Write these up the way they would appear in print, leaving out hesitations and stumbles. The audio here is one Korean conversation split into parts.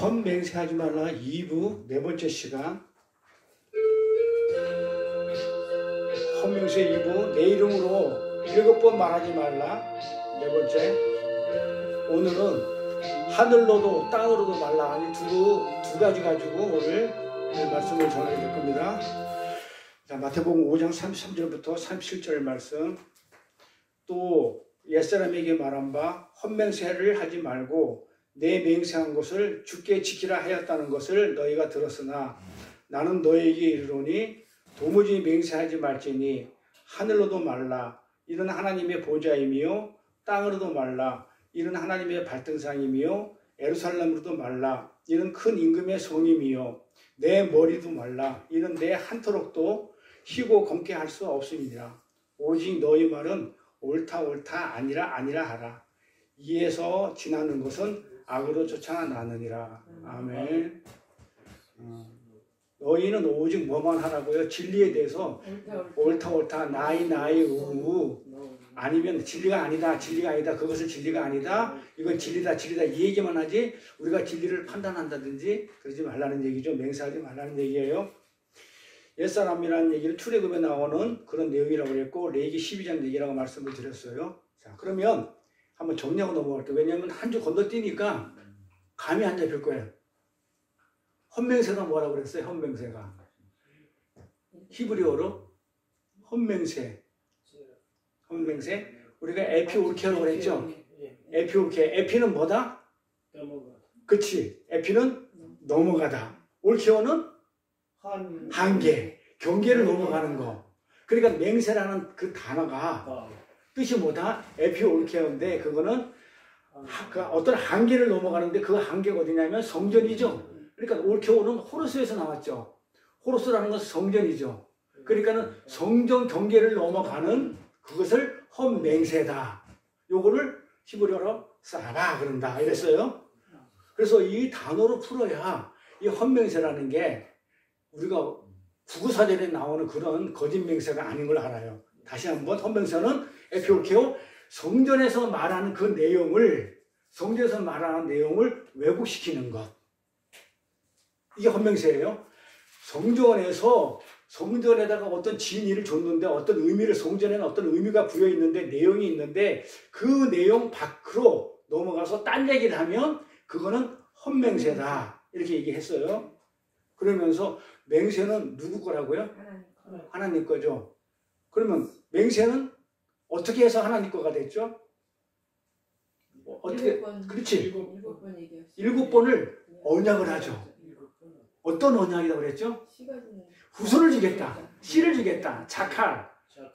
헛맹세하지 말라 2부 네 번째 시간. 헛맹세 2부 내 이름으로 7번 말하지 말라 네 번째. 오늘은 하늘로도 땅으로도 말라. 이 두 가지 가지고 오늘 말씀을 전하게 될 겁니다. 자, 마태복음 5장 33절부터 37절 말씀. 또 옛사람에게 말한 바 헛맹세를 하지 말고 내 맹세한 것을 주께 지키라 하였다는 것을 너희가 들었으나 나는 너희에게 이르노니 도무지 맹세하지 말지니 하늘로도 말라. 이는 하나님의 보좌이며 땅으로도 말라. 이는 하나님의 발등상이며 예루살렘으로도 말라. 이는 큰 임금의 성임이요 내 머리도 말라. 이는 내 한토록도 희고 검게 할 수 없음이니라. 오직 너희 말은 옳다 옳다 아니라 아니라 하라. 이에서 지나는 것은 악으로 쫓아나느니라. 아멘. 너희는 오직 뭐만 하라고요? 진리에 대해서 옳다 옳다 나이 우 아니면 진리가 아니다 그것은 진리가 아니다 이건 진리다 이 얘기만 하지 우리가 진리를 판단한다든지 그러지 말라는 얘기죠. 맹세하지 말라는 얘기예요. 옛사람이라는 얘기를 출애굽에 나오는 그런 내용이라고 그랬고 레위기 12장 얘기라고 말씀을 드렸어요. 자, 그러면 한번 정리하고 넘어갈게요. 왜냐하면 한 주 건너뛰니까 감이 안 잡힐 거예요. 헛맹세가 뭐라고 그랬어요? 헛맹세가 히브리어로 헛맹세 우리가 에피올케라고 그랬죠. 에피는 뭐다? 그치. 에피는 넘어가다. 올케어는 한계, 경계를 넘어가는 거. 그러니까 맹세라는 그 단어가 뜻이 뭐다? 에피올케어인데 그거는 어떤 한계를 넘어가는데 그 한계가 어디냐면 성전이죠. 그러니까 올케오는 호로스에서 나왔죠. 호로스라는 것은 성전이죠. 그러니까는 성전 경계를 넘어가는 그것을 헛맹세다. 요거를 히브리어로 사바 그런다 이랬어요. 그래서 이 단어로 풀어야 이 헛맹세라는 게 우리가 구구사전에 나오는 그런 거짓맹세가 아닌 걸 알아요. 다시 한번 헛맹세는 에피올케오 성전에서 말하는 그 내용을 왜곡시키는 것. 이게 헛맹세예요. 성전에다가 어떤 진리를 줬는데 어떤 의미를 성전에는 어떤 의미가 부여 있는데 내용이 있는데 그 내용 밖으로 넘어가서 딴 얘기를 하면 그거는 헛맹세다. 이렇게 얘기했어요. 그러면서 맹세는 누구 거라고요? 하나님 거죠. 그러면 맹세는 어떻게 해서 하나님 거가 됐죠? 어떻게? 그렇지. 7번을 언약을 하죠. 어떤 언약이라고 그랬죠? 후손을 주겠다. 씨를 주겠다. 자칼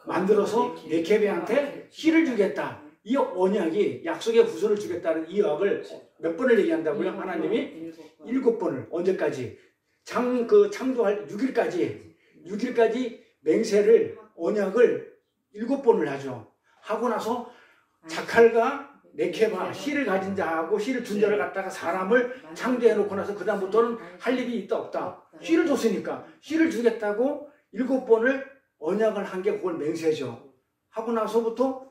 만들어서 네케베한테 씨를 주겠다. 이 언약이 약속의 후손을 주겠다는 이 언약을 몇 번을 얘기한다고요? 하나님이 7번을. 언제까지? 창조할 6일까지 맹세를 언약을 7번을 하죠. 하고 나서 자칼과 네케바 씨를 가진 자하고 씨를 준 자를 갖다가 사람을 창조해 놓고 나서 그 다음부터는 할 일이 있다 없다. 씨를 줬으니까 씨를 주겠다고 7번을 언약을 한 게 그걸 맹세죠. 하고 나서부터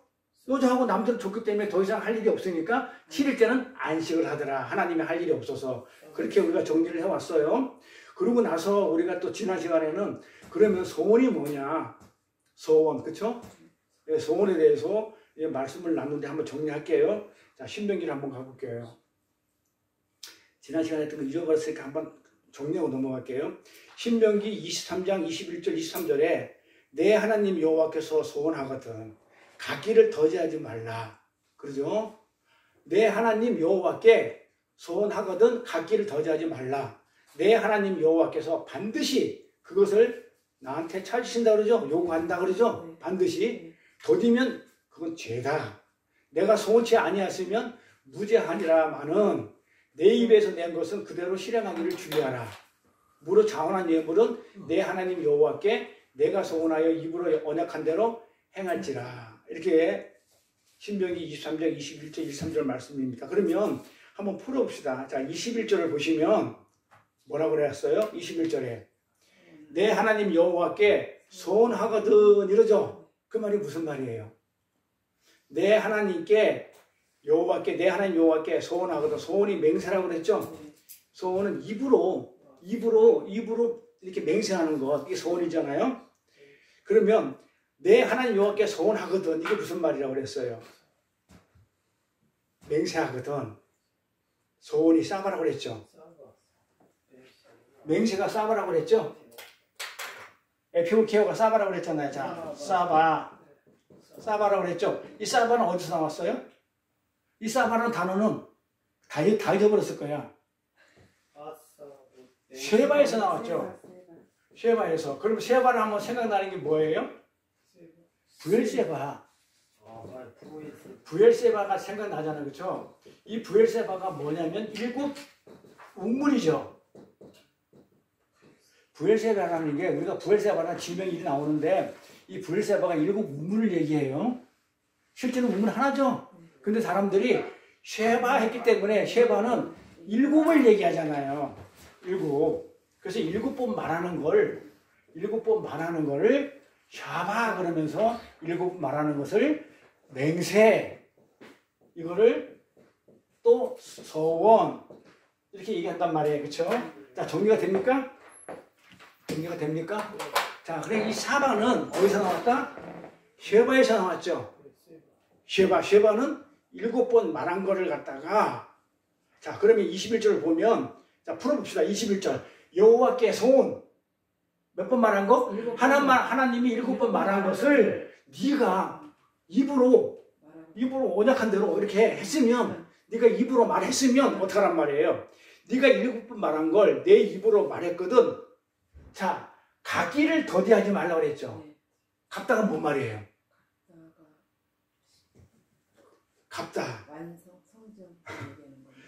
여자하고 남자를 줬기 때문에 더 이상 할 일이 없으니까 7일째는 안식을 하더라. 하나님이 할 일이 없어서. 그렇게 우리가 정리를 해왔어요. 그러고 나서 우리가 또 지난 시간에는 그러면 소원이 뭐냐? 소원, 그쵸? 네, 소원에 대해서 말씀을 나누는데 한번 정리할게요. 자, 신명기를 한번 가볼게요. 지난 시간에 했던 거 잊어버렸으니까 한번 정리하고 넘어갈게요. 신명기 23장 21절 23절에 내 하나님 여호와께서 소원하거든 각기를 더디하지 말라. 그러죠? 내 하나님 여호와께 소원하거든 각기를 더디하지 말라. 내 하나님 여호와께서 반드시 그것을 나한테 찾으신다 그러죠? 요구한다 그러죠? 반드시. 더디면 그건 죄다. 내가 소원치 아니었으면 무죄하니라마는 내 입에서 낸 것은 그대로 실행하기를 주의하라. 무릇 자원한 예물은 내 하나님 여호와께 내가 소원하여 입으로 언약한 대로 행할지라. 이렇게 신명기 23장 21절 23절 말씀입니다. 그러면 한번 풀어봅시다. 자, 21절을 보시면 뭐라고 그랬어요? 21절에 내 하나님 여호와께 소원하거든 이러죠. 그 말이 무슨 말이에요? 내 하나님 여호와께 소원하거든. 소원이 맹세라고 그랬죠? 소원은 입으로 이렇게 맹세하는 것. 이게 소원이잖아요. 그러면 내 하나님 여호와께 소원하거든. 이게 무슨 말이라고 그랬어요? 맹세하거든. 소원이 사바라고 그랬죠. 맹세가 사바라고 그랬죠. 에피오케오가 사바라고 그랬잖아요. 자, 사바라고 그랬죠. 이 사바는 어디서 나왔어요? 이 사바라는 단어는 다 잊어버렸을 거야. 쉐바에서 나왔죠. 쉐바에서. 그럼 쉐바를 하면 생각나는 게 뭐예요? 부엘세바. 부엘세바가 생각나잖아요. 그렇죠? 이 부엘세바가 뭐냐면 일곱 우물이죠. 부엘세바라는 게 우리가 부엘세바라는 지명이 나오는데 이 부엘세바가 일곱 우물을 얘기해요. 실제로 우물 하나죠. 근데 사람들이 쉐바 했기 때문에 쉐바는 일곱을 얘기하잖아요. 일곱. 그래서 일곱 번 말하는 걸 샤바 그러면서 일곱 말하는 것을 맹세, 이거를 또 소원 이렇게 얘기한단 말이에요. 그렇죠? 자, 정리가 됩니까? 정리가 됩니까? 자, 그래 이 사바는 어디서 나왔다? 쉐바에서 나왔죠. 쉐바는 일곱 번 말한 거를 갖다가 자, 그러면 21절을 보면 자, 풀어봅시다. 21절 여호와께 소원 몇 번 말한 거? 하나님이 일곱 번 말한 것을 네가 입으로 언약한 대로 이렇게 했으면 네가 입으로 말했으면 어떡하란 말이에요? 네가 일곱 번 말한 걸 내 입으로 말했거든. 자, 가기를 더디하지 말라고 그랬죠. 갑다가 뭔 말이에요? 갑다.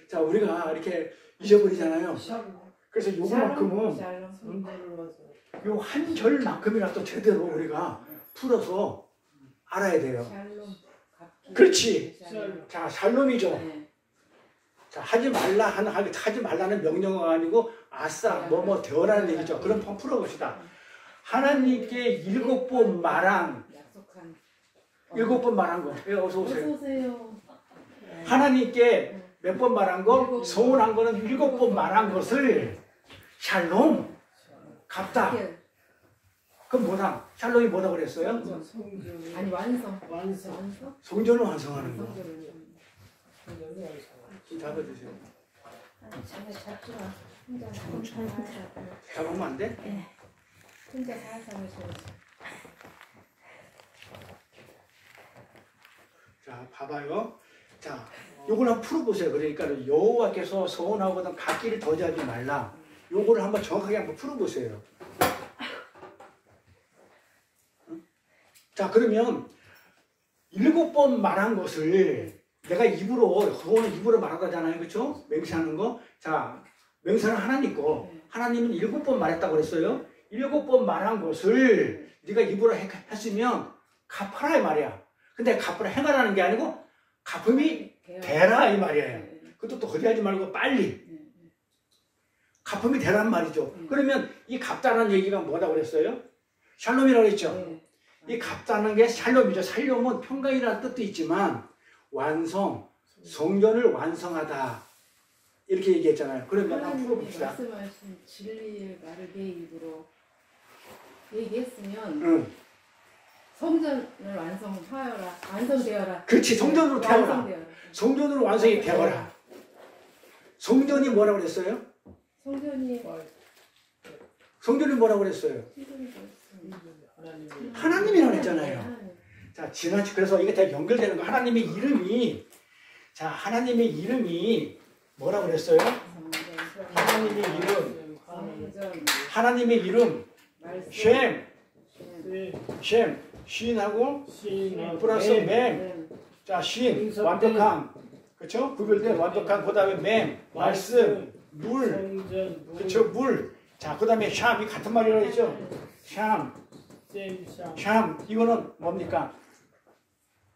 자, 우리가 이렇게 잊어버리잖아요. 그래서 요거만큼은 요 한 절만큼이라도 제대로 우리가 풀어서 알아야 돼요. 그렇지. 자, 샬롬이죠. 자, 하지 말라는 명령은 아니고 아싸 뭐뭐 되어라는 얘기죠. 그럼 한번 풀어봅시다. 하나님께 일곱 번 말한 거. 예, 어서 오세요. 하나님께 몇 번 말한 거? 소원한 거는 일곱 번 말한 것을 샬롬 갑다. 그럼 뭐다? 샬롬이 뭐다 그랬어요? 아니 완성. 성전을 완성하는 거. 좀 잡아주세요. 잡으면 안 돼? 네. 혼자 살살 하셔야지. 자, 봐봐요. 자, 요걸 한번 풀어보세요. 그러니까 여호와께서 소원하거든 각기를 더디하지 말라. 요거를 한번 정확하게 한번 풀어보세요. 자, 그러면 일곱 번 말한 것을 내가 소원을 입으로 말하다잖아요. 그렇죠? 맹세하는 거. 자, 맹세는 하나님 거. 하나님은 일곱 번 말했다고 그랬어요. 일곱 번 말한 것을 네가 입으로 했으면 갚아라 이 말이야. 근데 갚으라 행하라는 게 아니고 갚음이 되라 이 말이에요. 그것도 또 거짓하지 말고 빨리. 갚음이 되란 말이죠. 그러면 이 갚다라는 얘기가 뭐라고 그랬어요? 샬롬이라고 그랬죠. 이 갚다는 게 샬롬이죠. 샬롬은 평강이라는 뜻도 있지만 성전을 완성하다 이렇게 얘기했잖아요. 그러면 한번 풀어봅시다. 말씀하신 진리의 말을 내 입으로 얘기했으면 성전을 완성되어라. 그렇지, 성전으로 태워라. 성전으로 완성이 되어라. 성전이 뭐라고 그랬어요? 성전이 뭐라고 그랬어요? 하나님이라고 했잖아요. 자, 그래서 이게 다 연결되는 거. 하나님의 이름이 뭐라고 그랬어요? 하나님의 이름 쉔 쉰하고 플러스 맴. 자, 쉰 완벽한, 그렇죠? 구별된 완벽한. 그다음에 맴 말씀 물, 그렇죠? 물. 자, 그다음에 샴이 같은 말이라고 했죠? 샴 이거는 뭡니까?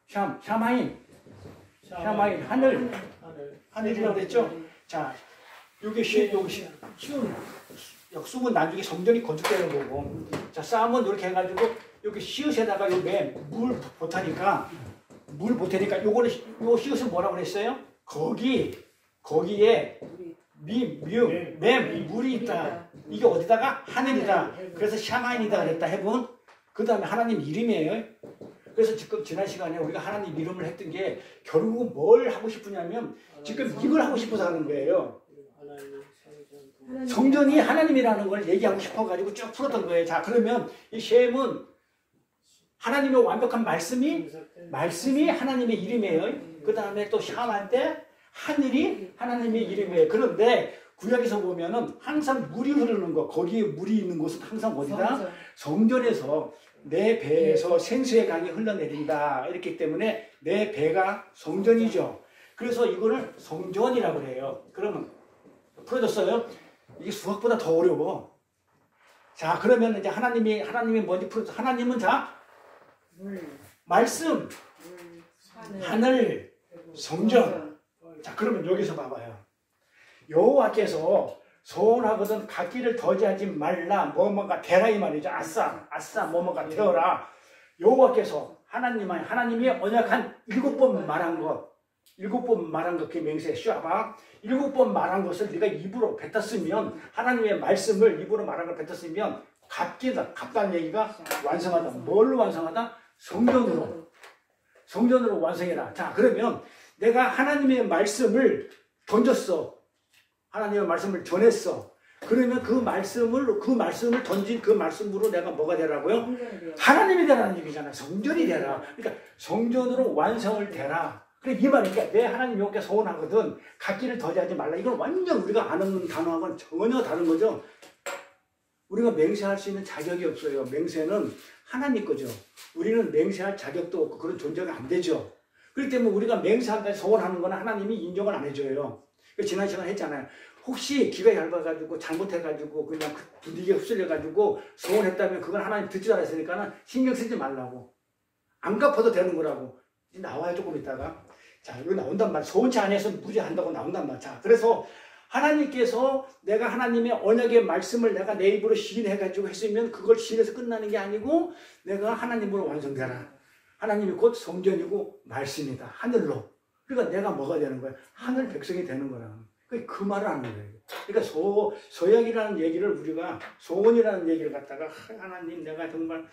샤마인 하늘이라고 그랬죠? 자, 요게 쉬운 역수은 나중에 성전이 건축되는 거고, 자, 싸움은 이렇게 해가지고 여기 시옷에다가 요 물 보타니까 요거는 요 시옷은 뭐라고 그랬어요? 거기에 물이 있다. 이게 어디다가? 하늘이다. 그래서 샤마인이다 그랬다. 해본. 그 다음에 하나님 이름이에요. 그래서 지금 지난 시간에 우리가 하나님 이름을 했던 게 결국은 뭘 하고 싶으냐면 지금 이걸 하고 싶어서 하는 거예요. 성전이 하나님이라는 걸 얘기하고 싶어가지고 쭉 풀었던 거예요. 자, 그러면 이 셈은 하나님의 완벽한 말씀이 하나님의 이름이에요. 그 다음에 또 샤만 때 하늘이 하나님의 이름이에요. 그런데 구약에서 보면은 항상 물이 흐르는 거, 거기에 물이 있는 곳은 항상 어디다? 성전에서 내 배에서 생수의 강이 흘러내린다. 이렇기 때문에 내 배가 성전이죠. 그래서 이거를 성전이라고 그래요. 그러면 풀어졌어요? 이게 수학보다 더 어려워. 자, 그러면 이제 하나님이 뭔지 풀어줘. 하나님은 자, 말씀, 하늘, 성전. 자, 그러면 여기서 봐봐요. 여호와께서 소원하거든 각기를 더지하지 말라. 뭐뭐가 되라 이 말이죠. 아싸 뭐뭐가 되어라. 여호와께서 하나님이 언약한 7번 말한 것. 7번 말한 것, 그 맹세, 슈아바. 7번 말한 것을 네가 입으로 뱉었으면, 하나님의 말씀을 입으로 말한 걸 뱉었으면, 갚다는 얘기가 완성하다. 뭘로 완성하다? 성전으로 완성해라. 자, 그러면 내가 하나님의 말씀을 던졌어. 하나님의 말씀을 전했어. 그러면 그 말씀을 던진 그 말씀으로 내가 뭐가 되라고요? 하나님이 되라는 얘기잖아요. 성전이 되라. 그러니까 성전으로 완성을 되라. 그래, 이 말이니까 내 하나님 여호와께 소원하거든 각기를 더지하지 말라. 이건 완전 우리가 아는 단어하고는 전혀 다른 거죠. 우리가 맹세할 수 있는 자격이 없어요. 맹세는 하나님 거죠. 우리는 맹세할 자격도 없고 그런 존재가 안 되죠. 그렇기 때문에 우리가 맹세한다 소원하는 거는 하나님이 인정을 안 해줘요. 지난 시간에 했잖아요. 혹시 귀가 얇아가지고 잘못해가지고 그냥 분위기에 휩쓸려가지고 소원했다면 그건 하나님 듣지 않았으니까는 신경 쓰지 말라고. 안 갚아도 되는 거라고. 나와요, 조금 있다가. 자, 이거 나온단 말. 소원치 아니해서 무죄한다고 나온단 말. 자, 그래서 하나님께서 내가 하나님의 언약의 말씀을 내가 내 입으로 시인해가지고 했으면 그걸 시인해서 끝나는 게 아니고 내가 하나님으로 완성되라. 하나님이 곧 성전이고 말씀이다. 하늘로. 그러니까 내가 뭐가 되는 거야? 하늘 백성이 되는 거라. 그 말을 하는 거예요. 그러니까 소약이라는 얘기를 우리가 소원이라는 얘기를 갖다가 하나님 내가 정말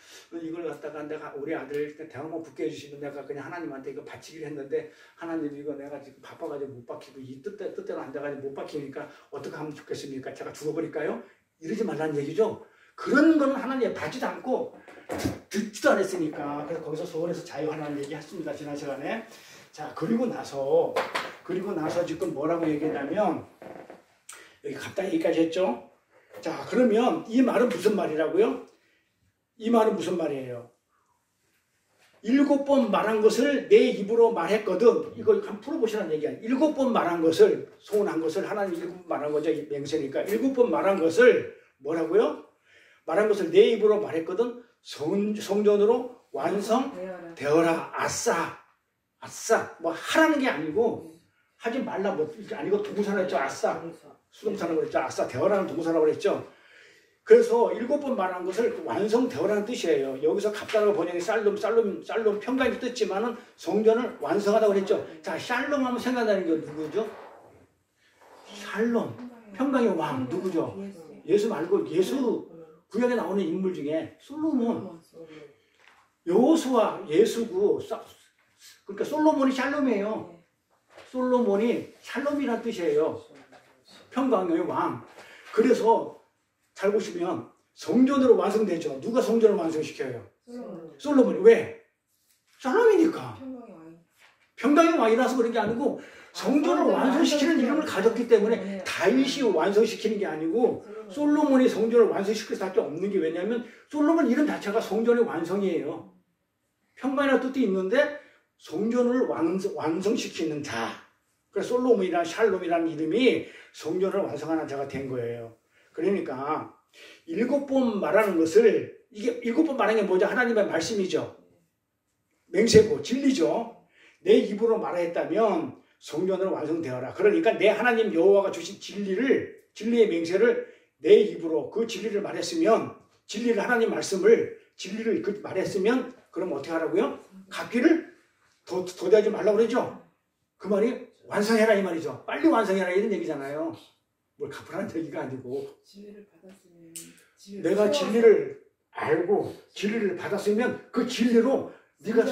이걸 갖다가 내가 우리 아들 대학원 붙게 해주시면 내가 그냥 하나님한테 이거 바치기를 했는데 하나님 이거 내가 지금 바빠가지고 못 바치고 이 뜻대로 안 돼가지고 못 바치니까 어떻게 하면 좋겠습니까? 제가 죽어버릴까요? 이러지 말라는 얘기죠. 그런 거는 하나님이 받지도 않고 듣지도 않았으니까. 그래서 거기서 소원에서 자유하라는 얘기 했습니다. 지난 시간에. 자, 그리고 나서 지금 뭐라고 얘기했냐면 여기 갑자기 여기까지 했죠. 자, 그러면 이 말은 무슨 말이라고요? 이 말은 무슨 말이에요? 7번 말한 것을 내 입으로 말했거든. 이거 한번 풀어보시라는 얘기야. 7번 말한 것을, 소원한 것을 하나님 7번 말한 거죠. 맹세니까 7번 말한 것을 뭐라고요? 말한 것을 내 입으로 말했거든. 성전으로 완성되어라. 아싸. 뭐 하라는 게 아니고 하지 말라 뭐 이게 아니고 동사라고 했죠. 아싸. 수동사라고 그랬죠. 아싸 되어라는 동사라고 그랬죠. 그래서 7번 말한 것을 완성되어라는 뜻이에요. 여기서 갑다라고 번역이 살롬 평강이 뜻지만은 성전을 완성하다고 그랬죠. 자, 샬롬 하면 생각나는 게 누구죠? 샬롬. 평강의 왕 누구죠? 예수 말고 예수 구약에 나오는 인물 중에 솔로몬. 여호수아 예수구. 그러니까 솔로몬이 샬롬이에요. 솔로몬이 샬롬이라는 뜻이에요. 평강의 왕. 그래서 잘 보시면 성전으로 완성되죠. 누가 성전을 완성시켜요? 솔로몬이. 왜? 샬롬이니까. 평강의 왕이라서 그런 게 아니고 성전을 완성시키는 이름을 가졌기 때문에 다윗이 완성시키는 게 아니고 솔로몬이 성전을 완성시킬 수밖에 없는 게 왜냐하면 솔로몬 이름 자체가 성전의 완성이에요. 평강이라는 뜻이 있는데 성전을 완성시키는 자. 그래서 솔로몬이란 샬롬이라는 이름이 성전을 완성하는 자가 된 거예요. 그러니까 7번 말하는 것을 이게 7번 말하는 게 뭐죠? 하나님의 말씀이죠. 맹세고 진리죠. 내 입으로 말했다면 성전으로 완성되어라. 그러니까 내 하나님 여호와가 주신 진리의 맹세를 내 입으로 그 진리를 말했으면 진리를 하나님 말씀을 진리를 말했으면 그럼 어떻게 하라고요? 갚기를 더디하지 말라고 그러죠. 그 말이 완성해라 이 말이죠. 빨리 완성해라 이런 얘기잖아요. 뭘 갚으라는 얘기가 아니고 진리를 받았으면 내가 진리를 알고 진리를 받았으면 그 진리로 네가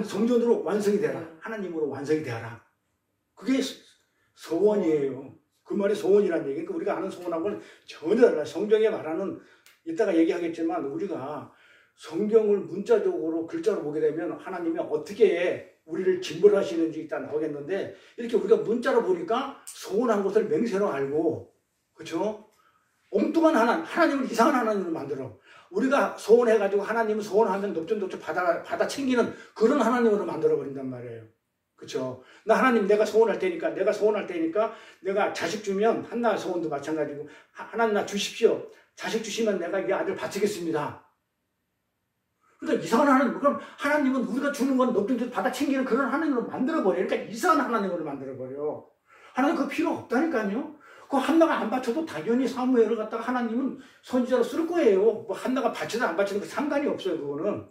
성전으로 완성이 되라. 하나님으로 완성이 되라. 그게 소원이에요. 그 말이 소원이라는 얘기니까 우리가 아는 소원하고는 전혀 달라요. 성경에 말하는 이따가 얘기하겠지만 우리가 성경을 문자적으로 글자로 보게 되면 하나님이 어떻게 우리를 징벌하시는지 일단 나오겠는데 이렇게 우리가 문자로 보니까 소원한 것을 맹세로 알고 그렇죠? 엉뚱한 하나님을 이상한 하나님을 만들어. 우리가 소원해가지고 하나님은 소원하면 높죠 받아 챙기는 그런 하나님으로 만들어버린단 말이에요. 그렇죠? 나 하나님 내가 소원할 테니까 내가 자식 주면 한나 소원도 마찬가지고 하나님 나 주십시오. 자식 주시면 내가 이 아들 바치겠습니다. 그러니까 이상한 하나님, 그럼 하나님은 우리가 주는 건 높은 데 받아 챙기는 그런 하나님으로 만들어버려요. 그러니까 이상한 하나님으로 만들어버려. 하나님 그거 필요 없다니까요. 그 한나가 안 바쳐도 당연히 사무엘을 갖다가 하나님은 선지자로 쓸 거예요. 뭐 한나가 바치든 안 바치든 상관이 없어요, 그거는.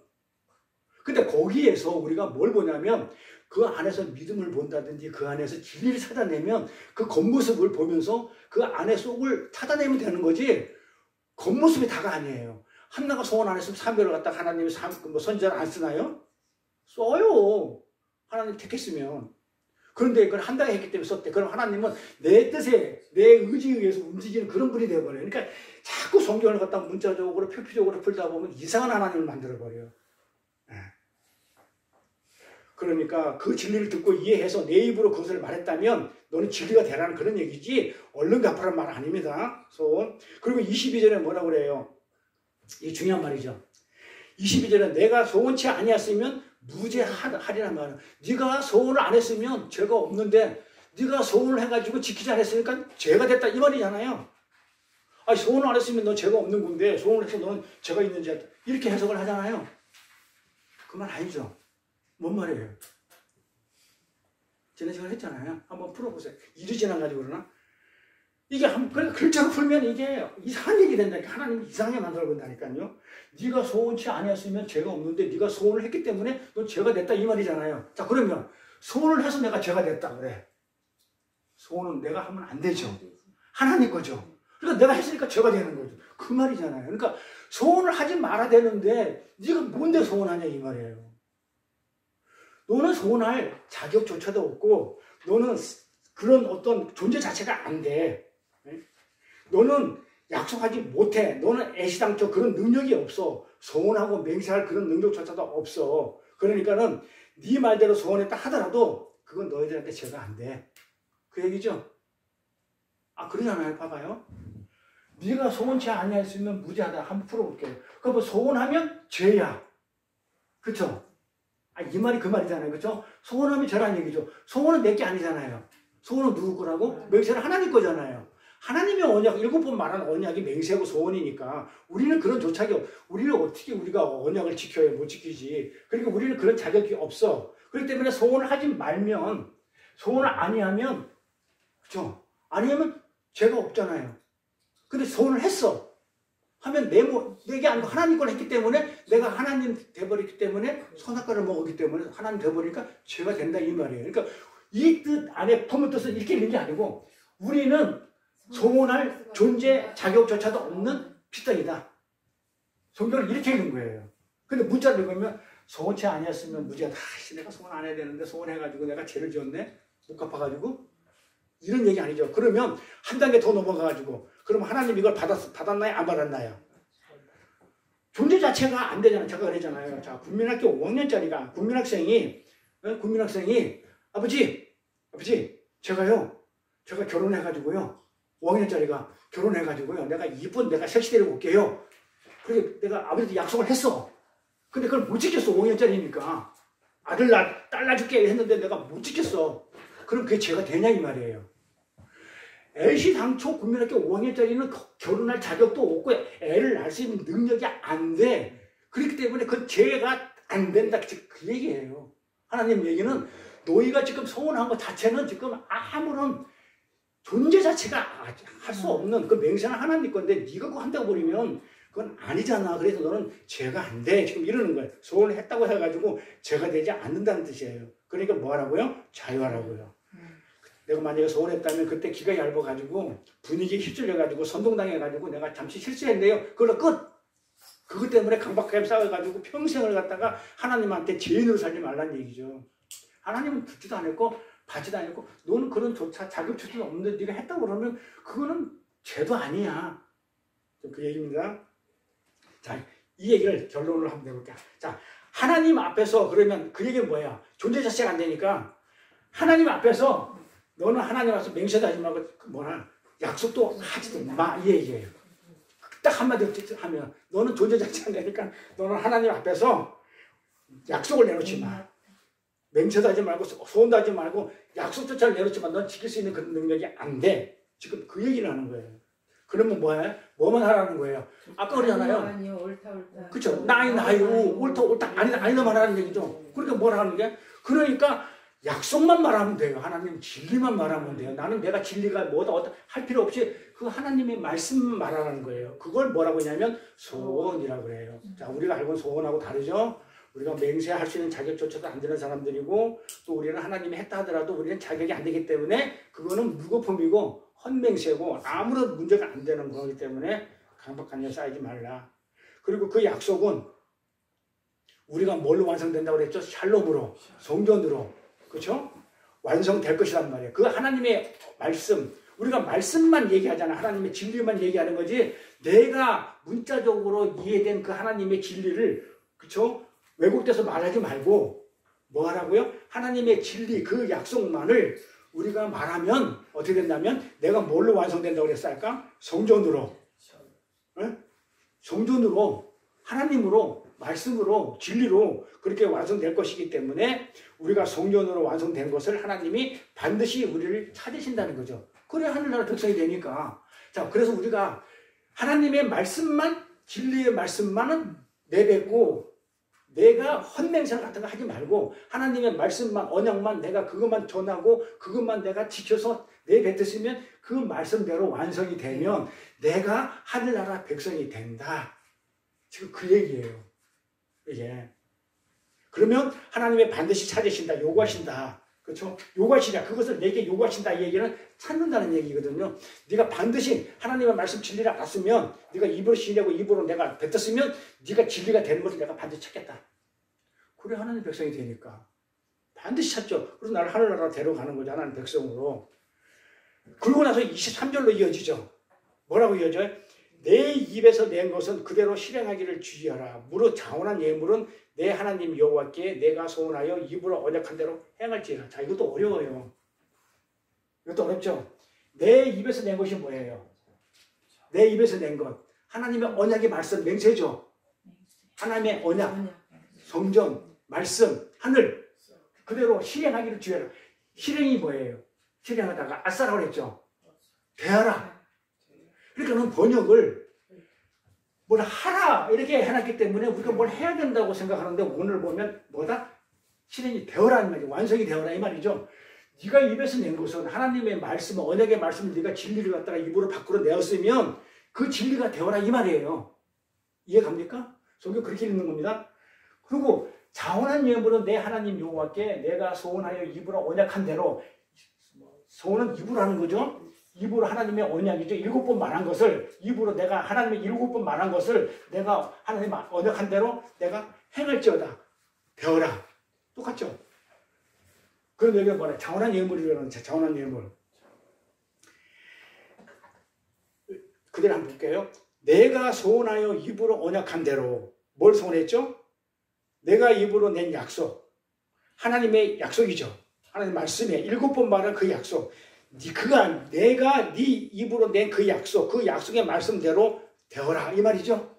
근데 거기에서 우리가 뭘 보냐면 그 안에서 믿음을 본다든지 그 안에서 진리를 찾아내면 그 겉모습을 보면서 그 안에 속을 찾아내면 되는 거지 겉모습이 다가 아니에요. 한나가 소원 안 했으면 사무엘을 갖다가 하나님이 선지자를 안 쓰나요? 써요. 하나님 택했으면. 그런데 그걸 한다가 했기 때문에 썼대. 그럼 하나님은 내 뜻에 내 의지에 의해서 움직이는 그런 분이 되어버려요. 그러니까 자꾸 성경을 갖다 문자적으로 표피적으로 풀다 보면 이상한 하나님을 만들어버려요. 그러니까 그 진리를 듣고 이해해서 내 입으로 그것을 말했다면 너는 진리가 되라는 그런 얘기지 얼른 갚으란 말 아닙니다. 그리고 22절에 뭐라고 그래요? 이게 중요한 말이죠. 22절에 내가 소원치 아니었으면 무죄하리란 말이야. 네가 소원을 안 했으면 죄가 없는데 네가 소원을 해가지고 지키지 않았으니까 죄가 됐다 이 말이잖아요. 아니 소원을 안 했으면 너 죄가 없는 건데 소원을 해서 너는 죄가 있는 죄다 이렇게 해석을 하잖아요. 그 말 아니죠. 뭔 말이에요? 지난 시간에 했잖아요. 한번 풀어보세요. 일이 지나가지고 그러나? 이게 글자로 풀면 이게 이상한 얘기 된다니까. 하나님이 이상하게 만들어 본다니까요. 네가 소원치 아니었으면 죄가 없는데 네가 소원을 했기 때문에 넌 죄가 됐다 이 말이잖아요. 자 그러면 소원을 해서 내가 죄가 됐다 그래. 소원은 내가 하면 안 되죠. 하나님 거죠. 그러니까 내가 했으니까 죄가 되는 거죠. 그 말이잖아요. 그러니까 소원을 하지 말아야 되는데 네가 뭔데 소원하냐 이 말이에요. 너는 소원할 자격조차도 없고 너는 그런 어떤 존재 자체가 안 돼. 너는 약속하지 못해. 너는 애시당초 그런 능력이 없어. 소원하고 맹세할 그런 능력조차도 없어. 그러니까는 네 말대로 소원했다 하더라도 그건 너희들한테 죄가 안 돼. 그 얘기죠? 아 그러잖아요. 봐봐요. 네가 소원치 아니했으면 무죄하다. 한번 풀어볼게요. 그럼 소원하면 죄야. 그렇죠? 이 말이 그 말이잖아요. 그렇죠? 소원하면 죄라는 얘기죠. 소원은 내 게 아니잖아요. 소원은 누구 거라고? 맹세는 하나님 거잖아요. 하나님의 언약, 7번 말하는 언약이 맹세하고 소원이니까 우리는 그런 조착이 우리는 어떻게 우리가 언약을 지켜야 못 지키지. 그러니까 우리는 그런 자격이 없어. 그렇기 때문에 소원을 하지 말면 소원을 아니하면 그렇죠? 아니하면 죄가 없잖아요. 근데 소원을 했어. 하면 내게 아니고 하나님 걸 했기 때문에 내가 하나님 돼버렸기 때문에 선악과를 먹었기 때문에 하나님 돼버리니까 죄가 된다 이 말이에요. 그러니까 이 뜻 안에 품은 뜻은 이렇게 있는 게 아니고 우리는 소원할 존재 자격조차도 없는 피덩이다. 성경을 이렇게 읽는 거예요. 근데 문자를 읽으면 소원치 아니었으면 무죄하다. 내가 소원 안 해야 되는데 소원해가지고 내가 죄를 지었네. 못 갚아가지고 이런 얘기 아니죠. 그러면 한 단계 더 넘어가가지고 그럼 하나님 이걸 받았나요? 안 받았나요? 존재 자체가 안 되잖아요. 제가 그랬잖아요. 자, 국민학교 5학년짜리가 국민학생이 아버지 제가 결혼해가지고요 5학년짜리가 결혼해가지고요 내가 이쁜 내가 섹시 데리고 올게요. 그래서 내가 아버지한테 약속을 했어. 근데 그걸 못 지켰어. 5학년짜리니까 딸 낳아줄게 했는데 내가 못 지켰어. 그럼 그게 죄가 되냐 이 말이에요. 애시당초 국민학교 5학년짜리는 결혼할 자격도 없고 애를 낳을 수 있는 능력이 안 돼. 그렇기 때문에 그 죄가 안 된다. 그 얘기예요. 하나님 얘기는 너희가 지금 소원한 것 자체는 지금 아무런 존재 자체가 할 수 없는 그 맹세는 하나님 건데 네가 그거 한다고 버리면 그건 아니잖아. 그래서 너는 죄가 안 돼. 지금 이러는 거예요. 소원을 했다고 해가지고 죄가 되지 않는다는 뜻이에요. 그러니까 뭐 하라고요? 자유하라고요. 내가 만약에 소원했다면 그때 기가 얇아가지고 분위기에 휩쓸려가지고 선동당해가지고 내가 잠시 실수했네요. 그걸로 끝. 그것 때문에 강박하게 싸워가지고 평생을 갖다가 하나님한테 죄인으로 살지 말라는 얘기죠. 하나님은 듣지도 않았고 받지도 않았고 너는 그런 조차 자격조차도 없는데 네가 했다고 그러면 그거는 죄도 아니야. 그 얘기입니다. 자, 이 얘기를 결론으로 한번 해볼게요. 자, 하나님 앞에서 그러면 그 얘기는 뭐야? 존재 자체가 안 되니까 하나님 앞에서 너는 하나님 앞에서 맹세도 하지 말고 뭐라 약속도 하지도 마 이 얘기예요. 딱 한마디로 하면 너는 존재 자체가 안 되니까 너는 하나님 앞에서 약속을 내놓지 마. 맹세도 하지 말고 소원도 하지 말고 약속조차를 내놓지만 넌 지킬 수 있는 그 능력이 안 돼. 지금 그 얘기를 하는 거예요. 그러면 뭐해? 뭐만 하라는 거예요? 아까 그러잖아요. 아니요, 옳다. 그렇죠. 나이요, 옳다, 아니다 말하는 얘기죠. 그러니까 뭘 하는 게? 그러니까 약속만 말하면 돼요. 하나님 진리만 말하면 돼요. 나는 내가 진리가 뭐다 할 필요 없이 그 하나님의 말씀만 말하는 거예요. 그걸 뭐라고 하냐면 소원이라고 그래요. 자, 우리가 알고 있는 소원하고 다르죠? 우리가 맹세할 수 있는 자격조차도 안 되는 사람들이고 또 우리는 하나님이 했다 하더라도 우리는 자격이 안 되기 때문에 그거는 무거품이고 헛맹세고 아무런 문제가 안 되는 거기 때문에 강박관념 쌓이지 말라. 그리고 그 약속은 우리가 뭘로 완성된다고 그랬죠? 샬롬으로, 성전으로. 그렇죠? 완성될 것이란 말이에요. 그 하나님의 말씀, 우리가 말씀만 얘기하잖아. 하나님의 진리만 얘기하는 거지. 내가 문자적으로 이해된 그 하나님의 진리를 그렇죠? 왜곡돼서 말하지 말고 뭐 하라고요? 하나님의 진리 그 약속만을 우리가 말하면 어떻게 된다면 내가 뭘로 완성된다고 그랬을까? 성전으로. 네? 성전으로 하나님으로 말씀으로 진리로 그렇게 완성될 것이기 때문에 우리가 성전으로 완성된 것을 하나님이 반드시 우리를 찾으신다는 거죠. 그래야 하늘나라 백성이 되니까. 자, 그래서 우리가 하나님의 말씀만 진리의 말씀만은 내뱉고 내가 헛맹세 같은 거 하지 말고 하나님의 말씀만 언약만 내가 그것만 전하고 그것만 내가 지켜서 내뱉었으면 그 말씀대로 완성이 되면 내가 하늘나라 백성이 된다. 지금 그 얘기예요. 이게. 그러면 하나님의 반드시 찾으신다. 요구하신다. 그렇죠? 요구하시냐. 그것을 내게 요구하신다. 이 얘기는 찾는다는 얘기거든요. 네가 반드시 하나님의 말씀 진리를 알았으면 네가 입으로 시인하고 입으로 내가 뱉었으면 네가 진리가 되는 것을 내가 반드시 찾겠다. 그래 하나님 백성이 되니까. 반드시 찾죠. 그래서 나를 하늘나라로 데려가는 거죠. 하나님 백성으로. 그러고 나서 23절로 이어지죠. 뭐라고 이어져요? 내 입에서 낸 것은 그대로 실행하기를 주의하라. 무릇 자원한 예물은 내 하나님 여호와께 내가 소원하여 입으로 언약한 대로 행할지라. 자, 이것도 어려워요. 이것도 어렵죠. 내 입에서 낸 것이 뭐예요? 내 입에서 낸 것. 하나님의 언약의 말씀, 맹세죠. 하나님의 언약, 성전, 말씀, 하늘. 그대로 실행하기를 주의하라. 실행이 뭐예요? 실행하다가 아싸라고 그랬죠. 대하라. 그러니까 번역을 뭘 하라 이렇게 해놨기 때문에 우리가 뭘 해야 된다고 생각하는데 오늘 보면 뭐다? 실행이 되어라 이 말이죠. 완성이 되어라 이 말이죠. 네가 입에서 낸 것은 하나님의 말씀, 언약의 말씀을 네가 진리를 갖다가 입으로 밖으로 내었으면 그 진리가 되어라 이 말이에요. 이해갑니까? 성경 그렇게 읽는 겁니다. 그리고 자원한 예물은 내 하나님 여호와께 내가 소원하여 입으로 언약한 대로. 소원은 입으로 하는 거죠. 입으로 하나님의 언약이죠. 7번 말한 것을 입으로 내가 하나님의 7번 말한 것을 내가 하나님 언약한 대로 내가 행할지어다. 되어라. 똑같죠. 그런 얘기가 뭐래? 자원한 예물이라는 자원한 예물. 그대로 한번 볼게요. 내가 소원하여 입으로 언약한 대로. 뭘 소원했죠? 내가 입으로 낸 약속. 하나님의 약속이죠. 하나님 말씀에 7번 말한 그 약속. 내가 네 입으로 낸 그 약속, 그 약속의 말씀대로 되어라 이 말이죠.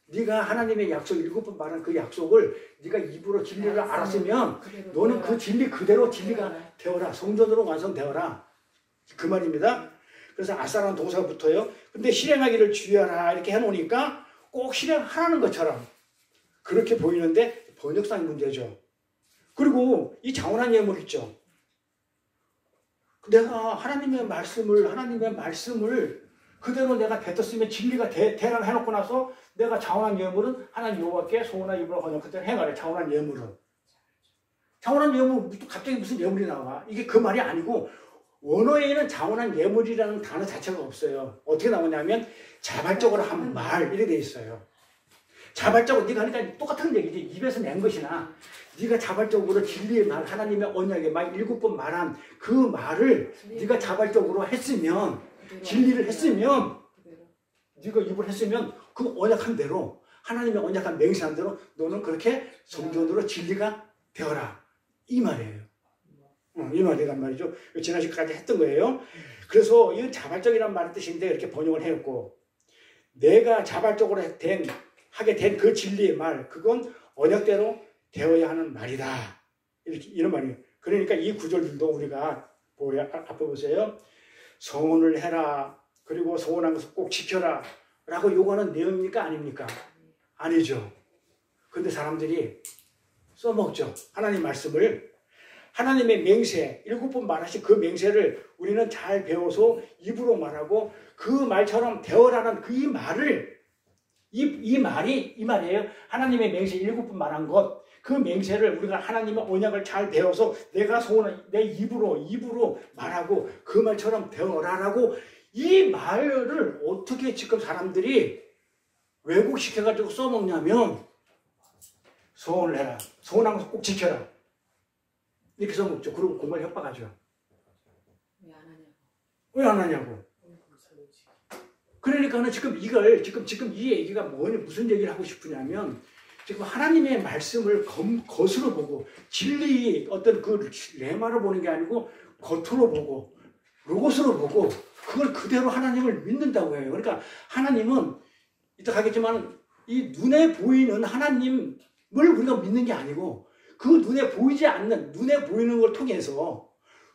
네가 하나님의 약속 7번 말한 그 약속을 네가 입으로 진리를 알았으면 너는 그 진리 그대로 진리가 되어라. 성전으로 완성되어라. 그 말입니다. 그래서 아싸라는 동사가 붙어요. 근데 실행하기를 주의하라 이렇게 해놓으니까 꼭 실행하라는 것처럼 그렇게 보이는데 번역상 문제죠. 그리고 이 자원한 예물 있죠. 내가 하나님의 말씀을 그대로 내가 뱉었으면 진리가 되라고 해놓고 나서 내가 자원한 예물은 하나님 여호와께 소원한 입으로 언약한 대로 행하래. 자원한 예물은. 자원한 예물 갑자기 무슨 예물이 나와. 이게 그 말이 아니고 원어에는 자원한 예물이라는 단어 자체가 없어요. 어떻게 나오냐면 자발적으로 한 말 이렇게 돼 있어요. 자발적으로 네가 그러니까 똑같은 얘기지. 입에서 낸 것이나 네가 자발적으로 진리의 말, 하나님의 언약의 말 7번 말한 그 말을 네가 자발적으로 했으면, 진리를 했으면, 네가 입을 했으면 그 언약한 대로, 하나님의 언약한 맹세한 대로 너는 그렇게 성전으로 진리가 되어라. 이 말이에요. 이 말이란 말이죠. 지난 시간까지 했던 거예요. 그래서 이 자발적이라는 말의 뜻인데 이렇게 번역을 해왔고, 내가 자발적으로 하게 된 그 진리의 말, 그건 언약대로 되어야 하는 말이다. 이런 말이에요. 그러니까 이 구절들도 우리가 앞에 보세요. 서원을 해라. 그리고 서원한 것을 꼭 지켜라. 라고 요구하는 내용입니까? 아닙니까? 아니죠. 근데 사람들이 써먹죠. 하나님 말씀을. 하나님의 맹세, 7번 말하신 그 맹세를 우리는 잘 배워서 입으로 말하고 그 말처럼 되어라는 그 이 말을, 이 말이에요. 하나님의 맹세 7번 말한 것, 그 맹세를 우리가 하나님의 언약을 잘 배워서 내가 소원을 내 입으로 말하고 그 말처럼 되어라라고 이 말을 어떻게 지금 사람들이 왜곡시켜가지고 써먹냐면 소원을 해라. 소원한 것을 꼭 지켜라. 이렇게 써먹죠. 그리고 공부를 협박하죠. 왜 안 하냐고. 그러니까는 지금 이 얘기가 무슨 얘기를 하고 싶으냐면 지금 하나님의 말씀을 겉으로 보고 진리 어떤 그 레마를 보는 게 아니고 겉으로 보고 로고스로 보고 그걸 그대로 하나님을 믿는다고 해요. 그러니까 하나님은 이따 가겠지만 이 눈에 보이는 하나님을 우리가 믿는 게 아니고 그 눈에 보이지 않는, 눈에 보이는 걸 통해서,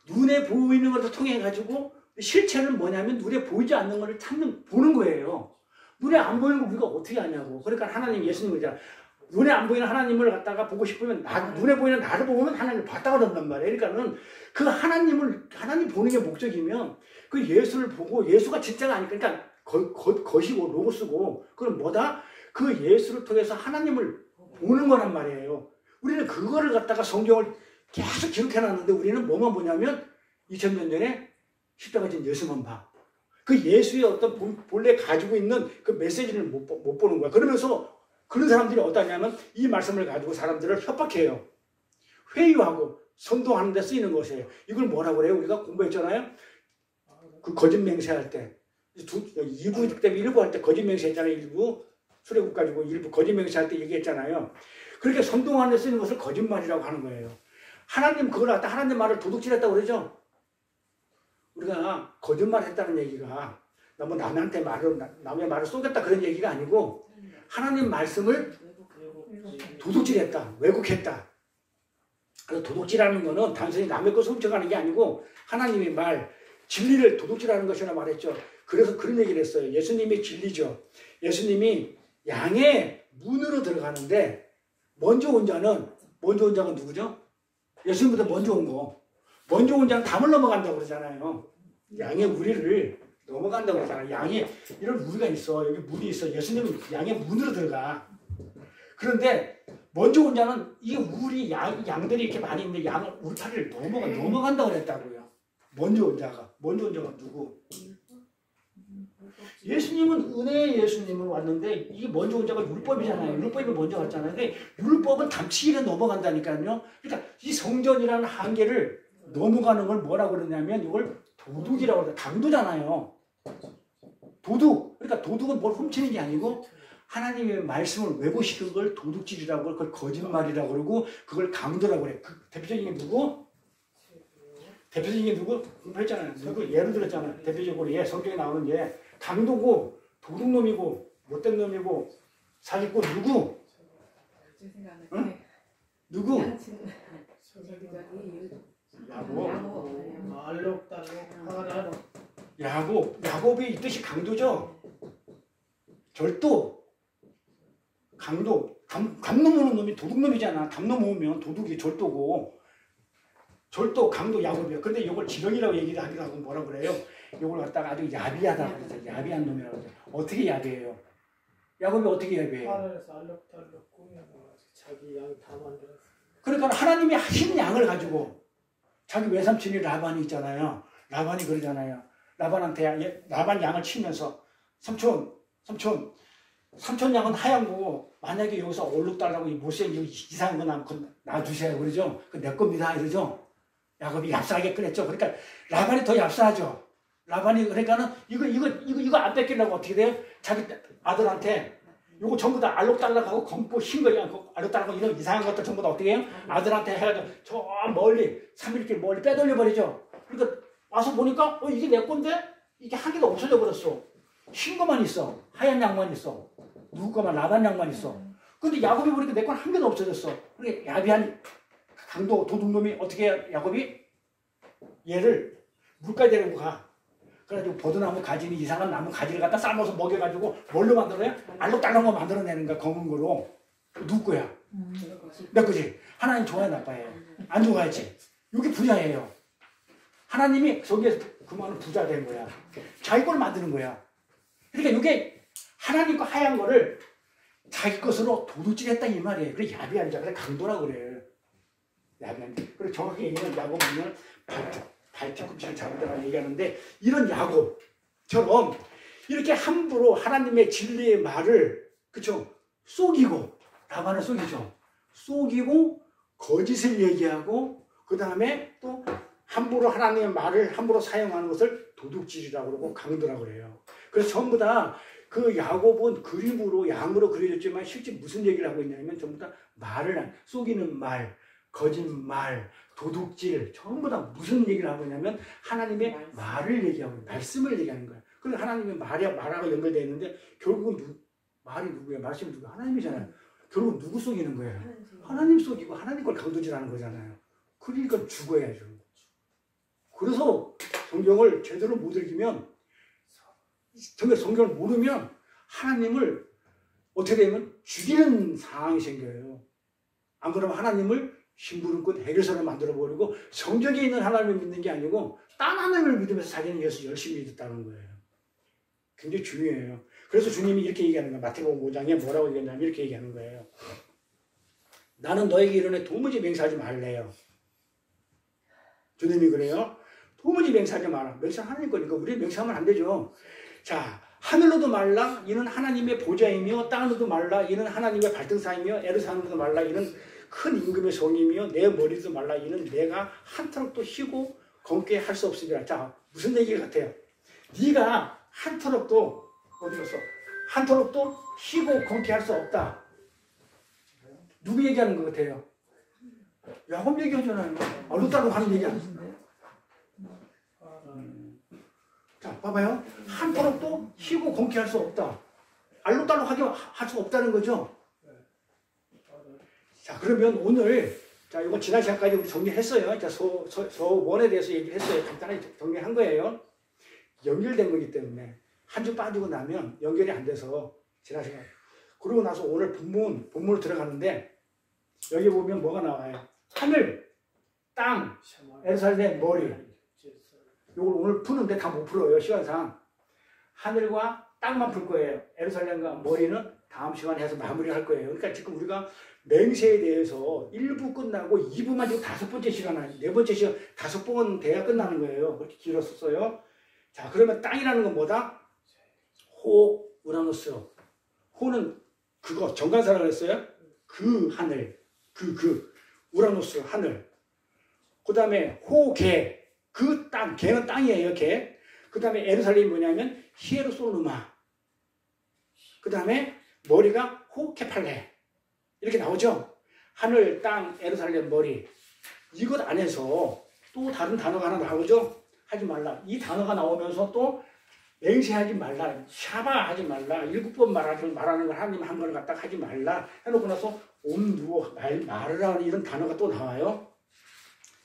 눈에 보이는 것을 통해 가지고 실체는 뭐냐면 눈에 보이지 않는 것을 보는 거예요. 눈에 안 보이는 거 우리가 어떻게 아냐고. 그러니까 하나님, 예수님이잖아. 눈에 안 보이는 하나님을 갖다가 보고 싶으면 눈에 보이는 나를 보면 하나님을 봤다 그런단 말이에요. 그러니까는 그 하나님 보는 게 목적이면 그 예수를 보고 예수가 진짜가 아니까 그러니까 것이고 로고스고 그럼 뭐다? 그 예수를 통해서 하나님을 보는 거란 말이에요. 우리는 그거를 갖다가 성경을 계속 기록해놨는데 우리는 뭐만 보냐면 2000년 전에 십자가 진 예수만 봐. 그 예수의 어떤 본래 가지고 있는 그 메시지를 못 보는 거야. 그러면서 그런 사람들이 어떠냐면 이 말씀을 가지고 사람들을 협박해요. 회유하고 선동하는 데 쓰이는 것이에요. 이걸 뭐라고 그래요? 우리가 공부했잖아요. 그 거짓 맹세할 때 2부 때문에 1부 할 때 거짓 맹세했잖아요. 1부 출애굽 가지고 1부 거짓 맹세할 때 얘기했잖아요. 그렇게 선동하는 데 쓰는 것을 거짓말이라고 하는 거예요. 하나님 그걸 갖다 하나님 말을 도둑질했다고 그러죠. 우리가 거짓말 했다는 얘기가 너무 남의 말을 쏘겠다 그런 얘기가 아니고 하나님 말씀을 도둑질했다, 왜곡했다. 그래서 도둑질하는 거는 단순히 남의 것을 훔쳐가는 게 아니고 하나님의 말, 진리를 도둑질하는 것이라 말했죠. 그래서 그런 얘기를 했어요. 예수님이 진리죠. 예수님이 양의 문으로 들어가는데 먼저 온 자가 누구죠? 예수님보다 먼저 온 거. 먼저 온 자는 담을 넘어간다고 그러잖아요. 양의 우리를 넘어간다고 그러잖아요. 양에 이런 우리가 있어. 여기 문이 있어. 예수님은 양의 문으로 들어가. 그런데 먼저 온 자는 이 우리 양들이 이렇게 많이 있는데 양을 울타리를 넘어간다고 그랬다고요. 먼저 온 자가 누구? 예수님은 은혜의 예수님은 왔는데 이 먼저 온 자가 율법이잖아요. 율법이 먼저 왔잖아요. 근데 율법은 담치기를 넘어간다니까요. 그러니까 이 성전이라는 한계를 넘어가는 걸 뭐라고 그러냐면 이걸 도둑이라고 그래요. 강도잖아요. 도둑. 그러니까 도둑은 뭘 훔치는 게 아니고 하나님의 말씀을 왜곡시킨 걸 도둑질이라고 그러고 그걸 거짓말이라고 그러고 그걸 강도라고 그래. 그 대표적인 게 누구? 공부했잖아요. 누구? 예를 들었잖아요. 대표적으로 성경에 나오는 게 강도고 도둑놈이고 못된 놈이고 사기꾼 누구? 응? 누구? 야곱이 이 뜻이 강도죠. 절도, 강도, 담 넘어오는 놈이 도둑놈이잖아. 담 넘어오면 도둑이 절도고. 절도, 강도, 야곱이야. 근데 이걸 지렁이라고 얘기를 하기도 하고 뭐라 그래요? 이걸 갖다가 아주 야비하다고 그러죠. 야비한 놈이라고 그러죠. 어떻게 야비해요? 야곱이 어떻게 야비해요? 하늘에서 알록달록 꾸며서 자기 양 다 만들었어. 그러니까 하나님이 하신 양을 가지고 자기 외삼촌이 라반이 있잖아요. 라반이 그러잖아요. 라반한테 라반 양을 치면서 삼촌 양은 하얀 거 만약에 여기서 얼룩달라고 못생기고 이상한 거 나면 놔주세요. 그러죠. 그 내 겁니다. 이러죠. 야곱이 얍사하게 꺼냈죠. 그러니까 라반이 더 얍사하죠. 라반이 그러니까는 이거 안 뺏기려고 어떻게 돼요? 자기 아들한테 요거 전부 다 알록달록하고 검고 흰 거, 알록달록하고 이런 이상한 것들 전부 다 어떻게 해요? 아들한테 해가지고 저 멀리 3일길 멀리 빼돌려버리죠. 그러니까 와서 보니까 이게 내 건데 이게 한 개도 없어져 버렸어. 흰 거만 있어. 하얀 양만 있어. 누구 거만 라반 양만 있어. 근데 야곱이 보니까 내 건 한 개도 없어졌어. 그러니까 야비한 강도 도둑놈이 어떻게 해? 야곱이 얘를 물가에 데리고 가. 그래가지고 보드나무 가지니 이상한 나무 가지를 갖다 삶아서 먹여가지고 뭘로 만들어요? 알록달록한 거 만들어내는 거야. 검은 거로. 누구 거야? 내 거지. 하나님 좋아해 나빠해? 안 좋아했지. 이게 부자예요. 하나님이 저기에서 그만은 부자 된 거야. 자기 걸 만드는 거야. 그러니까 이게 하나님 거 하얀 거를 자기 것으로 도둑질했다 이 말이에요. 그래 야비한 자, 그래 강도라 그래. 야비한 자. 그래 정확히 얘기하면 야곱은 발뒤꿈치를 잡으다가 얘기하는데 이런 야곱처럼 이렇게 함부로 하나님의 진리의 말을 그쵸 속이고 라반을 속이죠. 속이고 거짓을 얘기하고 그 다음에 또 함부로 하나님의 말을 함부로 사용하는 것을 도둑질이라고 그러고 강도라고 그래요. 그래서 전부 다 그 야곱은 그림으로 양으로 그려졌지만 실제 무슨 얘기를 하고 있냐면 전부 다 말을 속이는 말, 거짓말, 도둑질 전부 다 무슨 얘기를 하고 있냐면 하나님의 말을 얘기하고 있는 말씀을 얘기하는 거예요. 그래서 하나님의 말하고 연결되어 있는데 결국은 말이 누구예요? 말씀이 누구예요? 하나님이잖아요. 결국 누구 속이는 거예요? 하나님 속이고 하나님 걸 강도질하는 거잖아요. 그러니까 죽어야죠. 그래서 성경을 제대로 못 읽으면 성경을 모르면 하나님을 어떻게 되면 죽이는 상황이 생겨요. 안 그러면 하나님을 심부름꾼 해결사를 만들어버리고 성경에 있는 하나님을 믿는 게 아니고 딴 하나님을 믿으면서 자기는 예수 열심히 믿었다는 거예요. 굉장히 중요해요. 그래서 주님이 이렇게 얘기하는 거예요. 마태복음 5장에 뭐라고 얘기했냐면 이렇게 얘기하는 거예요. 나는 너에게 이르노니 도무지 맹세하지 말래요. 주님이 그래요. 도무지 맹세하지 마라. 맹세는 하나님 거니까 우리 맹세하면 안 되죠. 자, 하늘로도 말라 이는 하나님의 보좌이며 땅으로도 말라 이는 하나님의 발등상이며 에르사람으로도 말라 이는 큰 임금의 성이며 내 머리도 말라 이는 내가 한터럭도 희고 검게 할 수 없으리라. 자, 무슨 얘기 같아요? 네가 한터럭도 어디 갔어? 한터럭도 희고 검게 할 수 없다. 누구 얘기하는 것 같아요? 야곱 얘기하잖아요. 얼룩달룩 하는 얘기 아니에요? 자, 봐봐요. 한터럭도 희고 검게 할 수 없다. 알록달록하게 할 수 없다는 거죠. 자, 그러면 오늘, 자, 이거 지난 시간까지 우리 정리했어요. 자, 서원에 대해서 얘기를 했어요. 간단하게 정리한 거예요. 연결된 거기 때문에. 한 주 빠지고 나면 연결이 안 돼서, 지난 시간. 그러고 나서 오늘 본문으로 들어가는데, 여기 보면 뭐가 나와요? 하늘, 땅, 에르살렘, 머리. 이걸 오늘 푸는데 다 못 풀어요, 시간상. 하늘과 땅만 풀 거예요. 에르살렘과 머리는 다음 시간에 해서 마무리를 할 거예요. 그러니까 지금 우리가 맹세에 대해서 1부 끝나고 2부만 지금 5번째 시간, 4번째 시간, 5번 돼야 끝나는 거예요. 그렇게 길었었어요. 자, 그러면 땅이라는 건 뭐다? 호, 우라노스. 호는 그거, 정관사라고 했어요. 그 하늘, 우라노스, 하늘. 그 다음에 호, 개. 그 땅, 개는 땅이에요, 개. 그 다음에 에르살렘이 뭐냐면 히에로솔루마. 그 다음에 머리가 호케팔레. 이렇게 나오죠. 하늘, 땅, 에르살렘, 머리. 이것 안에서 또 다른 단어가 하나 나오죠. 하지 말라. 이 단어가 나오면서 또 맹세하지 말라. 샤바 하지 말라. 7번 말하는 걸 하나님 한 걸 갖다가 하지 말라. 해놓고 나서 옴누어 말으라 이런 단어가 또 나와요.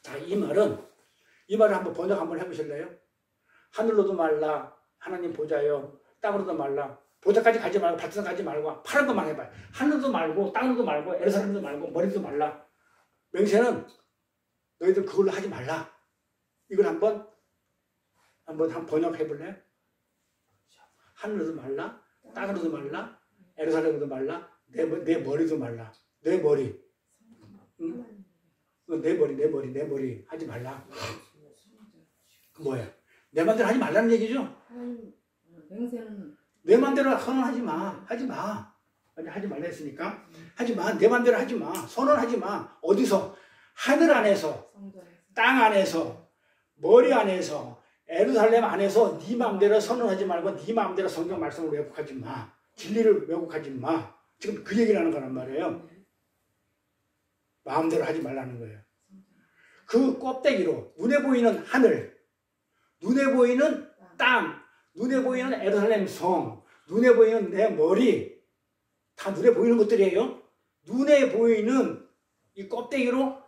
자, 이 말을 한번 번역 한번 해보실래요? 하늘로도 말라. 하나님 보좌요. 땅으로도 말라. 보좌까지 가지 말고 밭에서 가지 말고 파란 것만 해봐요. 하늘도 말고 땅도 말고 에르살렘도 말고 머리도 말라. 맹세는 너희들 그걸로 하지 말라. 이걸 한번 번역해 볼래요? 하늘로도 말라. 땅으로도 말라. 에르살렘도 말라. 내 머리도 말라. 내 머리. 응? 내 머리 하지 말라. 뭐야? 내 마음대로 하지 말라는 얘기죠. 하나님 맹세는 내 마음대로 선언하지 마. 하지 마. 하지 말라 했으니까. 하지 마. 내 마음대로 하지 마. 선언하지 마. 어디서? 하늘 안에서, 성전에서 땅 안에서, 머리 안에서, 예루살렘 안에서 네 마음대로 선언하지 말고 네 마음대로 성경 말씀을 왜곡하지 마. 진리를 왜곡하지 마. 지금 그 얘기를 하는 거란 말이에요. 마음대로 하지 말라는 거예요. 그 껍데기로 눈에 보이는 하늘, 눈에 보이는 땅, 눈에 보이는 예루살렘 성, 눈에 보이는 내 머리, 다 눈에 보이는 것들이에요. 눈에 보이는 이 껍데기로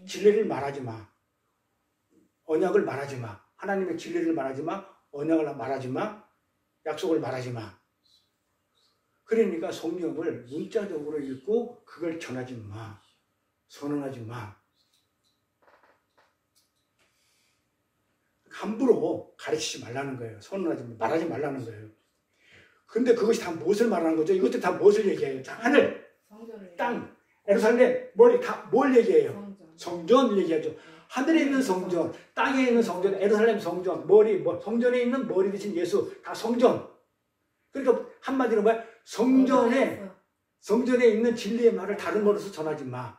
진리를 말하지 마. 언약을 말하지 마. 하나님의 진리를 말하지 마. 언약을 말하지 마. 약속을 말하지 마. 그러니까 성경을 문자적으로 읽고 그걸 전하지 마. 선언하지 마. 함부로 가르치지 말라는 거예요. 선언하지 말하지 말라는 거예요. 근데 그것이 다 무엇을 말하는 거죠? 이것들 다 무엇을 얘기해요? 다 하늘, 땅, 예루살렘, 머리 다 뭘 얘기해요? 성전을 얘기하죠. 하늘에 있는 성전, 땅에 있는 성전, 예루살렘 성전, 머리, 성전에 있는 머리 대신 예수, 다 성전. 그러니까 한마디로 뭐야? 성전에 있는 진리의 말을 다른 것으로 전하지 마.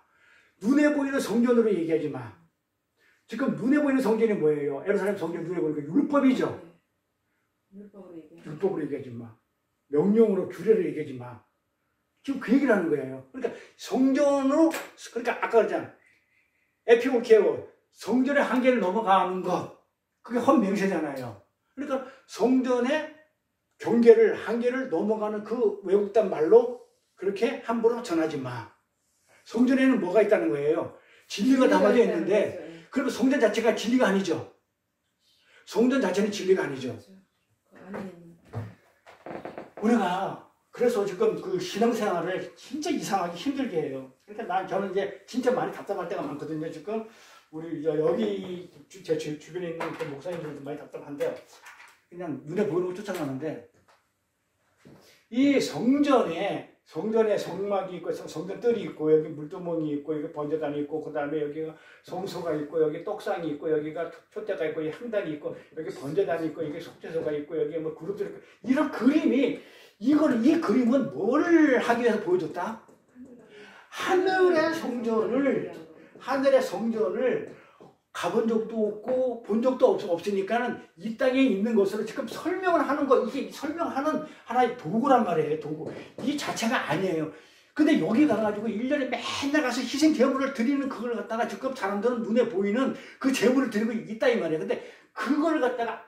눈에 보이는 성전으로 얘기하지 마. 지금 눈에 보이는 성전이 뭐예요? 예루살렘 성전 눈에 보이는 거 율법이죠. 율법으로 얘기하지 마. 명령으로 규례를 얘기하지 마. 지금 그 얘기를 하는 거예요. 그러니까 성전으로, 그러니까 아까 그랬잖아. 에피오케오, 성전의 한계를 넘어가는 것. 그게 헌맹세잖아요. 그러니까 성전의 경계를, 한계를 넘어가는 그 외국단 말로 그렇게 함부로 전하지 마. 성전에는 뭐가 있다는 거예요? 진리가 담아져 있는데, 그러면 성전 자체가 진리가 아니죠. 성전 자체는 진리가 아니죠. 우리가 그래서 지금 그 신앙생활을 진짜 이상하게 힘들게 해요. 그러니까 저는 이제 진짜 많이 답답할 때가 많거든요. 지금 우리 여기 제 주변에 있는 그 목사님들도 많이 답답한데 그냥 눈에 보이는 거 쫓아가는데 이 성전에 성막이 있고 성전 뜰이 있고 여기 물두멍이 있고 여기 번제단이 있고 그 다음에 여기가 성소가 있고 여기 떡상이 있고 여기가 촛대가 있고 여기 향단이 있고 여기 번제단이 있고 여기 속죄소가 있고 여기 뭐 그룹들이 있고 이런 그림이 이 그림은 뭘 하기 위해서 보여줬다? 하늘의 성전을 가본 적도 없고 본 적도 없으니까는 이 땅에 있는 것으로 지금 설명을 하는 거, 이게 설명하는 하나의 도구란 말이에요. 도구. 이 자체가 아니에요. 근데 여기 가가지고 1년에 맨날 가서 희생 제물을 드리는 그걸 갖다가 지금 사람들은 눈에 보이는 그 제물을 드리고 있다 이 말이에요. 근데 그걸 갖다가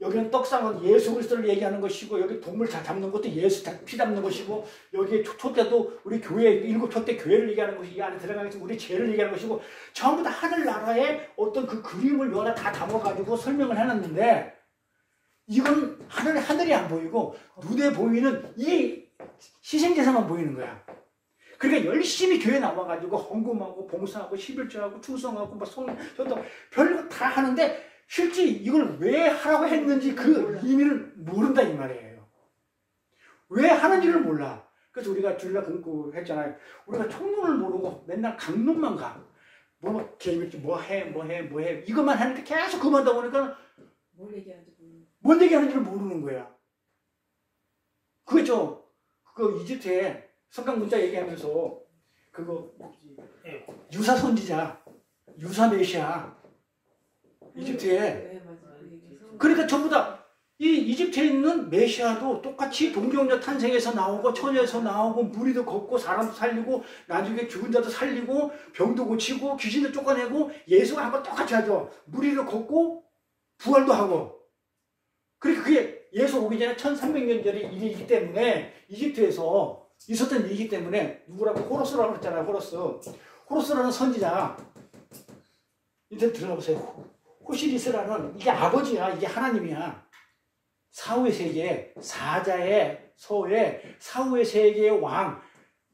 여기는 떡상은 예수 그리스도를 얘기하는 것이고 여기 동물 잡는 것도 예수 피 담는 것이고 여기 촛대도 우리 교회 일곱 촛대 교회를 얘기하는 것이 이 안에 들어가서 우리 죄를 얘기하는 것이고 전부 다 하늘나라의 어떤 그 그림을 여기다 다 담아가지고 설명을 해놨는데 이건 하늘이 안 보이고 눈에 보이는 이 희생제사만 보이는 거야. 그러니까 열심히 교회 나와가지고 헌금하고 봉사하고 11조하고 충성하고 막 성전도 별거 다 하는데 실제 이걸 왜 하라고 했는지 그 의미를 모른다 이 말이에요. 왜 하는지를 몰라. 그래서 우리가 주일날 공부했잖아요. 우리가 총론을 모르고 맨날 강론만 가. 뭐 해. 이것만 하니까 계속 그만 하다 보니까 뭔 얘기하는지를 모르는 거야. 그거죠. 그 이집트에 석강문자 얘기하면서 그거 유사 선지자, 유사 메시아 이집트에. 그러니까 전부 다 이 이집트에 있는 메시아도 똑같이 동정녀 탄생에서 나오고 처녀에서 나오고 무리도 걷고 사람도 살리고 나중에 죽은 자도 살리고 병도 고치고 귀신도 쫓아내고 예수가 한 거 똑같이 하죠. 무리도 걷고 부활도 하고. 그러니까 그게 예수 오기 전에 1300년 전의 일이기 때문에 이집트에서 있었던 일이기 때문에 누구라고 호로스라고 했잖아요. 호로스라는 선지자. 인터넷 들어가 보세요. 호시리스라는 이게 아버지야. 이게 하나님이야. 사후의 세계, 사자의 서의 사후의 세계의 왕,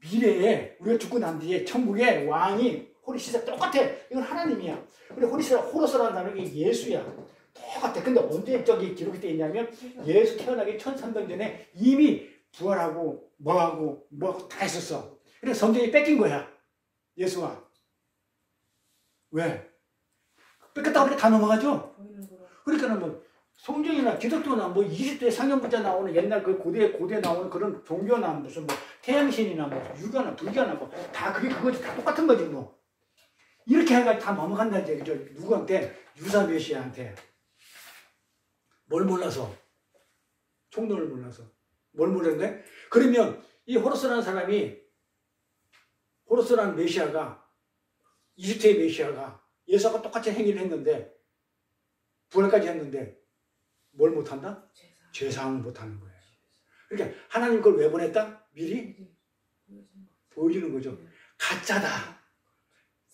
미래에 우리가 죽고 난 뒤에 천국의 왕이 호리시스가 똑같아. 이건 하나님이야. 근데 호로스라는 단어가 예수야. 똑같아. 근데 언제 저기 기록이 되어 있냐면 예수 태어나기 1300년 전에 이미 부활하고 뭐하고 다 했었어. 그래서 성경이 뺏긴 거야. 예수가. 왜? 뺏겼다고 그래 다 넘어가죠. 보이는 거로. 그러니까는 뭐 성경이나 기독교나 뭐 20대 상형부자 나오는 옛날 그 고대 나오는 그런 종교나 무슨 뭐 태양신이나 뭐 유교나 불교나 뭐 다 그게 그거지. 다 똑같은 거지 뭐. 이렇게 해가지고 다 넘어간다는 얘기죠. 누구한테? 유사 메시아한테. 뭘 몰라서? 총론을 몰라서. 뭘 몰랐네? 그러면 이 호로스라는 사람이, 호로스라는 메시아가, 이집트의 메시아가 예수와 똑같이 행위를 했는데, 부활까지 했는데, 뭘 못한다? 죄사함을 못하는 거예요. 그러니까 하나님 그걸 왜 보냈다? 미리 보여주는 거죠. 가짜다.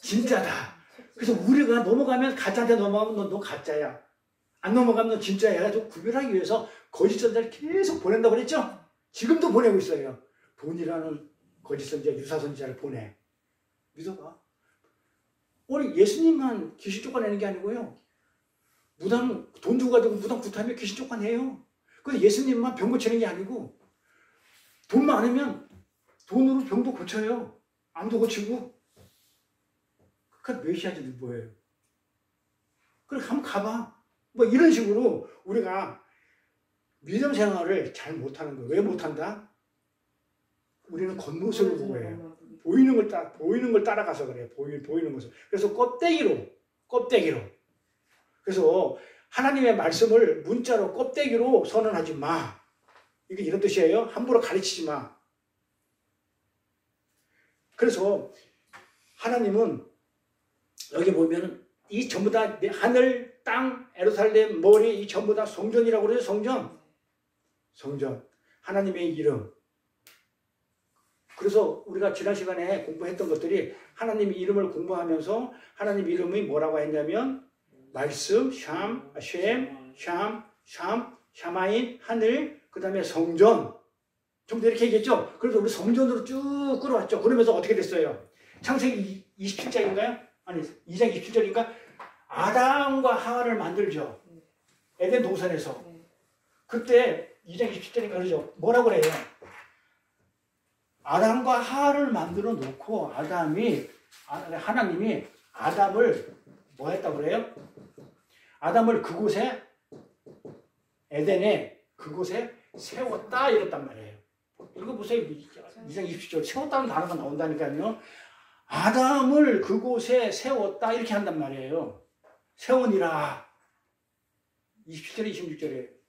진짜다. 그래서 우리가 넘어가면 가짜한테 넘어가면 너 가짜야. 안 넘어가면 너 진짜야. 해가지고 구별하기 위해서 거짓 선자를 계속 보낸다고 그랬죠? 지금도 보내고 있어요. 돈이라는 거짓 선자, 유사 선자를 보내. 믿어봐. 오늘 예수님만 귀신 쫓아내는 게 아니고요. 무당, 돈 주고 가지고 무당 구타하면 귀신 쫓아내요. 근데 예수님만 병 고치는 게 아니고, 돈 많으면 돈으로 병도 고쳐요. 암도 고치고. 그 메시아들이 뭐예요? 그래, 한번 가봐. 뭐 이런 식으로 우리가 믿음 생활을 잘 못하는 거예요. 왜 못한다? 우리는 겉모습을 보고 해요. 보이는 걸 따라가서 그래요. 보이는 것을. 그래서 껍데기로. 그래서 하나님의 말씀을 문자로 껍데기로 선언하지 마. 이게 이런 뜻이에요. 함부로 가르치지 마. 그래서 하나님은 여기 보면 이 전부 다 하늘, 땅, 예루살렘, 머리 이 전부 다 성전이라고 그러죠. 성전. 하나님의 이름. 그래서 우리가 지난 시간에 공부했던 것들이 하나님 이름을 공부하면서 하나님 이름이 뭐라고 했냐면 말씀, 샤마인, 하늘, 그 다음에 성전. 전부 이렇게 얘기했죠. 그래서 우리 성전으로 쭉 끌어왔죠. 그러면서 어떻게 됐어요? 창세기 27장인가요? 아니 2장 27절인가? 아담과 하와를 만들죠. 에덴 동산에서. 그때 2장 27절인가 그러죠. 뭐라고 그래요? 아담과 하와를 만들어 놓고 하나님이 아담을 뭐 했다고 그래요? 아담을 그곳에 에덴에 그곳에 세웠다 이랬단 말이에요. 이거 보세요. 2장 27절 세웠다는 단어가 나온다니까요. 아담을 그곳에 세웠다 이렇게 한단 말이에요. 세우니라. 27절에 26절에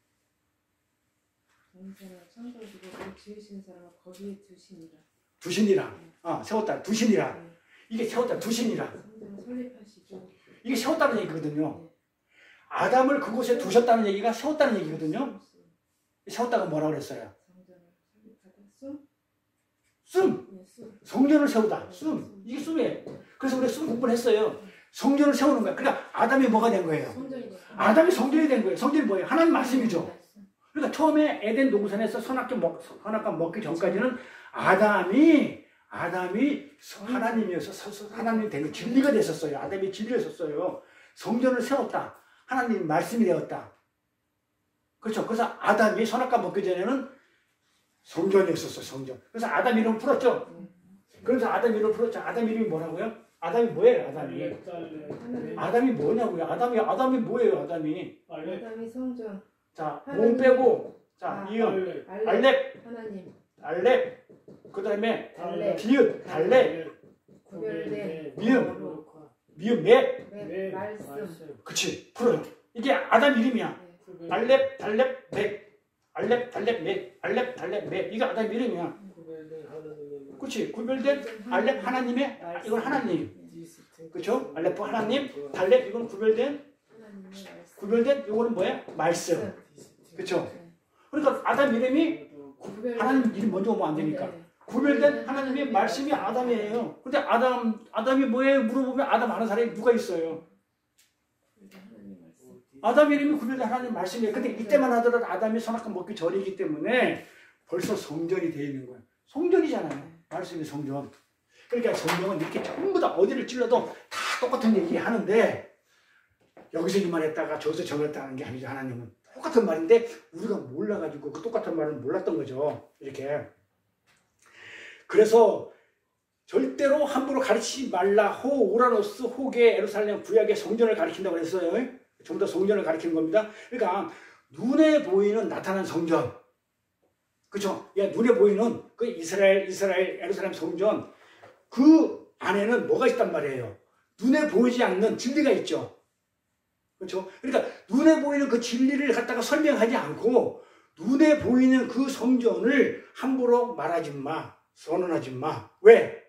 성전을 지으신 사람은 거기에 두시니라. 두시니라. 세웠다. 두시니라. 이게 세웠다. 두시니라. 성전을 설립하시고. 이게 세웠다는 얘기거든요. 아담을 그곳에 두셨다는 얘기가 세웠다는 얘기거든요. 세웠다가 뭐라고 그랬어요? 성전을 설립하다. 숨. 성전을 세우다. 숨. 이게 숨이에요. 그래서 우리가 숨 공부를 했어요. 성전을 세우는 거야. 그러니까 아담이 뭐가 된 거예요? 아담이 성전이 된 거예요. 성전이 뭐예요? 하나님 말씀이죠. 그러니까 처음에 에덴 동산에서 선악과 먹기 전까지는 아담이 하나님이어서 하나님이 된 거예요. 진리가 됐었어요. 아담이 진리였었어요. 성전을 세웠다. 하나님 말씀이 되었다. 그렇죠. 그래서 아담이 선악과 먹기 전에는 성전이었었어요. 성전. 그래서 아담 이름을 풀었죠. 그래서 아담 이름을 풀었죠. 아담 이름이 뭐라고요? 아담이 뭐예요? 아담이 뭐냐고요? 아담이 뭐예요? 아담이 성전. 자, 몸 빼고 자, 이음 알렙 하나님 알렙 그 다음에 달렙 비읍 달렙 구별된 미음 맵 말씀. 그치 풀어요. 이게 아담 이름이야. 알렙 달렙 맵 알렙 달렙 맵 알렙 달렙 맵 이게 아담 이름이야. 그치 구별된 알렙 하나님의 이건 하나님. 그쵸? 알렙 하나님 달렙 이건 구별된 이거는 뭐야? 말씀. 그쵸? 그러니까 아담 이름이 하나님 이름 먼저 오면 안 되니까. 구별된 하나님의 말씀이 아담이에요. 근데 아담이 뭐예요? 물어보면 아담 아는 사람이 누가 있어요? 아담 이름이 구별된 하나님 말씀이에요. 근데 이때만 하더라도 아담이 선악과 먹기 전이기 때문에 벌써 성전이 되어 있는 거예요. 성전이잖아요. 말씀이 성전. 그러니까 성경은 이렇게 전부 다 어디를 찔러도 다 똑같은 얘기 하는데 여기서 이 말 했다가 저기서 저거 했다는 게 아니죠. 하나님은 똑같은 말인데 우리가 몰라가지고 그 똑같은 말을 몰랐던 거죠. 이렇게. 그래서 절대로 함부로 가르치지 말라. 호 우라노스 호계 예루살렘 구약의 성전을 가리킨다고 그랬어요. 전부 다 성전을 가리키는 겁니다. 그러니까 눈에 보이는 나타난 성전, 그렇죠? 눈에 보이는 그 이스라엘 예루살렘 성전, 그 안에는 뭐가 있단 말이에요? 눈에 보이지 않는 진리가 있죠. 그렇죠? 그러니까 눈에 보이는 그 진리를 갖다가 설명하지 않고 눈에 보이는 그 성전을 함부로 말하지 마, 선언하지 마. 왜?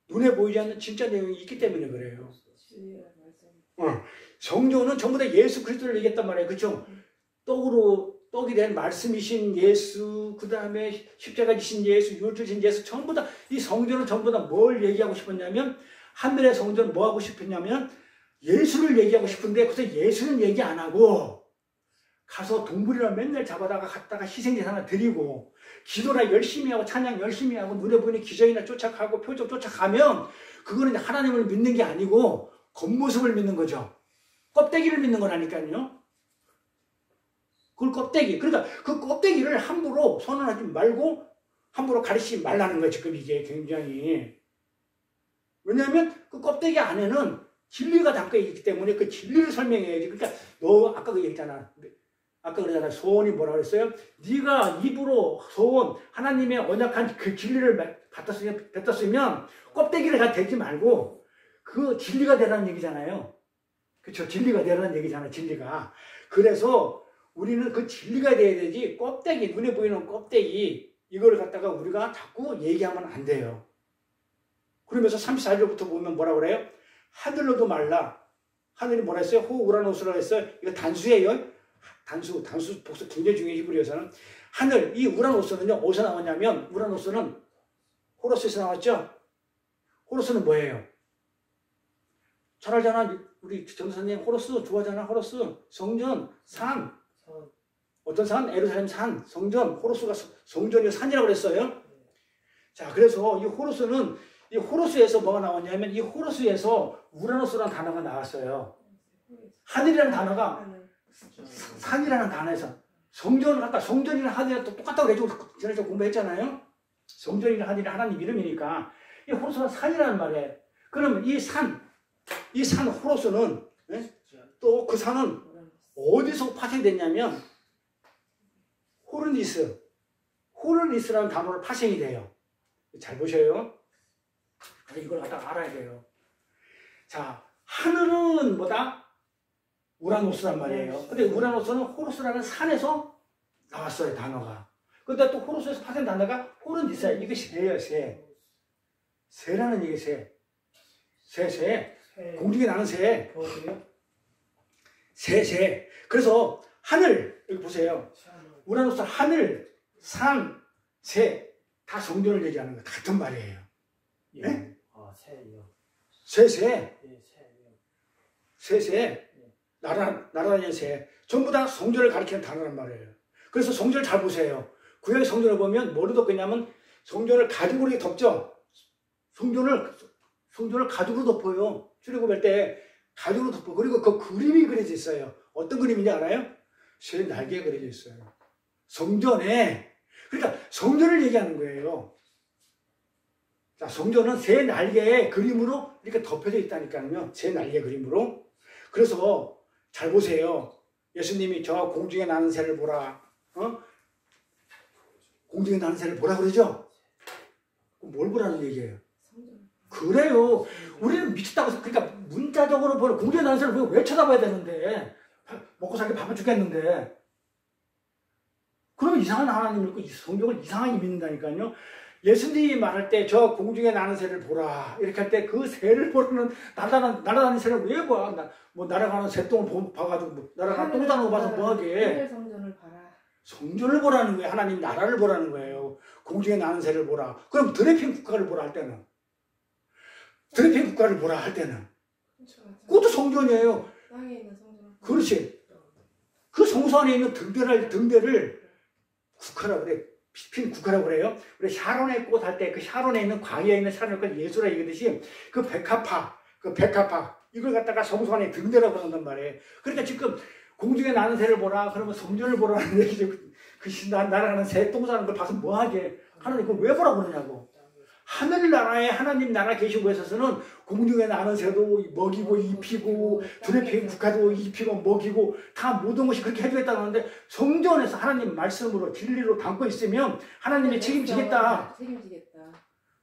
눈에 보이지 않는 진짜 내용이 있기 때문에 그래요. 성전은 전부 다 예수 그리스도를 얘기했단 말이에요. 그렇죠? 떡이 된 말씀이신 예수, 그 다음에 십자가 지신 예수, 율주신 예수, 전부 다 이 성전은 전부 다 뭘 얘기하고 싶었냐면, 하늘의 성전은 뭐 하고 싶었냐면 예수를 얘기하고 싶은데, 그래서 예수는 얘기 안 하고 가서 동물이랑 맨날 잡아다가 갔다가 희생제사나 드리고 기도나 열심히 하고 찬양 열심히 하고 눈에 보이는 기적이나 쫓아가고 표적 쫓아가면 그거는 하나님을 믿는 게 아니고 겉모습을 믿는 거죠. 껍데기를 믿는 거라니까요. 그걸 껍데기. 그러니까 그 껍데기를 함부로 선언하지 말고 함부로 가르치지 말라는 거예요. 지금 이게 굉장히. 왜냐하면 그 껍데기 안에는 진리가 담겨 있기 때문에 그 진리를 설명해야지. 그러니까 너 아까 그 얘기잖아. 아까 그러잖아. 소원이 뭐라 그랬어요? 네가 입으로 소원, 하나님의 언약한 그 진리를 뱉었으면 껍데기를 다 대지 말고 그 진리가 되라는 얘기잖아요. 그렇죠? 진리가 되라는 얘기잖아요. 진리가. 그래서 우리는 그 진리가 돼야 되지 껍데기, 눈에 보이는 껍데기 이걸 갖다가 우리가 자꾸 얘기하면 안 돼요. 그러면서 34절부터 보면 뭐라 그래요? 하늘로도 말라. 하늘이 뭐라 했어요? 호 우라노스라고 했어요. 이거 단수예요. 단수 복수 굉장히 중요해. 히브리어에서는. 하늘, 이 우라노스는요, 어디서 나왔냐면, 우라노스는 호로스에서 나왔죠? 호로스는 뭐예요? 잘 알잖아. 우리 전도사님 호로스 좋아하잖아. 호로스. 성전, 산. 어떤 산? 예루살렘 산, 성전. 호로스가 성전이 산이라고 그랬어요. 자, 그래서 이 호로스는, 이 호로스에서 뭐가 나왔냐면, 이 호로스에서 우라노스라는 단어가 나왔어요. 하늘이라는 단어가 산이라는 단어에서 성전을 아까 성전이나 하늘이랑 똑같다고 그랬죠. 지난주에 공부했잖아요. 성전이나 하늘이 하나님 이름이니까 이 호로스는 산이라는 말이에요. 그러면 이 산 호로스는 또 그 산은 어디서 파생됐냐면 호르니스라는 단어로 파생이 돼요. 잘 보셔요. 이걸 갖다가 알아야 돼요. 자, 하늘은 뭐다? 우라노스란 말이에요. 근데 우라노스는 호로스라는 산에서 나왔어요, 단어가. 근데 또 호로스에서 파생 단어가 호르니스야. 이게 새예요, 새. 새라는 얘기, 새. 공중에 나는 새. 새. 그래서 하늘, 여기 보세요. 우라노스 하늘, 산, 새. 다 성전을 얘기하는 거 같은 말이에요. 네? 새요. 새. 나라다니는 새. 전부 다 성전을 가리키는 단어란 말이에요. 그래서 성전을 잘 보세요. 구약의 성전을 보면 뭐로 덮겠냐면 성전을 가죽으로 이렇게 덮죠. 성전을 가죽으로 덮어요. 출애굽할 때 가죽으로 덮어. 그리고 그 그림이 그려져 있어요. 어떤 그림인지 알아요? 새 날개가 그려져 있어요. 성전에. 그러니까 성전을 얘기하는 거예요. 자, 성전은 새 날개의 그림으로 이렇게 덮여져 있다니까요. 새 날개 그림으로. 그래서 잘 보세요. 예수님이 저 공중에 나는 새를 보라. 공중에 나는 새를 보라 그러죠? 뭘 보라는 얘기예요? 그래요. 우리는 미쳤다고. 그러니까 문자적으로 보는 공중에 나는 새를 왜 쳐다봐야 되는데. 먹고 살기 바빠 죽겠는데. 그러면 이상한 하나님 믿고 성경을 이상하게 믿는다니까요. 예수님이 말할 때 저 공중에 나는 새를 보라 이렇게 할 때 그 새를 보라는 날아다니는 새를 왜 봐? 뭐 날아가는 새똥을 봐가지고 뭐 날아가는 똥다는 거 봐서 뭐하게? 성전을 봐라. 성전을 보라는 거예요. 하나님 나라를 보라는 거예요. 공중에 나는 새를 보라. 그럼 드레핀 국가를 보라 할 때는 드레핀 국가를 보라 할 때는 그것도 성전이에요. 땅에 있는 성전. 그렇지. 그 성소 안에 있는 등대를 국화라고 그래. 핀 국화라고 그래요. 우리 샤론의 꽃 할 때 그 샤론에 있는 광야에 있는 샤론의 꽃 예수라 얘기하듯이 그 백합화 이걸 갖다가 성소 안에 등대라고 그런단 말이에요. 그러니까 지금 공중에 나는 새를 보라 그러면 성전을 보라는 얘기죠. 그 날아가는 새 똥 싸는 걸 봐서 뭐하게 하나님 그걸 왜 보라고 그러냐고. 하늘나라에 하나님 나라 계신 곳에 있어서는 공중에 나는 새도 먹이고 입히고 두뇌 피는 국가도 입히고 먹이고 다 모든 것이 그렇게 해주겠다고 하는데 성전에서 하나님 말씀으로 진리로 담고 있으면 하나님이 책임지겠다.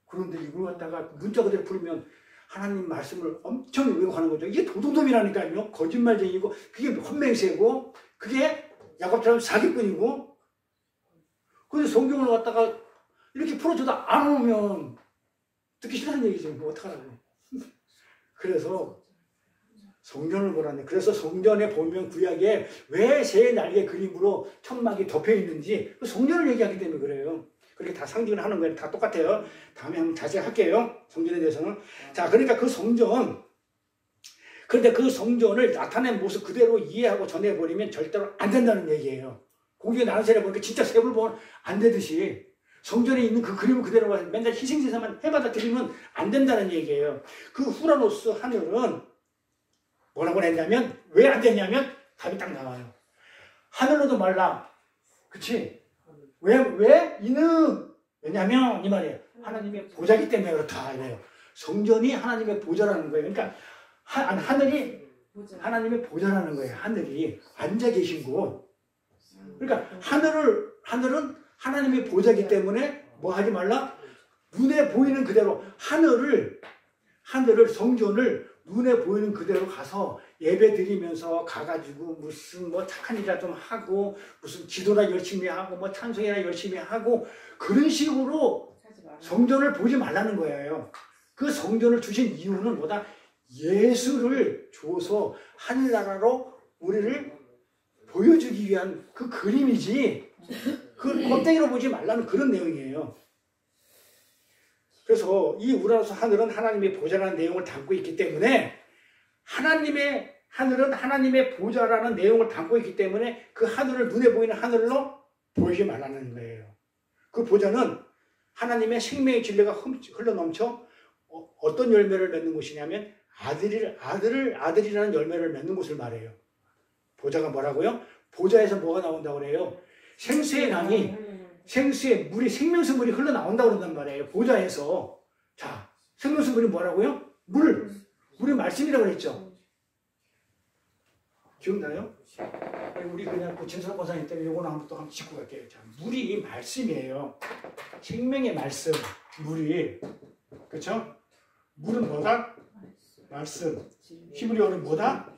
그런데 이걸 갖다가 문자 그대로 풀면 하나님 말씀을 엄청 왜곡하는 거죠. 이게 도둑놈이라니까요. 거짓말쟁이고 그게 혼맹세고 그게 야곱처럼 사기꾼이고 그런데 성경을 갖다가 이렇게 풀어줘도 안 오면 듣기 싫다는 얘기죠. 뭐 어떡하라고. 그래서 성전을 보라네. 그래서 성전에 보면 구약에 왜 새 날개 그림으로 천막이 덮여 있는지 그 성전을 얘기하기 때문에 그래요. 그렇게 다 상징을 하는 거예요. 다 똑같아요. 다음에 한번 자세히 할게요. 성전에 대해서는. 자, 그러니까 그 성전. 그런데 그 성전을 나타낸 모습 그대로 이해하고 전해버리면 절대로 안 된다는 얘기예요. 공중에 나는 새를 보니까 진짜 새를 보면 안 되듯이 성전에 있는 그 그림을 그대로 맨날 희생제사만 해마다 드리면 안 된다는 얘기예요. 그 후라노스 하늘은 뭐라고 했냐면 왜 안 됐냐면 답이 딱 나와요. 하늘로도 말라. 그치? 왜? 이는 왜냐면 이 말이에요. 하나님의 보좌이기 때문에 그렇다 이래요. 성전이 하나님의 보좌라는 거예요. 그러니까 하늘이 하나님의 보좌라는 거예요. 하늘이 앉아 계신 곳. 그러니까 하늘은 하나님의 보좌이기 때문에 뭐 하지 말라? 눈에 보이는 그대로 하늘을 성전을 눈에 보이는 그대로 가서 예배 드리면서 가가지고 무슨 뭐 착한 일이라 좀 하고 무슨 기도나 열심히 하고 뭐 찬송이나 열심히 하고 그런 식으로 성전을 보지 말라는 거예요. 그 성전을 주신 이유는 뭐다? 예수를 줘서 하늘나라로 우리를 보여주기 위한 그 그림이지 그 껍데기로 보지 말라는 그런 내용이에요. 그래서 이 우라노스 하늘은 하나님의 보좌라는 내용을 담고 있기 때문에 하늘은 하나님의 보좌라는 내용을 담고 있기 때문에 그 하늘을 눈에 보이는 하늘로 보이지 말라는 거예요. 그 보좌는 하나님의 생명의 진리가 흘러넘쳐 어떤 열매를 맺는 곳이냐면 아들이라는 열매를 맺는 곳을 말해요. 보좌가 뭐라고요? 보좌에서 뭐가 나온다고 그래요? 생수의 강이 생수의 물이 생명수 물이 흘러나온다고 그런단 말이에요. 보좌에서. 자, 생명수 물이 뭐라고요? 물이 말씀이라고 그랬죠. 기억나요? 우리 그냥 진선 권사님 때문에 요거는 한번 짚고 갈게요. 자, 물이 말씀이에요. 생명의 말씀. 물이. 그렇죠? 물은 뭐다? 말씀. 히브리어는 뭐다?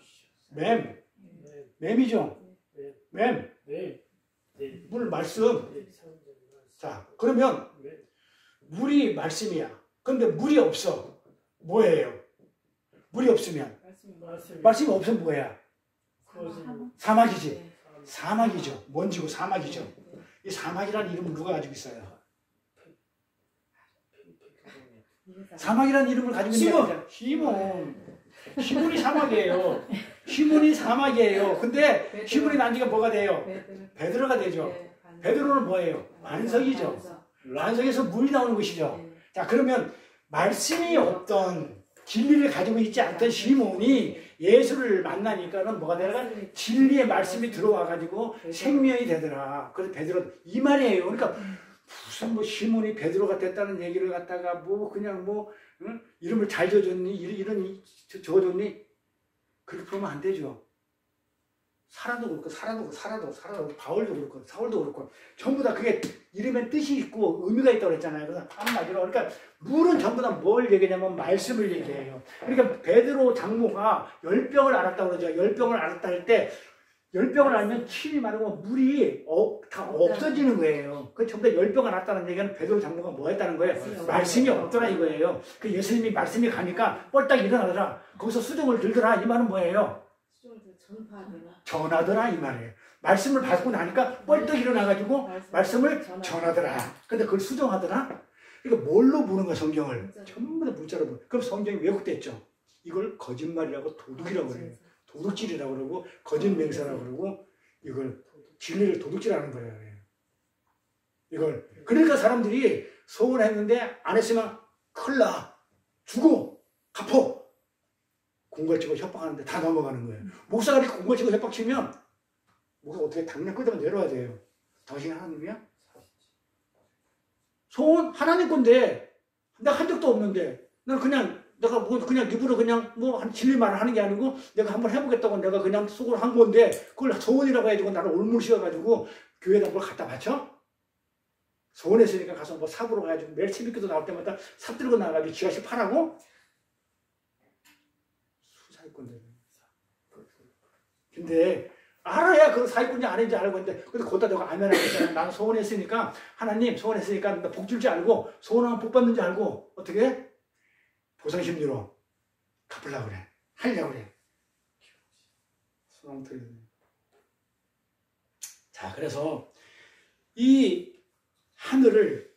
맴이죠? 맴. 물 말씀. 자, 그러면 물이 말씀이야. 그런데 물이 없어. 뭐예요? 물이 없으면 말씀이 없으면 뭐야? 사막이지. 사막이죠. 먼지고 사막이죠. 이 사막이라는 이름을 누가 가지고 있어요? 사막이라는 이름을 가지고 있는 시몬이 사막이에요. 시몬이 사막이에요. 근데 시몬이 난 지가 뭐가 돼요? 베드로가 되죠. 베드로는 뭐예요? 반석이죠. 반석에서 물이 나오는 것이죠. 자, 그러면 말씀이 없던 진리를 가지고 있지 않던 시몬이 예수를 만나니까는 뭐가 되더라? 진리의 말씀이 들어와가지고 생명이 되더라. 그래서 베드로 이 말이에요. 그러니까 무슨 뭐 시몬이 베드로가 됐다는 얘기를 갖다가 뭐 그냥 뭐 응? 이름을 잘 지어줬니? 이런 지어줬니? 그렇게 보면 안 되죠. 사라도 그렇고 바울도 그렇고 사울도 그렇고 전부 다 그게 이름에 뜻이 있고 의미가 있다고 그랬잖아요. 그래서 한마디로 그러니까 물은 전부 다 뭘 얘기하냐면 말씀을 얘기해요. 그러니까 베드로 장모가 열병을 앓았다고 그러죠. 열병을 앓았다 할 때 열병을 앓으면 침이 마르고 물이 다 없어지는 거예요. 그 전부 다 열병을 앓았다는 얘기는 베드로 장모가 뭐 했다는 거예요? 말씀이 없더라 이거예요. 그 예수님이 말씀이 가니까 뻘딱 일어나더라. 거기서 수종을 들더라. 이 말은 뭐예요? 전하더라 이 말이에요. 말씀을 받고 나니까 뻘떡 일어나가지고 말씀을 전하더라. 근데 그걸 수정하더라. 그러니까 뭘로 보는 거야 성경을? 전부 다 문자로 보는. 그럼 성경이 왜곡됐죠. 이걸 거짓말이라고 도둑이라고 그래요. 도둑질이라고 그러고 거짓 맹세라고 그러고 이걸 진리를 도둑질하는 거예요. 이걸 그러니까 사람들이 소원했는데 안 했으면 큰일 나. 죽어. 갚어. 공갈치고 협박하는데 다 넘어가는 거예요. 목사가 이렇게 공갈치고 협박치면 목사 어떻게 당장 끄덕여 내려와야 돼요. 당신이 하나님이야? 소원 하나님 건데 내가 한 적도 없는데 나는 그냥 내가 뭐 그냥 입으로 그냥 뭐 진리 말을 하는 게 아니고 내가 한번 해보겠다고 내가 그냥 속으로 한 건데 그걸 소원이라고 해가지고 나를 올물 씌워가지고 교회에다 뭘 갖다 바쳐? 소원했으니까 가서 뭐 삽으로 가가지고 매일 새벽기도 나올 때마다 삽 들고 나가가지고 지하실 파라고? 수사했건데. 근데 알아야 그 사기꾼이 아닌지 알고 있는데 근데 거기다 내가 아멘 하겠잖아. 나는 소원했으니까 하나님 소원했으니까 나 복 줄 줄 알고 소원하면 복 받는 줄 알고 어떻게 해? 보상심리로 갚으려고 그래. 하려고 그래. 소원 들리네. 자, 그래서 이 하늘을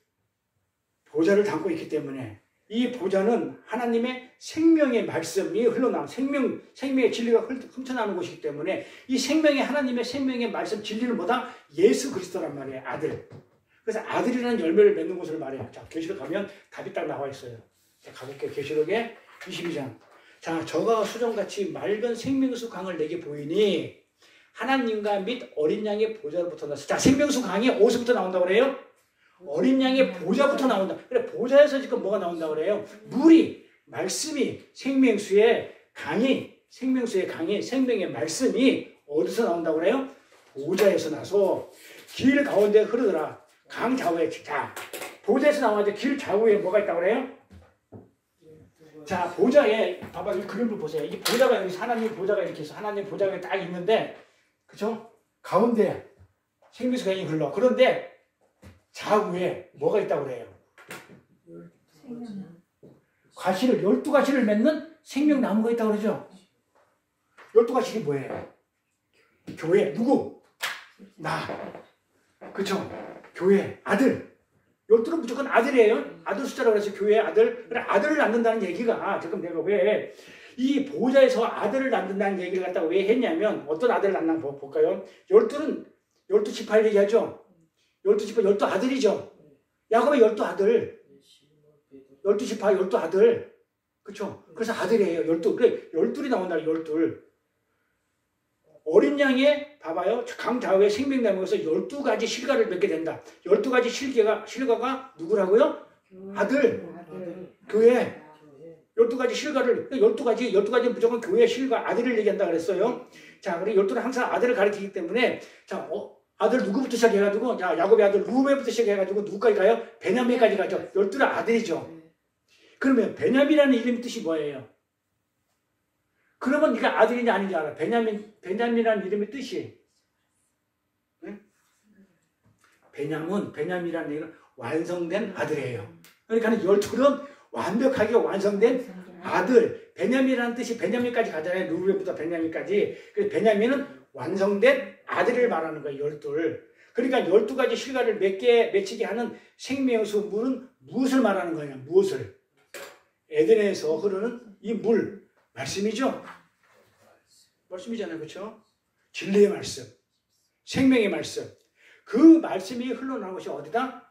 보좌를 담고 있기 때문에 이 보좌는 하나님의 생명의 말씀이 흘러나온 생명의 진리가 훔쳐나오는 곳이기 때문에 이 하나님의 생명의 말씀 진리는 뭐다? 예수 그리스도란 말이에요. 아들. 그래서 아들이라는 열매를 맺는 곳을 말해요. 자, 계시록 가면 답이 딱 나와 있어요. 자, 가볼게요. 계시록의 22장. 자, 저가 수정같이 맑은 생명수 강을 내게 보이니 하나님과 및 어린 양의 보좌로부터 나서 자, 생명수 강이 어디서부터 나온다고 그래요? 어린 양의 보좌부터 나온다. 그래, 보좌에서 지금 뭐가 나온다고 그래요? 물이, 말씀이, 생명수의 강이, 생명의 말씀이 어디서 나온다고 그래요? 보좌에서 나서 길 가운데 흐르더라. 강 좌우에. 자, 보좌에서 나와서 길 좌우에 뭐가 있다고 그래요? 자, 보좌에, 봐봐, 이 그림을 보세요. 이 보좌가 여기 하나님 보좌가 이렇게 해서 하나님 보좌가 딱 있는데, 그쵸? 가운데 생명수 강이 흘러. 그런데 좌우에 뭐가 있다고 그래요? 가시를, 12가시를 맺는 생명나무가 있다고 그러죠? 12가시이 뭐예요? 교회, 누구? 나. 그쵸? 교회, 아들. 12는 무조건 아들이에요. 아들 숫자라고 해서 교회의 아들. 그래, 아들을 낳는다는 얘기가 지금 내가 왜 이 보좌에서 아들을 낳는다는 얘기를 갖다가 왜 했냐면 어떤 아들을 낳나 볼까요? 12는 12지파 얘기하죠? 12지파 12아들이죠? 야곱의 12아들. 12지파 12아들. 그쵸? 그래서 아들이에요. 12. 그래, 12이 나온다. 12. 어린 양의, 봐봐요. 강 좌우에 생명나무에서 12가지 실과를 맺게 된다. 12가지 실과가 누구라고요? 아들. 교회. 12가지 실과를, 12가지 무조건 교회 실과, 아들을 얘기한다 그랬어요. 자, 그래, 12는 항상 아들을 가리키기 때문에, 자, 아들 누구부터 시작해가지고, 자, 야곱의 아들 루벤부터 시작해가지고, 누구까지 가요? 베냐민까지 가죠. 12는 아들이죠. 그러면, 베냐민이라는 이름 뜻이 뭐예요? 그러면 네가 아들이냐 아닌지 알아. 베냐민이라는 이름의 뜻이. 네? 베냐민이라는 이름은 완성된 아들이에요. 그러니까 12는 완벽하게 완성된 아들. 베냐민이라는 뜻이 베냐민까지 가잖아요. 루벤부터 베냐민까지. 그래서 베냐민은 완성된 아들을 말하는 거예요. 12. 그러니까 12가지 실과를 맺히게 하는 생명수 물은 무엇을 말하는 거냐. 무엇을. 에덴에서 흐르는 이 물. 말씀이죠? 말씀이잖아요. 그렇죠? 진리의 말씀. 생명의 말씀. 그 말씀이 흘러나온 것이 어디다?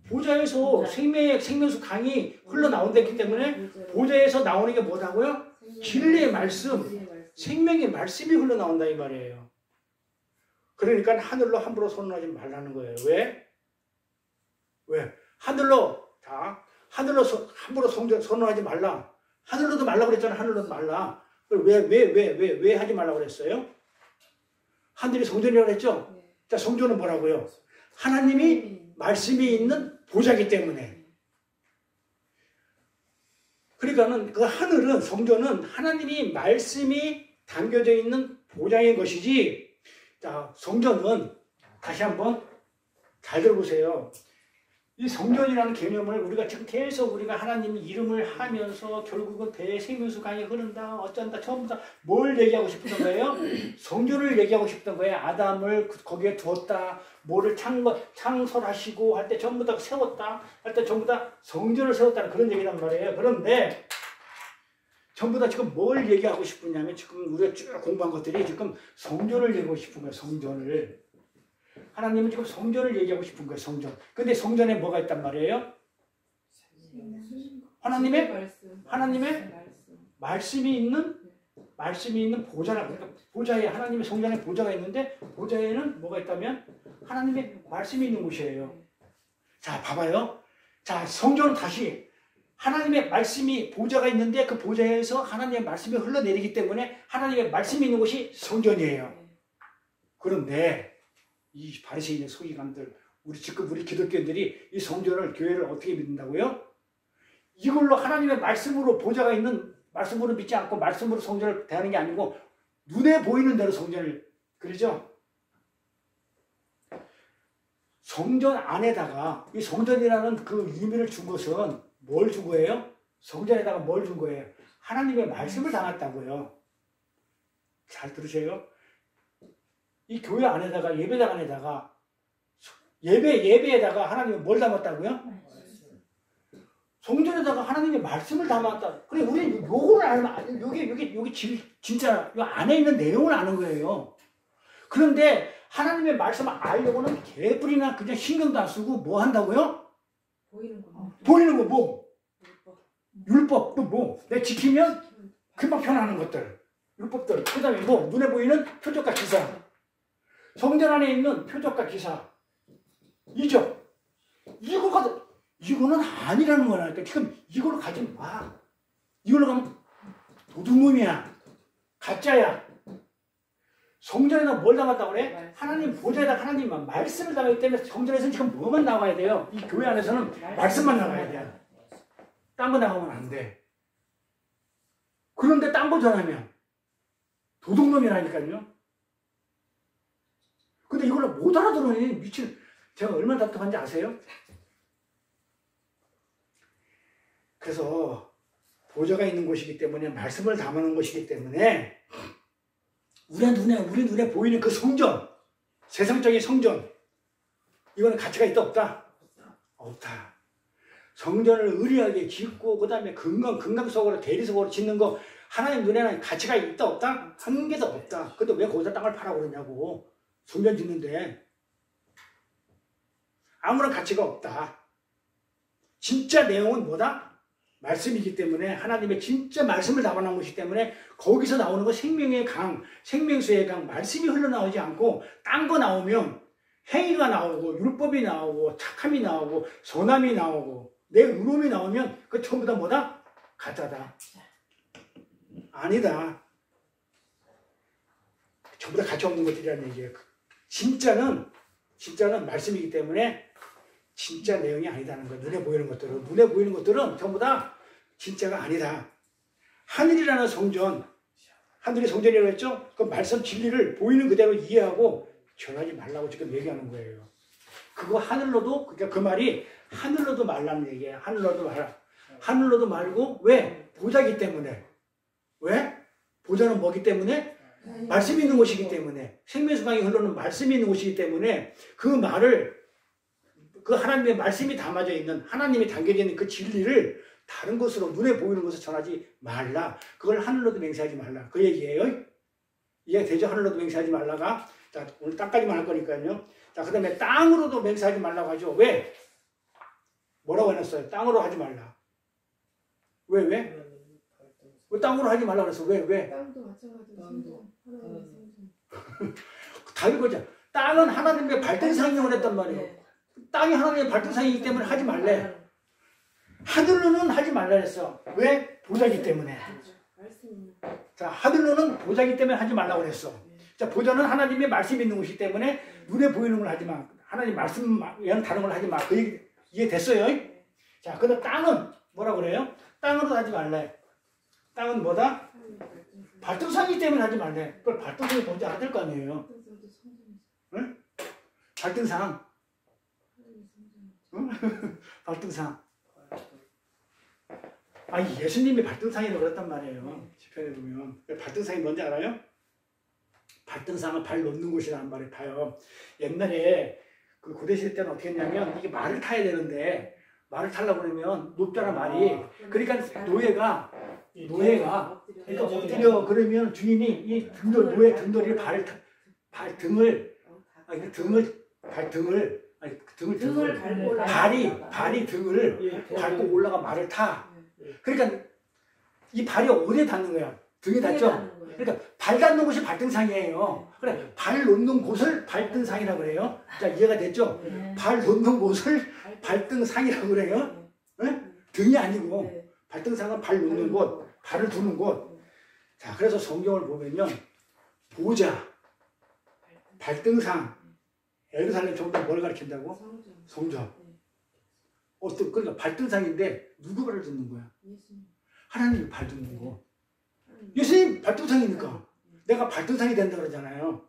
보좌에서 생명수 강이 흘러나온다기 때문에 보좌에서 나오는 게 뭐라고요? 진리의 말씀. 생명의 말씀이 흘러나온다 이 말이에요. 그러니까 하늘로 함부로 선언하지 말라는 거예요. 왜? 하늘로 함부로 선언하지 말라. 하늘로도 말라고 그랬잖아. 하늘로도 말라. 왜 하지 말라고 그랬어요? 하늘이 성전이라고 그랬죠? 자, 성전은 뭐라고요? 하나님이 말씀이 있는 보좌이기 때문에. 그러니까는 그 하늘은, 성전은 하나님이 말씀이 담겨져 있는 보좌인 것이지. 자, 성전은 다시 한번 잘 들어보세요. 이 성전이라는 개념을 우리가 지금 계속 우리가 하나님 이름을 하면서 결국은 배에 생명수 강이 흐른다 어쩐다 처음부터 뭘 얘기하고 싶었던 거예요? 성전을 얘기하고 싶던 거예요. 아담을 거기에 두었다. 뭐를 창설하시고 할 때 전부 다 세웠다. 할 때 전부 다 성전을 세웠다는 그런 얘기란 말이에요. 그런데 전부 다 지금 뭘 얘기하고 싶으냐면 지금 우리가 쭉 공부한 것들이 지금 성전을 얘기하고 싶은 거예요. 성전을. 하나님은 지금 성전을 얘기하고 싶은 거예요. 성전. 근데 성전에 뭐가 있단 말이에요? 하나님의 말씀이 있는 보좌라. 그러니까 보좌에 하나님의 성전에 보좌가 있는데 보좌에는 뭐가 있다면 하나님의 말씀이 있는 곳이에요. 자, 봐봐요. 자, 성전은 다시 하나님의 말씀이 보좌가 있는데 그 보좌에서 하나님의 말씀이 흘러내리기 때문에 하나님의 말씀이 있는 곳이 성전이에요. 그런데 이 바리새인의 서기관들, 우리 기독교인들이 이 성전을, 교회를 어떻게 믿는다고요? 이걸로 하나님의 말씀으로 보좌가 있는 말씀으로 믿지 않고 말씀으로 성전을 대하는 게 아니고 눈에 보이는 대로 성전을, 그러죠? 성전 안에다가 이 성전이라는 그 의미를 준 것은 뭘 준 거예요? 성전에다가 뭘 준 거예요? 하나님의 말씀을 담았다고요. 잘 들으세요. 이 교회 안에다가, 예배당 안에다가, 예배에다가 하나님이 뭘 담았다고요? 성전에다가 하나님의 말씀을 담았다. 그래, 우리는 요거를 알면, 여기 진짜, 요 안에 있는 내용을 아는 거예요. 그런데 하나님의 말씀을 알려고는 개뿔이나 그냥 신경도 안 쓰고 뭐 한다고요? 보이는 거 뭐? 율법, 또 뭐? 내가 지키면 금방 편하는 것들. 율법들. 그 다음에 뭐? 눈에 보이는 표적과 기사. 성전 안에 있는 표적과 기사. 이적. 이거는 아니라는 거라니까. 지금 이걸로 가지 마. 이걸로 가면 도둑놈이야. 가짜야. 성전에다 뭘 담았다고 그래? 하나님 보좌에다 하나님만 말씀을 담았기 때문에 성전에서는 지금 뭐만 나와야 돼요? 이 교회 안에서는 말씀만 나와야 돼요. 딴 거 나가면 안 돼. 그런데 딴 거 전하면 도둑놈이라니까요. 근데 이걸 못 알아들으니 미친. 제가 얼마나 답답한지 아세요? 그래서 보좌가 있는 곳이기 때문에 말씀을 담아놓은 것이기 때문에 우리 눈에 보이는 그 성전, 세상적인 성전, 이거는 가치가 있다 없다? 없다. 성전을 의리하게 짓고 그 다음에 금강석으로 대리석으로 짓는 거 하나님 눈에는 가치가 있다 없다? 한 개도 없다. 근데 왜 거기다 땅을 팔아 그러냐고. 성전 짓는데 아무런 가치가 없다. 진짜 내용은 뭐다? 말씀이기 때문에 하나님의 진짜 말씀을 담아놓은 것이기 때문에 거기서 나오는 거 생명의 강, 생명수의 강, 말씀이 흘러나오지 않고 딴 거 나오면 행위가 나오고 율법이 나오고 착함이 나오고 선함이 나오고 내 의로움이 나오면 그 전부 다 뭐다? 가짜다. 아니다. 전부 다 가치 없는 것들이라는 얘기예요. 진짜는 말씀이기 때문에 진짜 내용이 아니다는 거예요. 눈에 보이는 것들은 전부 다 진짜가 아니다. 하늘이라는 성전, 하늘이 성전이라고 했죠? 그 말씀 진리를 보이는 그대로 이해하고 전하지 말라고 지금 얘기하는 거예요. 그거 하늘로도, 그러니까 그 말이 하늘로도 말라는 얘기예요. 하늘로도 말라. 하늘로도 말고, 왜? 보좌기 때문에. 왜? 보좌는 뭐기 때문에? 말씀이 있는 곳이기 때문에. 생명수강이 흘러는 말씀이 있는 곳이기 때문에 그 말을, 그 하나님의 말씀이 담아져 있는, 하나님이 담겨져 있는 그 진리를 다른 것으로, 눈에 보이는 것을 전하지 말라. 그걸 하늘로도 맹세하지 말라. 그 얘기예요. 이해가 되죠? 하늘로도 맹세하지 말라가. 자, 오늘 땅까지만 할 거니까요. 자, 그 다음에 땅으로도 맹세하지 말라고 하죠. 왜? 뭐라고 해놨어요? 땅으로 하지 말라. 왜? 왜 땅으로 하지 말라고 그랬어? 왜? 땅도 마찬가지로 성전. 하나님의 성전. 다 이거죠. 땅은 하나님의 발등상이라고 했단 말이에요. 땅이 하나님의 발등상이기 때문에 하지 말래. 하늘로는 하지 말라 했어. 왜? 보좌기 때문에. 자, 하늘로는 보좌기 때문에 하지 말라고 그랬어. 자, 보좌는 하나님의 말씀이 있는 곳이기 때문에 눈에 보이는 걸 하지 마. 하나님 말씀 외에는 다른 걸 하지 마. 그 얘기 이해됐어요? 자, 근데 땅은 뭐라 그래요? 땅으로 하지 말래. 땅은 뭐다? 발등상이기 때문에 하지 말래. 그걸 발등상이 먼저 하될 거 아니에요. 응? 발등상. 응? 발등상. 아니, 예수님이 발등상이라고 그랬단 말이에요. 시편에 보면. 발등상이 뭔지 알아요? 발등상은 발 놓는 곳이라는 말을 타요. 옛날에 그 고대시대 때는 어떻게 했냐면 이게 말을 타야 되는데 말을 타려고 그러면 높잖아 말이. 그러니까 노예가 그러니까 엎드려 그러면 주인이 이 등돌이 발등을 발이 등을 밟고 올라가 말을 타. 그러니까 이 발이 어디에 닿는 거야? 등에 닿죠? 그러니까 발 닿는 곳이 발등상이에요. 그래, 발 놓는 곳을 발등상이라고 그래요. 자, 이해가 됐죠? 발 놓는 곳을 발등상이라고 그래요. 네? 등이 아니고 발등상은 발 놓는 곳, 발을 두는 곳. 자, 그래서 성경을 보면요, 보좌, 발등상, 예루살렘 전부 뭘 가리킨다고? 성전. 그러니까 발등상인데 누구 발을 듣는 거야? 하나님이 발 듣는 거. 예수님 발등상이니까 내가 발등상이 된다 그러잖아요.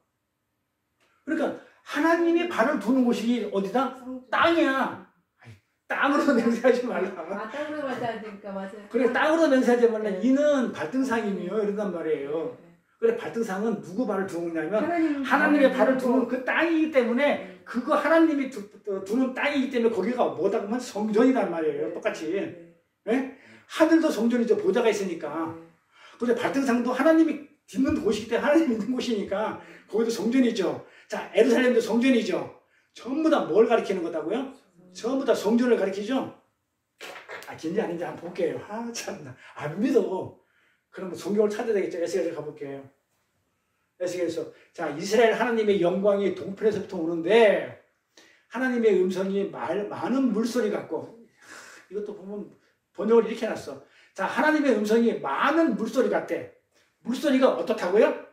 그러니까 하나님이 발을 두는 곳이 어디다? 땅이야. 아니, 땅으로 맹세하지 말라. 땅으로 맞아야 되니까 맞아요. 그래, 땅으로 맹세하지 말라. 이는 발등상이며 이런단 말이에요. 그래, 발등상은 누구 발을 두느냐면 하나님의 발을 두는 그 땅이기 때문에 그거 하나님이 두는 땅이기 때문에 거기가 뭐다 그러면 성전이란 말이에요. 똑같이. 네? 하늘도 성전이죠. 보좌가 있으니까. 근데 발등상도 하나님이 있는 곳이기 때문에 하나님이 있는 곳이니까 거기도 성전이죠. 자, 예루살렘도 성전이죠. 전부 다 뭘 가리키는 거다고요? 전부 다 성전을 가리키죠. 긴지 아닌지 한번 볼게요. 참나. 안 믿어. 그러면 성경을 찾아야 되겠죠. 에스겔에 가볼게요. 에스겔에서 자, 이스라엘 하나님의 영광이 동편에서부터 오는데 하나님의 음성이 많은 물소리 같고, 이것도 보면 번역을 이렇게 해놨어. 자, 하나님의 음성이 많은 물소리 같대. 물소리가 어떻다고요?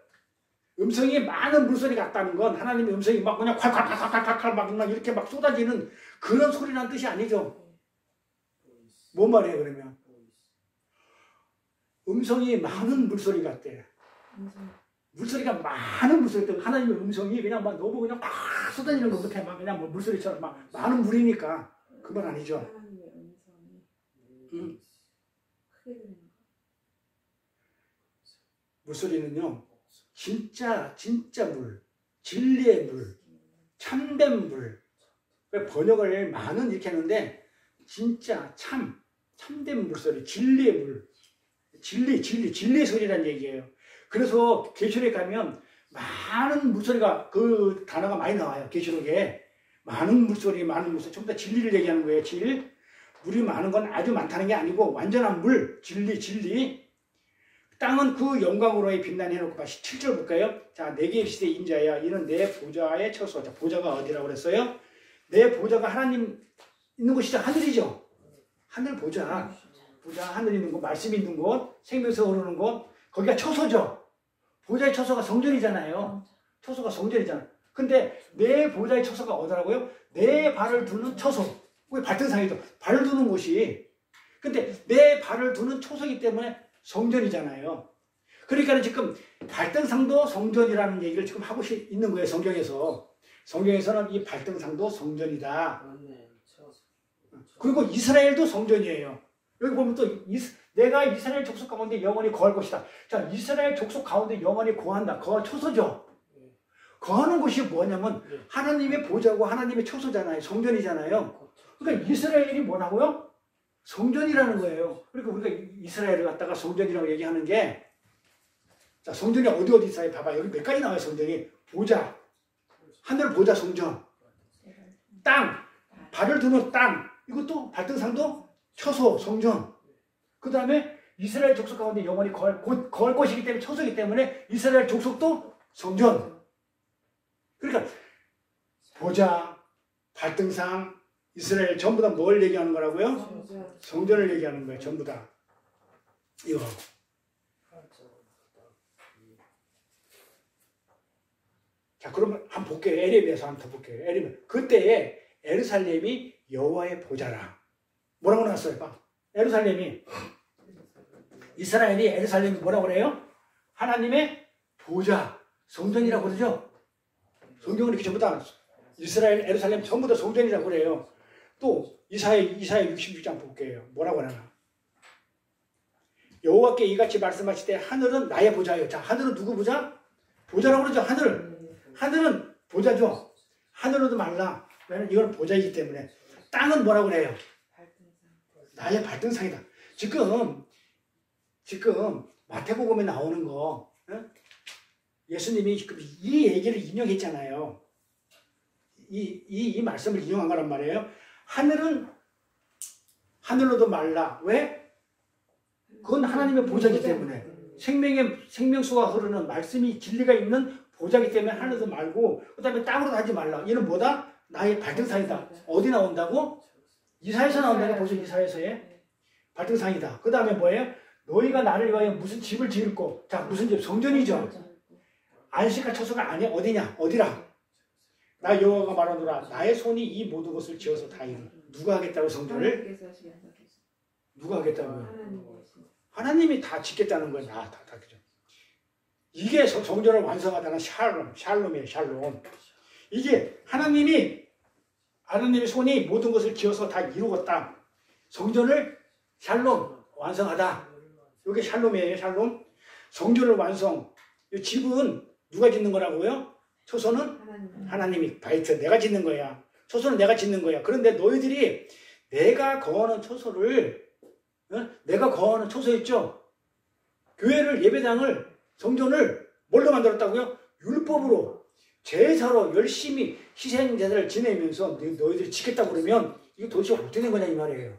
음성이 많은 물소리 같다는 건 하나님의 음성이 막 그냥 콸콸콸콸콸콸 막 이렇게 막 쏟아지는 그런 소리라는 뜻이 아니죠. 뭔 말이에요, 그러면? 음성이 많은 물소리 같대. 물소리가 많은 물소리 때문에 하나님의 음성이 그냥 막 너무 그냥 막 쏟아지는 거 그렇게 막 그냥 뭐 물소리처럼 막 많은 물이니까 그건 아니죠. 하나님의 음성이 크게 들리는 거. 물소리는요, 진짜 물, 진리의 물, 참된 물. 번역을 많은 이렇게 하는데 진짜 참된 물소리, 진리의 물, 진리의 소리란 얘기예요. 그래서 계시록에 가면 많은 물소리가 그 단어가 많이 나와요. 계시록에 많은 물소리 전부 다 진리를 얘기하는 거예요. 물이 많은 건 아주 많다는 게 아니고 완전한 물, 진리. 땅은 그 영광으로의 빛나니 해놓고 7절 볼까요? 자, 네 개의 시대의 인자야. 이는 내 보좌의 처소. 자, 보좌가 어디라고 그랬어요? 내 보좌가 하나님 있는 곳이죠. 하늘이죠. 하늘 보좌, 하늘 있는 곳, 말씀 있는 곳, 생명서 오르는 곳, 거기가 처소죠. 보좌의 처소가 성전이잖아요. 처소가 성전이잖아. 근데 내 보좌의 처소가 어디라고요? 내 발을 두는 처소. 왜 발등상이죠? 발을 두는 곳이. 근데 내 발을 두는 처소이기 때문에 성전이잖아요. 그러니까 지금 발등상도 성전이라는 얘기를 지금 하고 있는 거예요. 성경에서는 이 발등상도 성전이다. 그리고 이스라엘도 성전이에요. 여기 보면 또 내가 이스라엘 족속 가운데 영원히 거할 것이다. 자, 이스라엘 족속 가운데 영원히 거한다. 처소죠. 거하는 곳이 뭐냐면 하나님의 보좌고 하나님의 처소잖아요. 성전이잖아요. 그러니까 이스라엘이 뭐라고요? 성전이라는 거예요. 그러니까 우리가 이스라엘을 갖다가 성전이라고 얘기하는 게, 자, 성전이 어디 있어요? 봐봐. 여기 몇 가지 나와요, 성전이. 보좌, 하늘 보좌 성전, 땅, 발을 두는 땅, 이것도 발등상도 처소, 성전. 그 다음에 이스라엘 족속 가운데 영원히 거할 것이기 때문에 처소이기 때문에 이스라엘 족속도 성전. 그러니까 보좌, 발등상, 이스라엘 전부 다 뭘 얘기하는 거라고요? 성전을 얘기하는 거예요. 전부 다. 이거. 자, 그러면 한번 볼게요. 에레미야서 한번 더 볼게요. 에레미야. 그때에 예루살렘이 여호와의 보좌라. 뭐라고 나왔어요? 봐. 예루살렘이, 이스라엘이 예루살렘이 뭐라고 그래요? 하나님의 보좌, 성전이라고 그러죠? 성경은 이렇게 전부 다 이스라엘, 예루살렘 전부 다 성전이라고 그래요. 또 이사야 66장 볼게요. 뭐라고 하나? 여호와께 이같이 말씀하실 때 하늘은 나의 보좌예요. 자, 하늘은 누구 보좌? 보좌라고 그러죠. 하늘은 보좌죠. 하늘로도 말라. 왜냐면 이건 보좌이기 때문에. 땅은 뭐라고 그래요? 나의 발등상이다. 지금 마태복음에 나오는 거, 예수님이 지금 이 얘기를 인용했잖아요. 이 말씀을 인용한 거란 말이에요. 하늘로도 말라. 왜? 그건 하나님의 보좌이기 때문에. 생명수가 흐르는 말씀이 진리가 있는 보좌이기 때문에 하늘도 말고 그 다음에 땅으로 하지 말라. 얘는 뭐다? 나의 발등상이다. 어디 나온다고? 이사야서 나온다니까. 벌써 이사야서에 발등상이다. 그 다음에 뭐예요? 너희가 나를 위하여 무슨 집을 지을고. 자, 무슨 집? 성전이죠. 안식과 처소가 아니야. 어디냐? 어디라? 나 여호와가 말하노라. 나의 손이 이 모든 것을 지어서 다 이루. 누가 하겠다고 성전을? 누가 하겠다고요? 하나님이 다 짓겠다는 거야. 다 그죠. 이게 성전을 완성하다는 샬롬이에요. 샬롬. 이게 하나님의 손이 모든 것을 지어서 다 이루었다. 성전을 샬롬 완성하다. 이게 샬롬이에요. 샬롬. 성전을 완성. 이 집은 누가 짓는 거라고요? 초소는 하나님이 바이트 내가 짓는 거야. 초소는 내가 짓는 거야. 그런데 너희들이 내가 거하는 초소를 내가 거하는 초소 있죠? 교회를 예배당을 성전을 뭘로 만들었다고요? 율법으로 제사로 열심히 희생제사를 지내면서 너희들이 지켰다고 그러면 이게 도대체 어떻게 된 거냐 이 말이에요.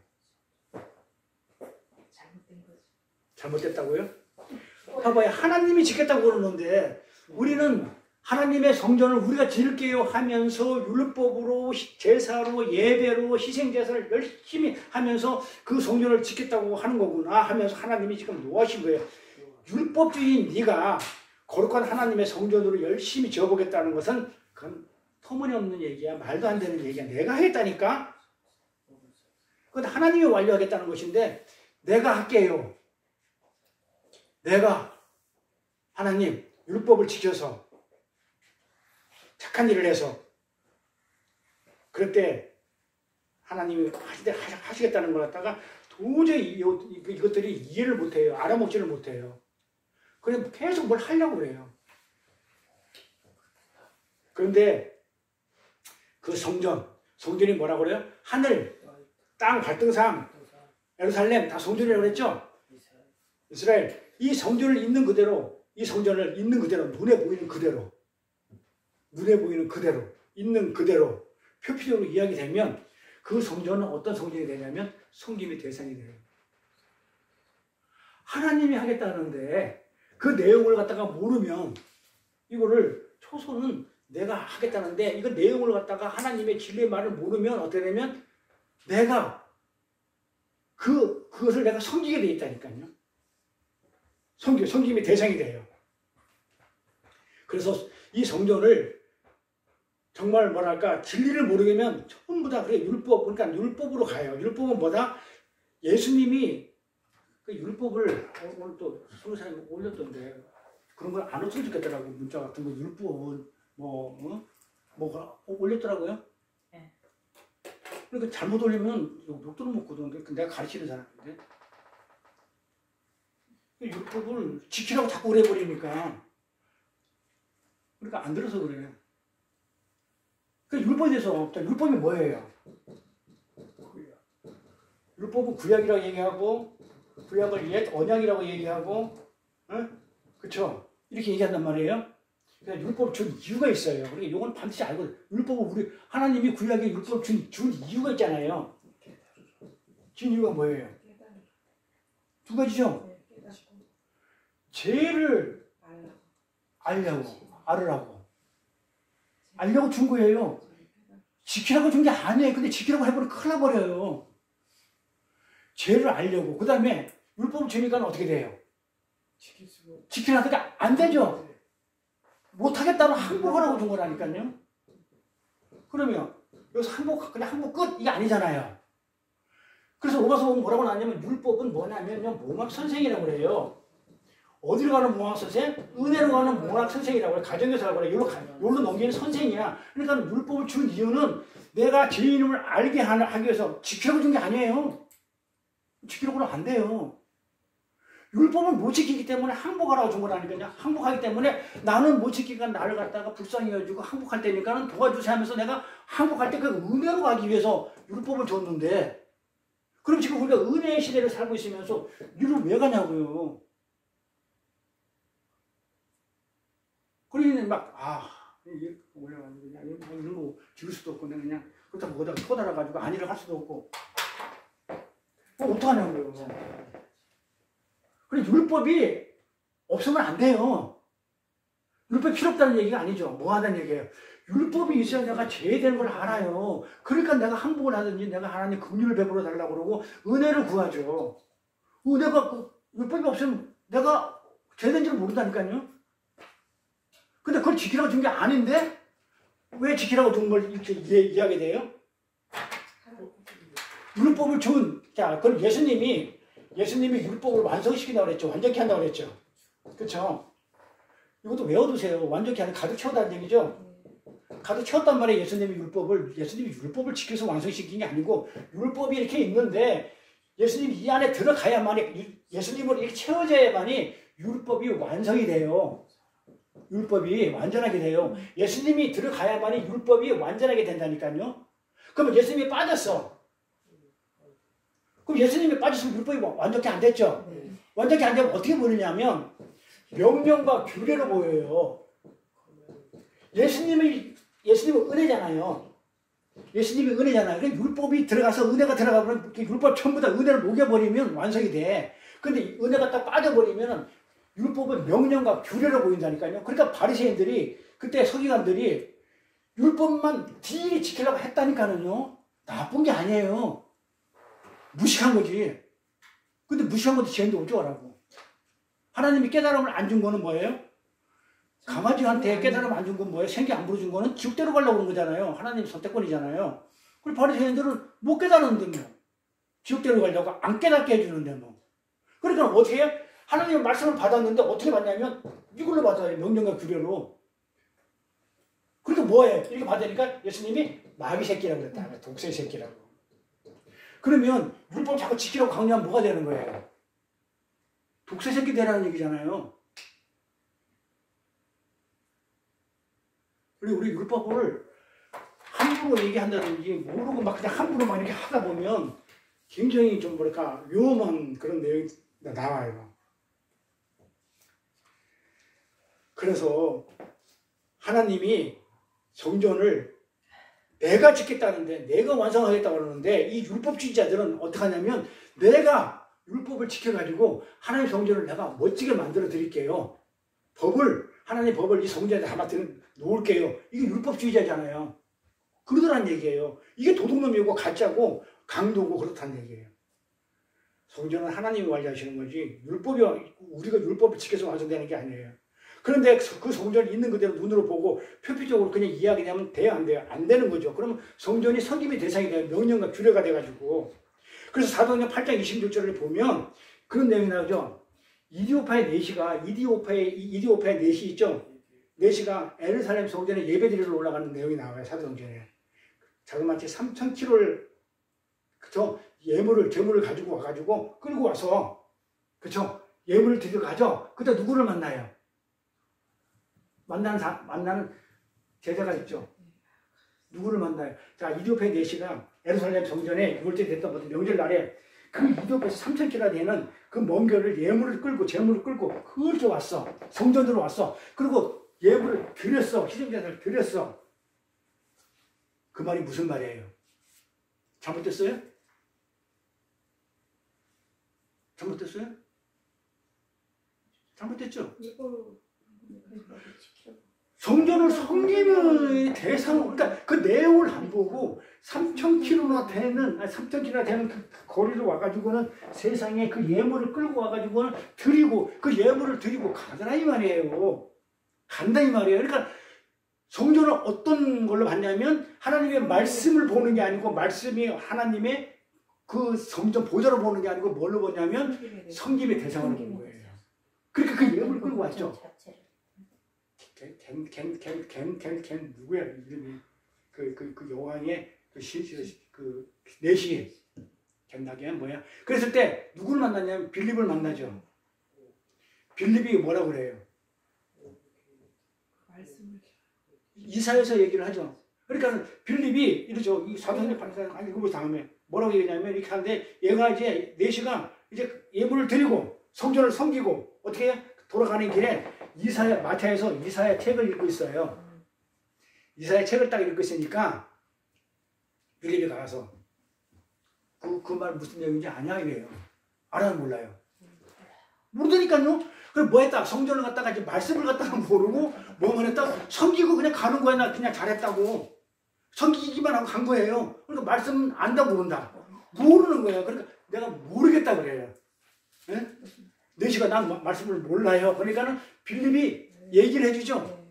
잘못됐다고요? 봐봐요. 하나님이 지켰다고 그러는데 우리는 하나님의 성전을 우리가 지을게요 하면서 율법으로 제사로 예배로 희생제사를 열심히 하면서 그 성전을 지켰다고 하는 거구나 하면서 하나님이 지금 노하신 거예요. 율법주의인 네가 거룩한 하나님의 성전으로 열심히 지어보겠다는 것은 그건 터무니없는 얘기야. 말도 안 되는 얘기야. 내가 하겠다니까. 그건 하나님이 완료하겠다는 것인데 내가 할게요. 내가 하나님 율법을 지켜서 착한 일을 해서 그럴 때 하나님이 하시겠다는 걸 갖다가 도저히 이것들이 이해를 못해요. 알아먹지를 못해요. 그래서 계속 뭘 하려고 그래요. 그런데 그 성전이 뭐라고 그래요? 하늘, 땅, 발등상, 예루살렘 다 성전이라고 그랬죠? 이스라엘. 이 성전을 있는 그대로 눈에 보이는 그대로 있는 그대로 표피적으로 이야기되면 그 성전은 어떤 성전이 되냐면 섬김의 대상이 돼요. 하나님이 하겠다는데 그 내용을 갖다가 모르면 이거를 초소는 내가 하겠다는데 이거 내용을 갖다가 하나님의 진리의 말을 모르면 어떻게 되면 내가 그것을 내가 섬기게 돼 있다니까요. 섬김의 대상이 돼요. 그래서 이 성전을 정말 뭐랄까 진리를 모르면 전부 다 그래 그러니까 율법으로 가요. 율법은 뭐다? 예수님이 그 율법을 오늘 또 선교사님이 올렸던데 그런 걸 안 왔으면 좋겠더라고. 문자 같은 거 율법은 뭐가 올렸더라고요. 네. 그러니까 잘못 올리면 욕도 먹거든. 내가 가르치는 사람인데 율법을 지키라고 자꾸 그래 버리니까 그러니까 안 들어서 그래. 그 율법에 대해서 율법이 뭐예요? 율법은 구약이라고 얘기하고 구약을 옛 언약이라고 얘기하고 그쵸? 이렇게 얘기한단 말이에요. 그러니까 율법 준 이유가 있어요. 그러니까 이건 반드시 알고 율법은 하나님이 구약에 율법 준 이유가 있잖아요. 준 이유가 뭐예요? 두 가지죠. 죄를 알려고 준 거예요. 지키라고 준 게 아니에요. 근데 지키라고 해버리면 큰일 나버려요. 죄를 알려고. 그 다음에 율법을 주니까 어떻게 돼요? 지키라고 하니까 안 되죠. 못하겠다면 항복하라고 준 거라니까요. 그러면 여기서 그냥 항복 끝? 이게 아니잖아요. 그래서 로마서 보면 뭐라고 나왔냐면 율법은 뭐냐면요. 몽학 선생이라고 그래요. 어디로 가는 몽학 선생? 은혜로 가는 몽학 선생이라고 해요. 가정교사라고 그래요. 여기로 넘기는 선생이야. 그러니까 율법을 준 이유는 내가 제 이름을 알게 하기 위해서 지키라고 준 게 아니에요. 지키려고는 안 돼요. 율법을 못 지키기 때문에 항복하라고 준 거라니까요. 항복하기 때문에 나는 못 지키니까 나를 갖다가 불쌍히 여주고 항복할 때니까는 도와주세요 하면서 내가 항복할 때 그 은혜로 가기 위해서 율법을 줬는데 그럼 지금 우리가 은혜의 시대를 살고 있으면서 율을 왜 가냐고요. 그러니 올려가지고 그냥 이런 거 지을 수도 없고 그냥 그렇다고 거기다가 토달아가지고 안일을 할 수도 없고 어떡하냐고요. 그래 율법이 없으면 안 돼요. 율법이 필요 없다는 얘기가 아니죠. 뭐 하다는 얘기예요. 율법이 있어야 내가 죄되는 걸 알아요. 그러니까 내가 항복을 하든지 내가 하나님 긍휼을 베풀어 달라고 그러고 은혜를 구하죠. 은혜가 율법이 없으면 내가 죄된지를 모른다니까요. 근데 그걸 지키라고 준 게 아닌데 왜 지키라고 준 걸 이렇게 이해하게 돼요? 율법을 자, 그럼 예수님이 율법을 완성시킨다고 그랬죠. 완전히 한다고 그랬죠. 그렇죠? 이것도 외워두세요. 완전히 하는 가득 채웠다는 얘기죠. 가득 채웠단 말이에요. 예수님이 율법을 지켜서 완성시킨 게 아니고 율법이 이렇게 있는데 예수님이 이 안에 들어가야만이 예수님을 이렇게 채워져야만이 율법이 완성이 돼요. 율법이 완전하게 돼요. 예수님이 들어가야만이 율법이 완전하게 된다니까요. 그러면 예수님이 빠졌어. 그럼 예수님이 빠졌으면 율법이 완전히 안 됐죠. 완전히 안 되면 어떻게 보느냐면 명령과 규례로 보여요. 예수님은 은혜잖아요. 예수님이 은혜잖아요. 그러니까 율법이 들어가서 은혜가 들어가면 율법 전부 다 은혜를 녹여버리면 완성이 돼. 근데 은혜가 딱 빠져버리면 율법은 명령과 규례로 보인다니까요. 그러니까 바리새인들이 그때 서기관들이 율법만 딜이 지키려고 했다니까는요. 나쁜 게 아니에요. 무식한 거지. 근데 무식한 것도 죄인데 어쩌라고. 하나님이 깨달음을 안 준 거는 뭐예요? 강아지한테 깨달음 안 준 건 뭐예요? 생기 안 부러준 거는 지옥대로 가려고 그런 거잖아요. 하나님 선택권이잖아요. 그리고 바리새인들은 못 깨달았는데 뭐. 지옥대로 가려고 안 깨닫게 해주는데 뭐. 그러니까 어떻게 해요? 하나님의 말씀을 받았는데 어떻게 받냐면 이걸로 받아요. 명령과 규례로. 그러니까 뭐예요? 이렇게 받으니까 예수님이 마귀 새끼라고 그랬다. 독새 새끼라고. 그러면 율법 자꾸 지키라고 강요하면 뭐가 되는 거예요? 독새 새끼 되라는 얘기잖아요. 그리고 우리 율법을 함부로 얘기한다든지 모르고 막 그냥 함부로 막 이렇게 하다 보면 굉장히 좀 뭐랄까 위험한 그런 내용이 나와요. 그래서 하나님이 성전을 내가 짓겠다는데 내가 완성하겠다고 그러는데 이 율법주의자들은 어떻게 하냐면 내가 율법을 지켜가지고 하나님 성전을 내가 멋지게 만들어 드릴게요. 하나님 법을 이 성전에 담아 놓을게요. 이게 율법주의자잖아요. 그러더란 얘기예요. 이게 도둑놈이고 가짜고 강도고 그렇다는 얘기예요. 성전은 하나님이 관리하시는 거지 우리가 율법을 지켜서 완성되는 게 아니에요. 그런데 그 성전이 있는 그대로 눈으로 보고 표피적으로 그냥 이해하게 되면 돼요? 안 돼요? 안 되는 거죠. 그러면 성전이 섬김의 대상이 돼요. 명령과 규례가 돼가지고. 그래서 사도행전 8장 26절을 보면 그런 내용이 나오죠. 이디오파의 내시 있죠? 내시가 에르살렘 성전에 예배드리러 올라가는 내용이 나와요. 사도행전에. 자그마치 3,000kg를 그쵸? 제물을 가지고 와가지고 끌고 와서 그쵸? 예물을 드리러 가죠. 그때 누구를 만나요? 만나는 제자가 있죠. 누구를 만나요? 자, 이디오파의 내시가 에루살렘 성전에 6월째 됐던 명절날에 그 이디오파에서 3,000km 되는 그 먼 길을 예물을 끌고 제물을 끌고 그렇게 왔어. 성전으로 왔어. 그리고 예물을 드렸어. 희생자를 드렸어. 그 말이 무슨 말이에요? 잘못됐어요? 잘못됐어요? 잘못됐죠? 성전을 섬김의 대상, 그러니까 그 내용을 안 보고 3,000km나 되는 그 거리를 와가지고는 세상에 그 예물을 끌고 와가지고는 그 예물을 드리고 가더라 이 말이에요. 간다 이 말이에요. 그러니까 성전을 어떤 걸로 봤냐면 하나님의 말씀을 보는 게 아니고 말씀이 하나님의 그 성전 보좌로 보는 게 아니고 뭘로 보냐면 섬김의 대상으로 보는 거예요. 그러니까 그 예물을 끌고 왔죠. 겐 누구야 이름이 그 여왕의 그 내시 겐나게 뭐야? 그랬을 때 누구를 만났냐면 빌립을 만나죠. 빌립이 뭐라고 그래요? 이사야서 얘기를 하죠. 그러니까 빌립이 이러죠. 이 사도행전 8장 읽어볼 다음에 뭐라고 얘기하냐면 이렇게 하는데 얘가 이제 내시가 이제 예물을 드리고 성전을 섬기고 어떻게 해요? 돌아가는 길에 마차에서 이사야 책을 읽고 있어요. 이사야 책을 딱 읽고 있으니까 빌립이 가서 그 말 무슨 내용인지 아냐 이래요. 알아는 몰라요. 모르다니까요. 그럼 뭐 했다? 성전을 갖다가 이제 말씀을 갖다가 모르고 뭐만 했다? 섬기고 그냥 가는 거야. 나 그냥 잘했다고. 섬기기만 하고 간 거예요. 그러니까 말씀 안다 모른다. 모르는 거예요. 그러니까 내가 모르겠다 그래요. 네? 내시가 난 말씀을 몰라요. 그러니까는 빌립이 얘기를 해주죠.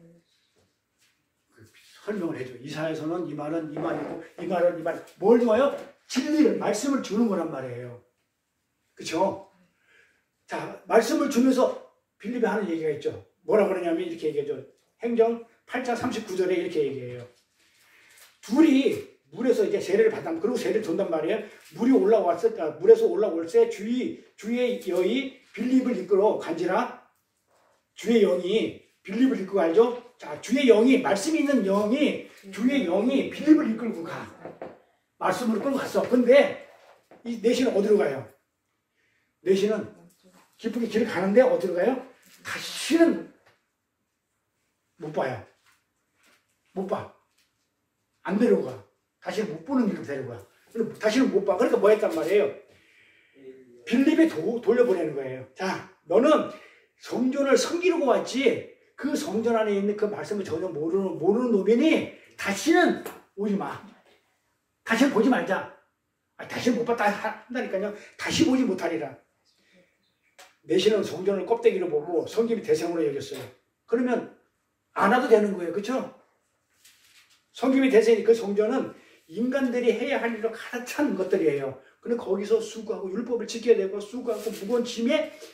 설명을 해줘. 이사야서는 이 말은 이 말이고 이 말은 이 말. 뭘 좋아요? 진리를 말씀을 주는 거란 말이에요. 그렇죠? 자, 말씀을 주면서 빌립이 하는 얘기가 있죠. 뭐라 그러냐면 이렇게 얘기하죠. 행정 8장 39절에 이렇게 얘기해요. 둘이 물에서 이제 세례를 받아. 그리고 세례를 돈단 말이에요. 물에서 올라올 때 주의 여이 빌립을 이끌어 간지라. 주의 영이 빌립을 이끌고 알죠? 자, 주의 영이 말씀이 있는 영이 주의 영이 빌립을 이끌고 가. 말씀으로 끌고 갔어. 근데 이 내시는 어디로 가요? 내시는 기쁘게 길을 가는데 어디로 가요? 다시는 못 봐요. 못 봐. 안 데려가. 다시는 못 보는 길로 데려가. 다시는 못 봐. 그러니까 뭐 했단 말이에요? 빌립에 돌려보내는 거예요. 자, 너는 성전을 섬기려고 왔지 그 성전 안에 있는 그 말씀을 전혀 모르는 노면이 다시는 오지 마. 다시는 보지 말자. 다시는 못 봤다 한다니까요. 다시 보지 못하리라. 내시는 성전을 껍데기로 보고 성김이 대생으로 여겼어요. 그러면 안 와도 되는 거예요. 그렇죠? 성김이 대생이 그 성전은 인간들이 해야 할 일로 가득 찬 것들이에요. 근데 거기서 수고하고 율법을 지켜야 되고 수고하고 무거운 짐이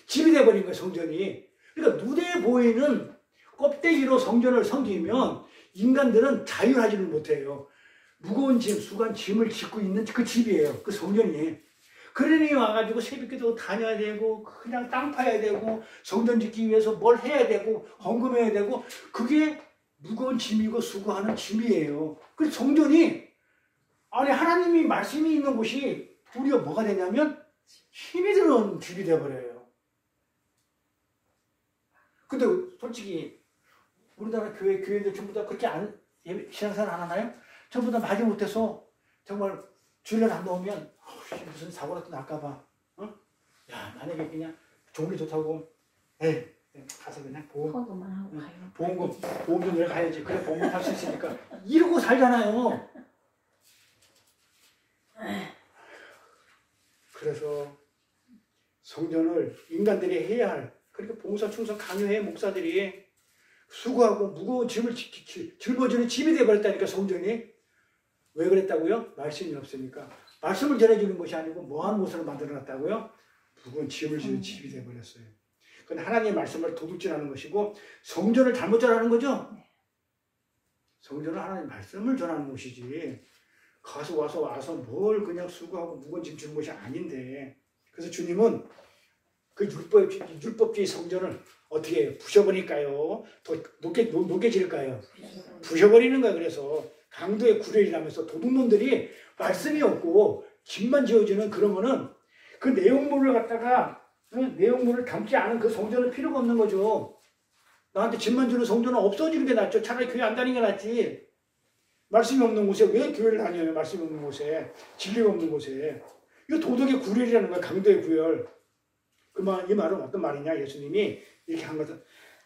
돼버린 거예요. 성전이. 그러니까 눈에 보이는 껍데기로 성전을 섬기면 인간들은 자유하지를 못해요. 무거운 짐, 수고한 짐을 짓고 있는 그 집이에요. 그 성전이. 그러니 와가지고 새벽기도 다녀야 되고 그냥 땅 파야 되고 성전 짓기 위해서 뭘 해야 되고 헌금해야 되고 그게 무거운 짐이고 수고하는 짐이에요. 그래서 성전이 아니 하나님이 말씀이 있는 곳이 우리가 뭐가 되냐면 힘이 드는 집이 돼버려요. 근데 솔직히 우리나라 교회들 전부 다 그렇게 신앙생활 안 하나요? 전부 다 마지 못해서 정말 주일날 안 나오면 무슨 사고라도 날까봐 야 만약에 그냥 좋은 게 좋다고 에이 가서 그냥 헌금만 하고 가요. 보험금 내가 가야지. 그래 보험금 할 수 있으니까 이러고 살잖아요. 그래서 성전을 인간들이 해야 할 그러니까 봉사 충성 강요해 목사들이 수고하고 무거운 짐을 짊어지는 짐이 되어버렸다니까 성전이. 왜 그랬다고요? 말씀이 없으니까. 말씀을 전해주는 것이 아니고 뭐한 못으로 만들어놨다고요? 무거운 짐을 지는 집이 되어버렸어요. 그건 하나님의 말씀을 도둑질하는 것이고 성전을 잘못 전하는 거죠? 성전은 하나님의 말씀을 전하는 곳이지 와서 뭘 그냥 수고하고 무거운 짐 지는 것이 아닌데. 그래서 주님은 그 율법주의 성전을 어떻게 해요? 부셔버릴까요? 더 높게 지을까요? 부셔버리는 거예요. 그래서 강도의 구렬이라면서 도둑놈들이 말씀이 없고 집만 지어주는 그런 거는 그 내용물을 갖다가 내용물을 담지 않은 그 성전은 필요가 없는 거죠. 나한테 집만 주는 성전은 없어지는 게 낫죠. 차라리 교회 안 다니는 게 낫지. 말씀이 없는 곳에 왜 교회를 다녀요? 말씀이 없는 곳에. 진리가 없는 곳에. 이거 도덕의 구렬이라는 거야. 강도의 구열. 이 말은 어떤 말이냐? 예수님이 이렇게 한 것은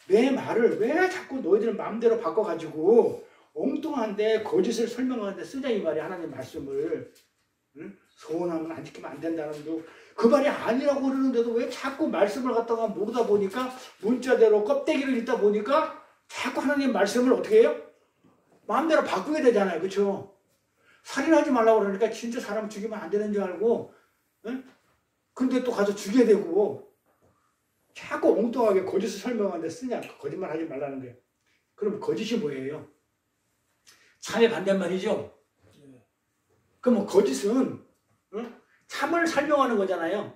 내 말을 왜 자꾸 너희들 마음대로 바꿔가지고 엉뚱한데 거짓을 설명하는데 쓰냐 이 말이 하나님 말씀을. 응? 소원하면 안 지키면 안 된다는 그 말이 아니라고 그러는데도 왜 자꾸 말씀을 갖다가 모르다 보니까 문자대로 껍데기를 읽다 보니까 자꾸 하나님 말씀을 어떻게 해요? 마음대로 바꾸게 되잖아요. 그렇죠? 살인하지 말라고 그러니까 진짜 사람 죽이면 안 되는 줄 알고 응? 근데 또 가서 죽여야 되고 자꾸 엉뚱하게 거짓을 설명하는데 쓰냐. 거짓말 하지 말라는 거예요. 그럼 거짓이 뭐예요? 참의 반대말이죠. 그럼 거짓은 참을 설명하는 거잖아요.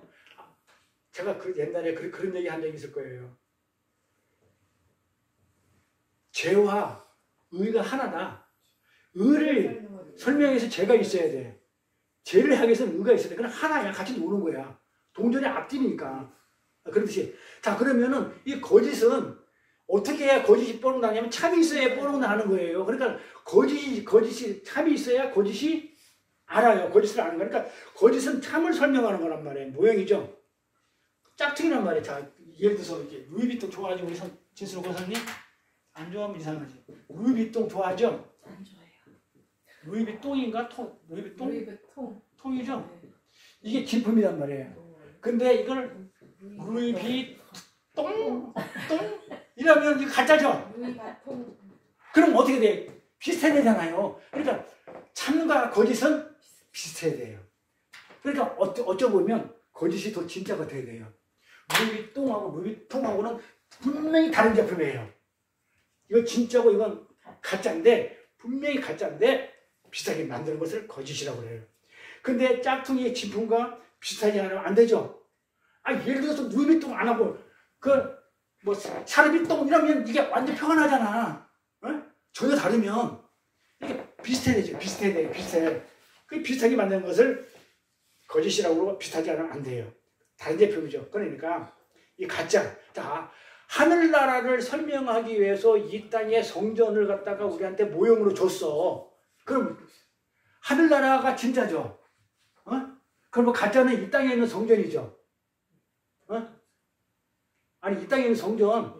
제가 옛날에 그런 얘기 한 적이 있을 거예요. 죄와 의가 하나다. 의를 설명해서 죄가 있어야 돼. 죄를 하기 위해서는 의가 있어야 돼. 그럼 하나야. 같이 노는 거야. 동전의 앞뒤니까. 그렇듯이. 자, 그러면은 이 거짓은 어떻게 해야 거짓이 뽀록 나냐면 참이 있어야 뽀록 나는 거예요. 그러니까 거짓이 참이 있어야 거짓이 알아요. 거짓을 아는 거니까 거짓은 참을 설명하는 거란 말이에요. 모형이죠. 짝퉁이란 말이에요. 자, 예를 들어서 이게 루이비통 좋아하죠 우리 진수 고사님? 안 좋아하면 이상하지. 루이비통 좋아하죠? 안 좋아해요. 루이비통인가? 루이비통? 루이비통. 통이죠? 네. 이게 진품이란 말이에요. 근데 이걸 루이비통 이러면 이거 가짜죠? 루이비통. 그럼 어떻게 돼? 비슷해야 되잖아요. 그러니까 참과 거짓은 비슷해야 돼요. 그러니까 어쩌보면 거짓이 더 진짜가 돼야 돼요. 루이비통하고 루이비통하고는 분명히 다른 제품이에요. 이건 진짜고 이건 가짜인데 분명히 가짜인데 비슷하게 만드는 것을 거짓이라고 그래요. 근데 짝퉁이 진품과 비슷하지 않으면 안 되죠. 예를 들어서 루이비통 안 하고 뭐 샤르비통 이러면 이게 완전 표가 나잖아. 어? 전혀 다르면 이게 비슷해야 되죠. 비슷해야 돼요. 비슷해. 그 비슷하게 만드는 것을 거짓이라고 그러고 비슷하지 않으면 안 돼요. 다른 제품이죠. 그러니까 이 가짜. 자, 하늘나라를 설명하기 위해서 이 땅에 성전을 갖다가 우리한테 모형으로 줬어. 그럼 하늘나라가 진짜죠. 어? 그럼 가짜는 이 땅에 있는 성전이죠. 어? 아니 이 땅에 있는 성전.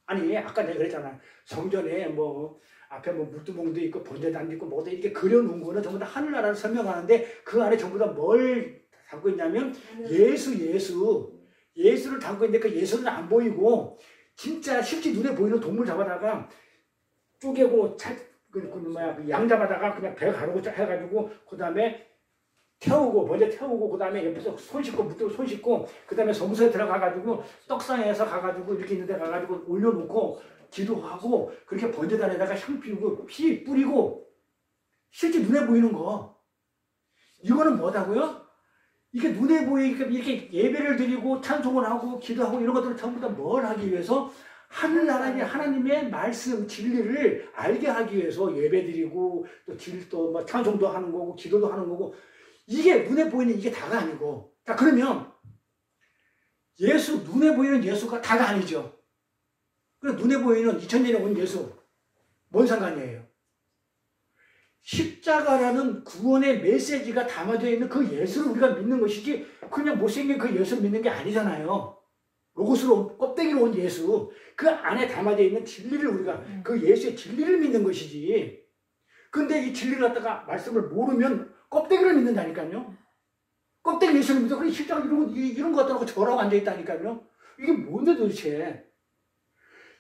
아니 아까 내가 그랬잖아. 성전에 뭐 앞에 뭐 물두멍도 있고 번제단도 있고 뭐도 이렇게 그려놓은 거는 전부 다 하늘나라를 설명하는데 그 안에 전부 다 뭘 담고 있냐면 예수를 담고 있는데 그 예수는 안 보이고 진짜 실제 눈에 보이는 동물 잡아다가 쪼개고 양 잡아다가 그냥 배 가르고 해가지고 그 다음에 태우고 먼저 태우고 그 다음에 옆에서 손 씻고 묻고 손 씻고 그 다음에 성소에 들어가가지고 떡상에서 가가지고 이렇게 있는데 가가지고 올려놓고 기도하고 그렇게 번제단에다가 향 피우고 피 뿌리고 실제 눈에 보이는 거 이거는 뭐다고요? 이게 눈에 보이니까 이렇게 예배를 드리고 찬송을 하고 기도하고 이런 것들을 전부 다 뭘 하기 위해서 하늘나라의 하나님의 말씀 진리를 알게 하기 위해서 예배 드리고 또 뭐 찬송도 하는 거고 기도도 하는 거고 이게 눈에 보이는 이게 다가 아니고 자 그러면 눈에 보이는 예수가 다가 아니죠. 그럼 눈에 보이는 2000년에 온 예수 뭔 상관이에요? 십자가라는 구원의 메시지가 담아져 있는 그 예수를 우리가 믿는 것이지 그냥 못생긴 그 예수를 믿는 게 아니잖아요. 로고스로 껍데기로 온 예수 그 안에 담아져 있는 진리를 우리가 그 예수의 진리를 믿는 것이지 근데 이 진리를 갖다가 말씀을 모르면 껍데기를 믿는다니까요. 껍데기 예수를 믿어. 그래 십자가 이런 거 갖다가 저라고 앉아있다니까요. 이게 뭔데 도대체.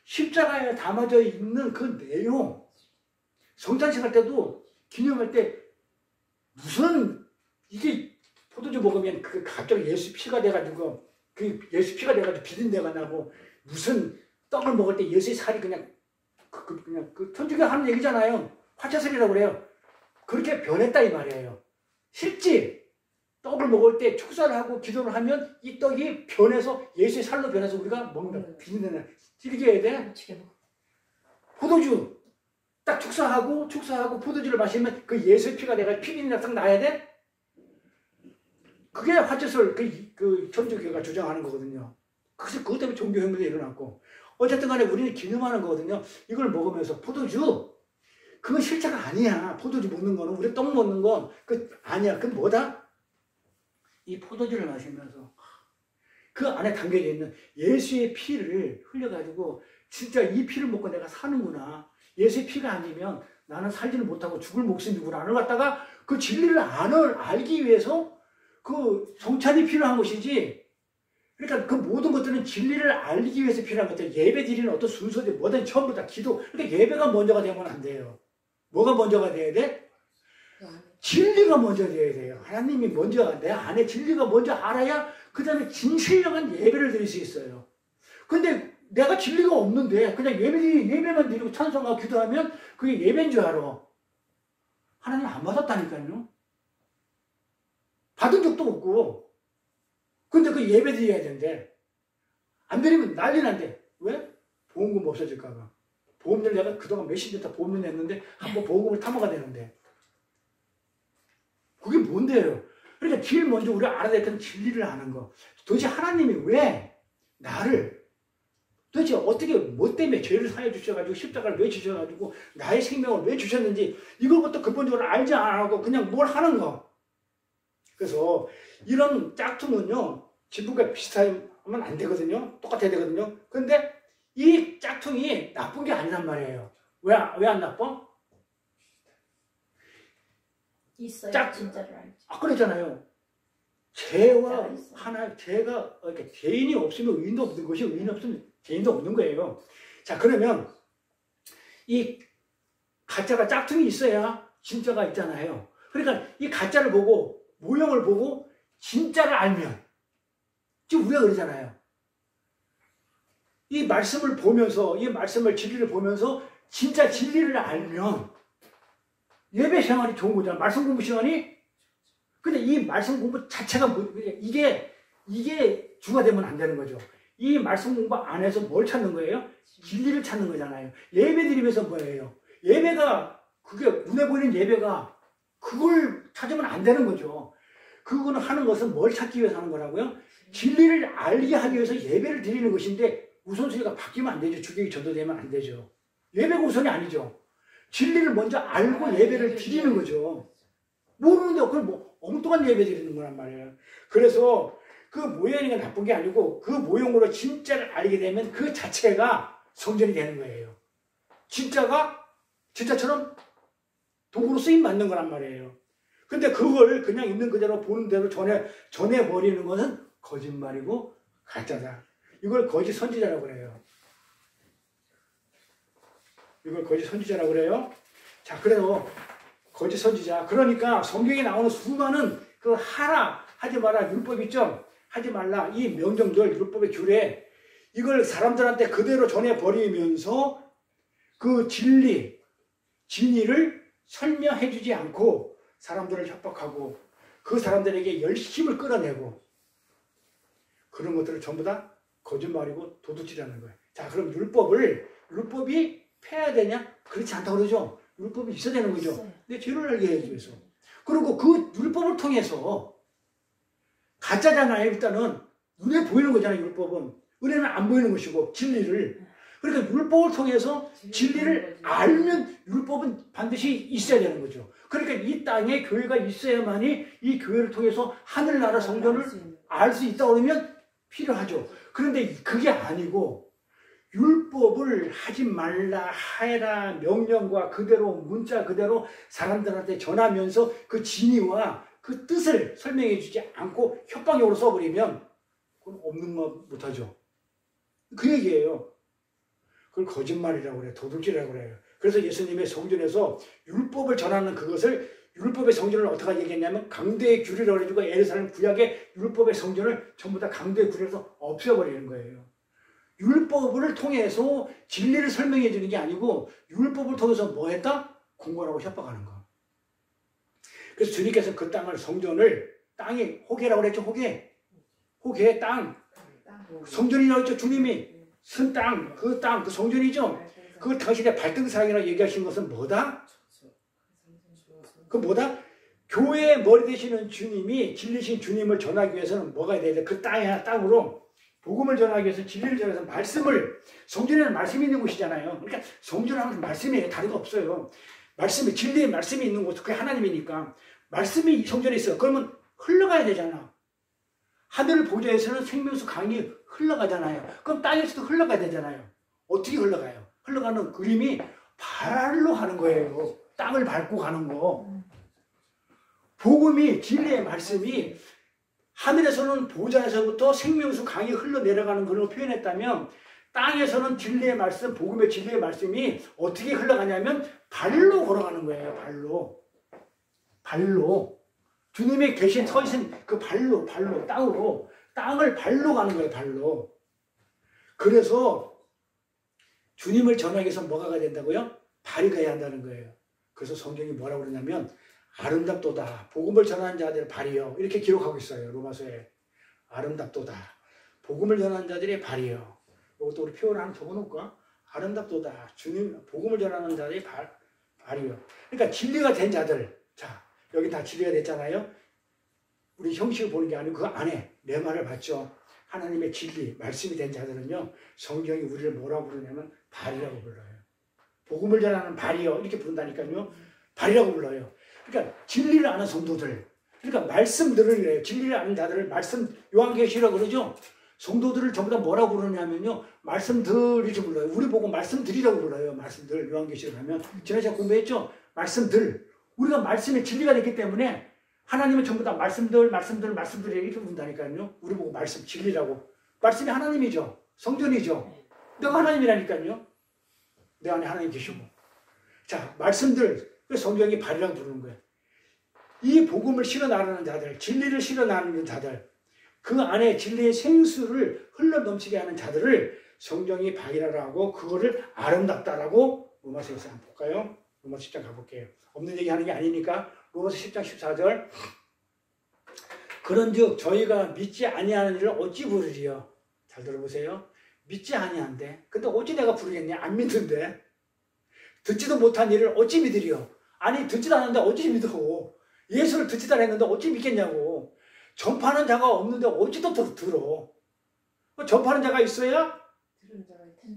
십자가에 담아져 있는 그 내용 성찬식 할 때도 기념할 때 무슨 이게 포도주 먹으면 그 갑자기 예수 피가 돼가지고 그 예수 피가 돼가지고 비린내가 나고 무슨 떡을 먹을 때 예수의 살이 그냥 천주교 하는 얘기잖아요. 화채살이라고 그래요. 그렇게 변했다 이 말이에요. 실제 떡을 먹을 때 축사를 하고 기도를 하면 이 떡이 변해서 예수의 살로 변해서 우리가 먹는다. 비린내나 즐겨야 돼. 포도주 딱 축사하고 포도주를 마시면 그 예수의 피가 내가 피비린내가 딱 나야 돼. 그게 화채술 그 천주교가 주장하는 거거든요. 그래서 그것 때문에 종교혁명이 일어났고 어쨌든 간에 우리는 기념하는 거거든요. 이걸 먹으면서 포도주 그건 실제가 아니야. 포도주 먹는 거는 우리 떡 먹는 건 아니야. 그건 뭐다? 이 포도주를 마시면서 그 안에 담겨져 있는 예수의 피를 흘려가지고 진짜 이 피를 먹고 내가 사는구나. 예수의 피가 아니면 나는 살지를 못하고 죽을 목숨이구나를 갖다가 그 진리를 알기 위해서 그 성찬이 필요한 것이지. 그러니까 그 모든 것들은 진리를 알기 위해서 필요한 것들. 예배 드리는 어떤 순서들 뭐든 전부 다 기도. 그러니까 예배가 먼저가 되면 안 돼요. 뭐가 먼저가 돼야 돼? 진리가 먼저 돼야 돼요. 하나님이 먼저 내 안에 진리가 먼저 알아야 그 다음에 진실령한 예배를 드릴 수 있어요. 근데 내가 진리가 없는데 그냥 예배만 드리고 찬송하고 기도하면 그게 예배인 줄 알아. 하나님 안 받았다니까요. 받은 적도 없고. 근데 그 예배 드려야 된대. 안 드리면 난리 난대. 왜? 보험금 없어질까 봐. 보험료를 내가 그동안 몇십 년 다 보험료 냈는데 한번 보험금을 타먹어야 되는데. 그게 뭔데요? 그러니까 제일 먼저 우리가 알아야 될 건 진리를 아는 거. 도대체 하나님이 왜 나를 도대체 어떻게 뭐 때문에 죄를 사해 주셔가지고 십자가를 왜 주셔가지고 나의 생명을 왜 주셨는지 이걸부터 근본적으로 알지 않고 그냥 뭘 하는 거. 그래서 이런 짝퉁은요 진품과 비슷한 하면 안 되거든요. 똑같아야 되거든요. 근데 이 짝퉁이 나쁜 게 아니란 말이에요. 왜 안 나빠? 있어요. 짝- 진짜를 알지. 그랬잖아요. 죄와 있어요. 하나, 죄가, 그러니까 죄인이 없으면 의인도 없는 것이 의인이 없으면 죄인도 없는 거예요. 자, 그러면 이 가짜가 짝퉁이 있어야 진짜가 있잖아요. 그러니까 이 가짜를 보고, 모형을 보고, 진짜를 알면, 지금 우리가 그러잖아요. 이 말씀을 보면서, 이 말씀을 진리를 보면서, 진짜 진리를 알면, 예배 생활이 좋은 거잖아. 말씀 공부 시간이. 근데 이 말씀 공부 자체가 이게 주가 되면 안 되는 거죠. 이 말씀 공부 안에서 뭘 찾는 거예요? 진리를 찾는 거잖아요. 예배 드리면서 뭐예요? 예배가, 그게 눈에 보이는 예배가 그걸 찾으면 안 되는 거죠. 그거는 하는 것은 뭘 찾기 위해서 하는 거라고요? 진리를 알게 하기 위해서 예배를 드리는 것인데 우선순위가 바뀌면 안 되죠. 주객이 전도되면 안 되죠. 예배가 우선이 아니죠. 진리를 먼저 알고 예배를 드리는 거죠. 모르는데 그걸 뭐 엉뚱한 예배 드리는 거란 말이에요. 그래서 그 모형이 나쁜 게 아니고 그 모형으로 진짜를 알게 되면 그 자체가 성전이 되는 거예요. 진짜가 진짜처럼 도구로 쓰임 받는 거란 말이에요. 근데 그걸 그냥 있는 그대로 보는 대로 전해버리는 것은 거짓말이고 가짜다. 이걸 거짓 선지자라고 그래요. 이걸 거짓 선지자라고 그래요. 자, 그래서 거짓 선지자. 그러니까 성경에 나오는 수많은 그 하라, 하지 마라, 율법 있죠? 하지 말라. 이 명령들, 율법의 규례, 이걸 사람들한테 그대로 전해버리면서 그 진리를 설명해 주지 않고 사람들을 협박하고 그 사람들에게 열심을 끌어내고 그런 것들을 전부 다 거짓말이고 도둑질하는 거예요. 자, 그럼 율법이 폐해야 되냐? 그렇지 않다고 그러죠. 율법이 있어야 되는 거죠. 내 죄를 알게 하기 위해서. 그리고 그 율법을 통해서 가짜잖아요. 일단은 눈에 보이는 거잖아요. 율법은. 은혜는 안 보이는 것이고 진리를. 그러니까 율법을 통해서 진리를 알면 율법은 반드시 있어야 되는 거죠. 그러니까 이 땅에 교회가 있어야만이 이 교회를 통해서 하늘나라 성전을 알 수 있다고 그러면 필요하죠. 그런데 그게 아니고 율법을 하지 말라, 하라 명령과 그대로 문자 그대로 사람들한테 전하면서 그 진의와 그 뜻을 설명해 주지 않고 협박용으로 써버리면 그건 없는 것 못하죠. 그 얘기예요. 그걸 거짓말이라고 그래요. 도둑질이라고 그래요. 그래서 예수님의 성전에서 율법을 전하는 그것을 율법의 성전을 어떻게 얘기했냐면 강도의 규례라고 해가지고 예루살렘 구약의 율법의 성전을 전부 다 강도의 규례에서 없애버리는 거예요. 율법을 통해서 진리를 설명해 주는 게 아니고 율법을 통해서 뭐 했다? 공고라고 협박하는 거. 그래서 주님께서 그 땅을 성전을 땅이 호계라고 그랬죠. 호계 땅. 성전이라고 했죠. 주님이 쓴 땅, 그 성전이죠. 그 당신의 발등상이라고 얘기하신 것은 뭐다? 그 뭐다? 교회의 머리 되시는 주님이 진리신 주님을 전하기 위해서는 뭐가 돼야 돼? 그 땅으로 복음을 전하기 위해서 진리를 전해서 말씀을, 성전에는 말씀이 있는 곳이잖아요. 그러니까 성전하는 말씀이에요. 다른 거 없어요. 말씀이, 진리의 말씀이 있는 곳, 그게 하나님이니까. 말씀이 성전에 있어요. 그러면 흘러가야 되잖아. 하늘 보좌에서는 생명수 강이 흘러가잖아요. 그럼 땅에서도 흘러가야 되잖아요. 어떻게 흘러가요? 흘러가는 그림이 발로 가는 거예요. 땅을 밟고 가는 거. 복음이, 진리의 말씀이 하늘에서는 보좌에서부터 생명수 강이 흘러내려가는 그런 걸 표현했다면 땅에서는 진리의 말씀, 복음의 진리의 말씀이 어떻게 흘러가냐면 발로 걸어가는 거예요. 발로. 주님이 계신 서신 그 발로 땅을 발로 가는 거예요. 발로. 그래서 주님을 전하기 위해서 뭐가 가야 된다고요? 발이 가야 한다는 거예요. 그래서 성경이 뭐라고 그러냐면 아름답도다. 복음을 전하는 자들의 발이요. 이렇게 기록하고 있어요. 로마서에. 아름답도다. 복음을 전하는 자들의 발이요. 이것도 우리 표현을 하나 적어놓을까? 아름답도다. 주님, 복음을 전하는 자들의 발이요. 그러니까 진리가 된 자들. 자, 여기 다 진리가 됐잖아요. 우리 형식을 보는 게 아니고 그 안에 내 말을 봤죠. 하나님의 진리, 말씀이 된 자들은요. 성경이 우리를 뭐라고 부르냐면 발이라고 불러요. 복음을 전하는 발이요. 이렇게 부른다니까요. 발이라고 불러요. 그러니까 진리를 아는 성도들, 그러니까 말씀 들으래요. 진리를 아는 자들을 말씀 요한계시라고 그러죠. 성도들을 전부 다 뭐라고 부르냐면요. 말씀들이라고 불러요. 우리 보고 말씀들이라고 불러요. 말씀들. 요한계시록 하면. 지난주에 공부했죠? 말씀들. 우리가 말씀의 진리가 됐기 때문에 하나님은 전부 다 말씀들 이렇게 부른다니까요. 우리 보고 말씀, 진리라고. 말씀이 하나님이죠. 성전이죠. 내가 하나님이라니까요. 내 안에 하나님 계시고. 자, 말씀들. 성경이 발이라고 부르는 거예요. 이 복음을 실어 나르는 자들, 진리를 실어 나르는 자들, 그 안에 진리의 생수를 흘러 넘치게 하는 자들을 성경이 발이라고 하고 그거를 아름답다라고 로마서 1장 한번 볼까요? 로마서 10장 가볼게요. 없는 얘기 하는 게 아니니까 로마서 10장 14절 그런즉 저희가 믿지 아니하는 일을 어찌 부르리요? 잘 들어보세요. 믿지 아니한데 근데 어찌 내가 부르겠냐? 안 믿는데 듣지도 못한 일을 어찌 믿으리요? 아니 듣지도 않았는데 어찌 믿어? 예수를 듣지도 않았는데 어찌 믿겠냐고. 전파하는 자가 없는데 어찌 또 들어? 전파하는 자가 있어야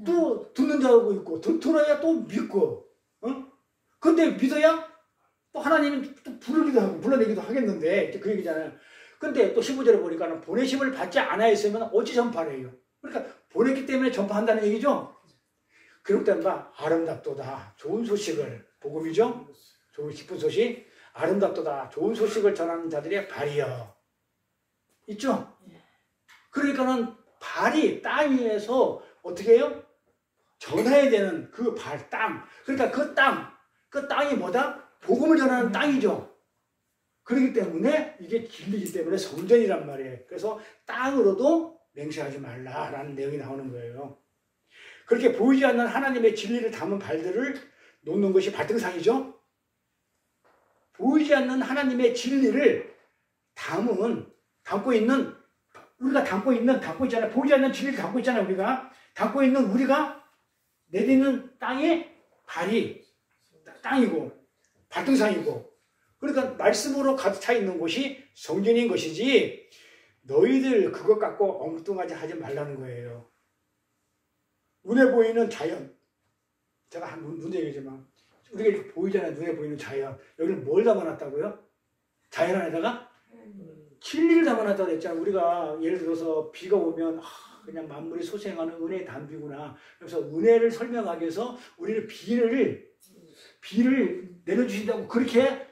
또 듣는 자가 있고 들어야 또 믿고 근데 믿어야 또 하나님은 또 부르기도 하고 불러내기도 하겠는데 그 얘기잖아요. 근데 또 15절에 보니까 보내심을 받지 않아있으면 어찌 전파를 해요? 그러니까 보냈기 때문에 전파한다는 얘기죠. 기록된 바 아름답도다. 좋은 소식을 복음이죠. 좋은 기쁜 소식 아름답도다. 좋은 소식을 전하는 자들의 발이여. 있죠? 그러니까는 발이 땅 위에서 어떻게 해요? 전해야 되는 그 발, 땅. 그러니까 그 땅이 뭐다? 복음을 전하는 땅이죠. 그렇기 때문에 이게 진리이기 때문에 성전이란 말이에요. 그래서 땅으로도 맹세하지 말라라는 내용이 나오는 거예요. 그렇게 보이지 않는 하나님의 진리를 담은 발들을 놓는 것이 발등상이죠. 보이지 않는 하나님의 진리를 담고 있는 우리가 담고 있잖아요. 보이지 않는 진리를 담고 있잖아요. 우리가 담고 있는 우리가 내딛는 땅의 발이 땅이고 발등상이고 그러니까 말씀으로 가득 차 있는 곳이 성전인 것이지 너희들 그것 갖고 엉뚱하지 하지 말라는 거예요. 눈에 보이는 자연 제가 눈에 얘기하지만 우리가 이렇게 보이잖아요. 눈에 보이는 자연 여기를 뭘 담아놨다고요? 자연 안에다가 진리를 담아놨다고 했잖아요. 우리가 예를 들어서 비가 오면 그냥 만물이 소생하는 은혜의 담비구나. 그래서 은혜를 설명하기 위해서 우리를 비를 내려주신다고 그렇게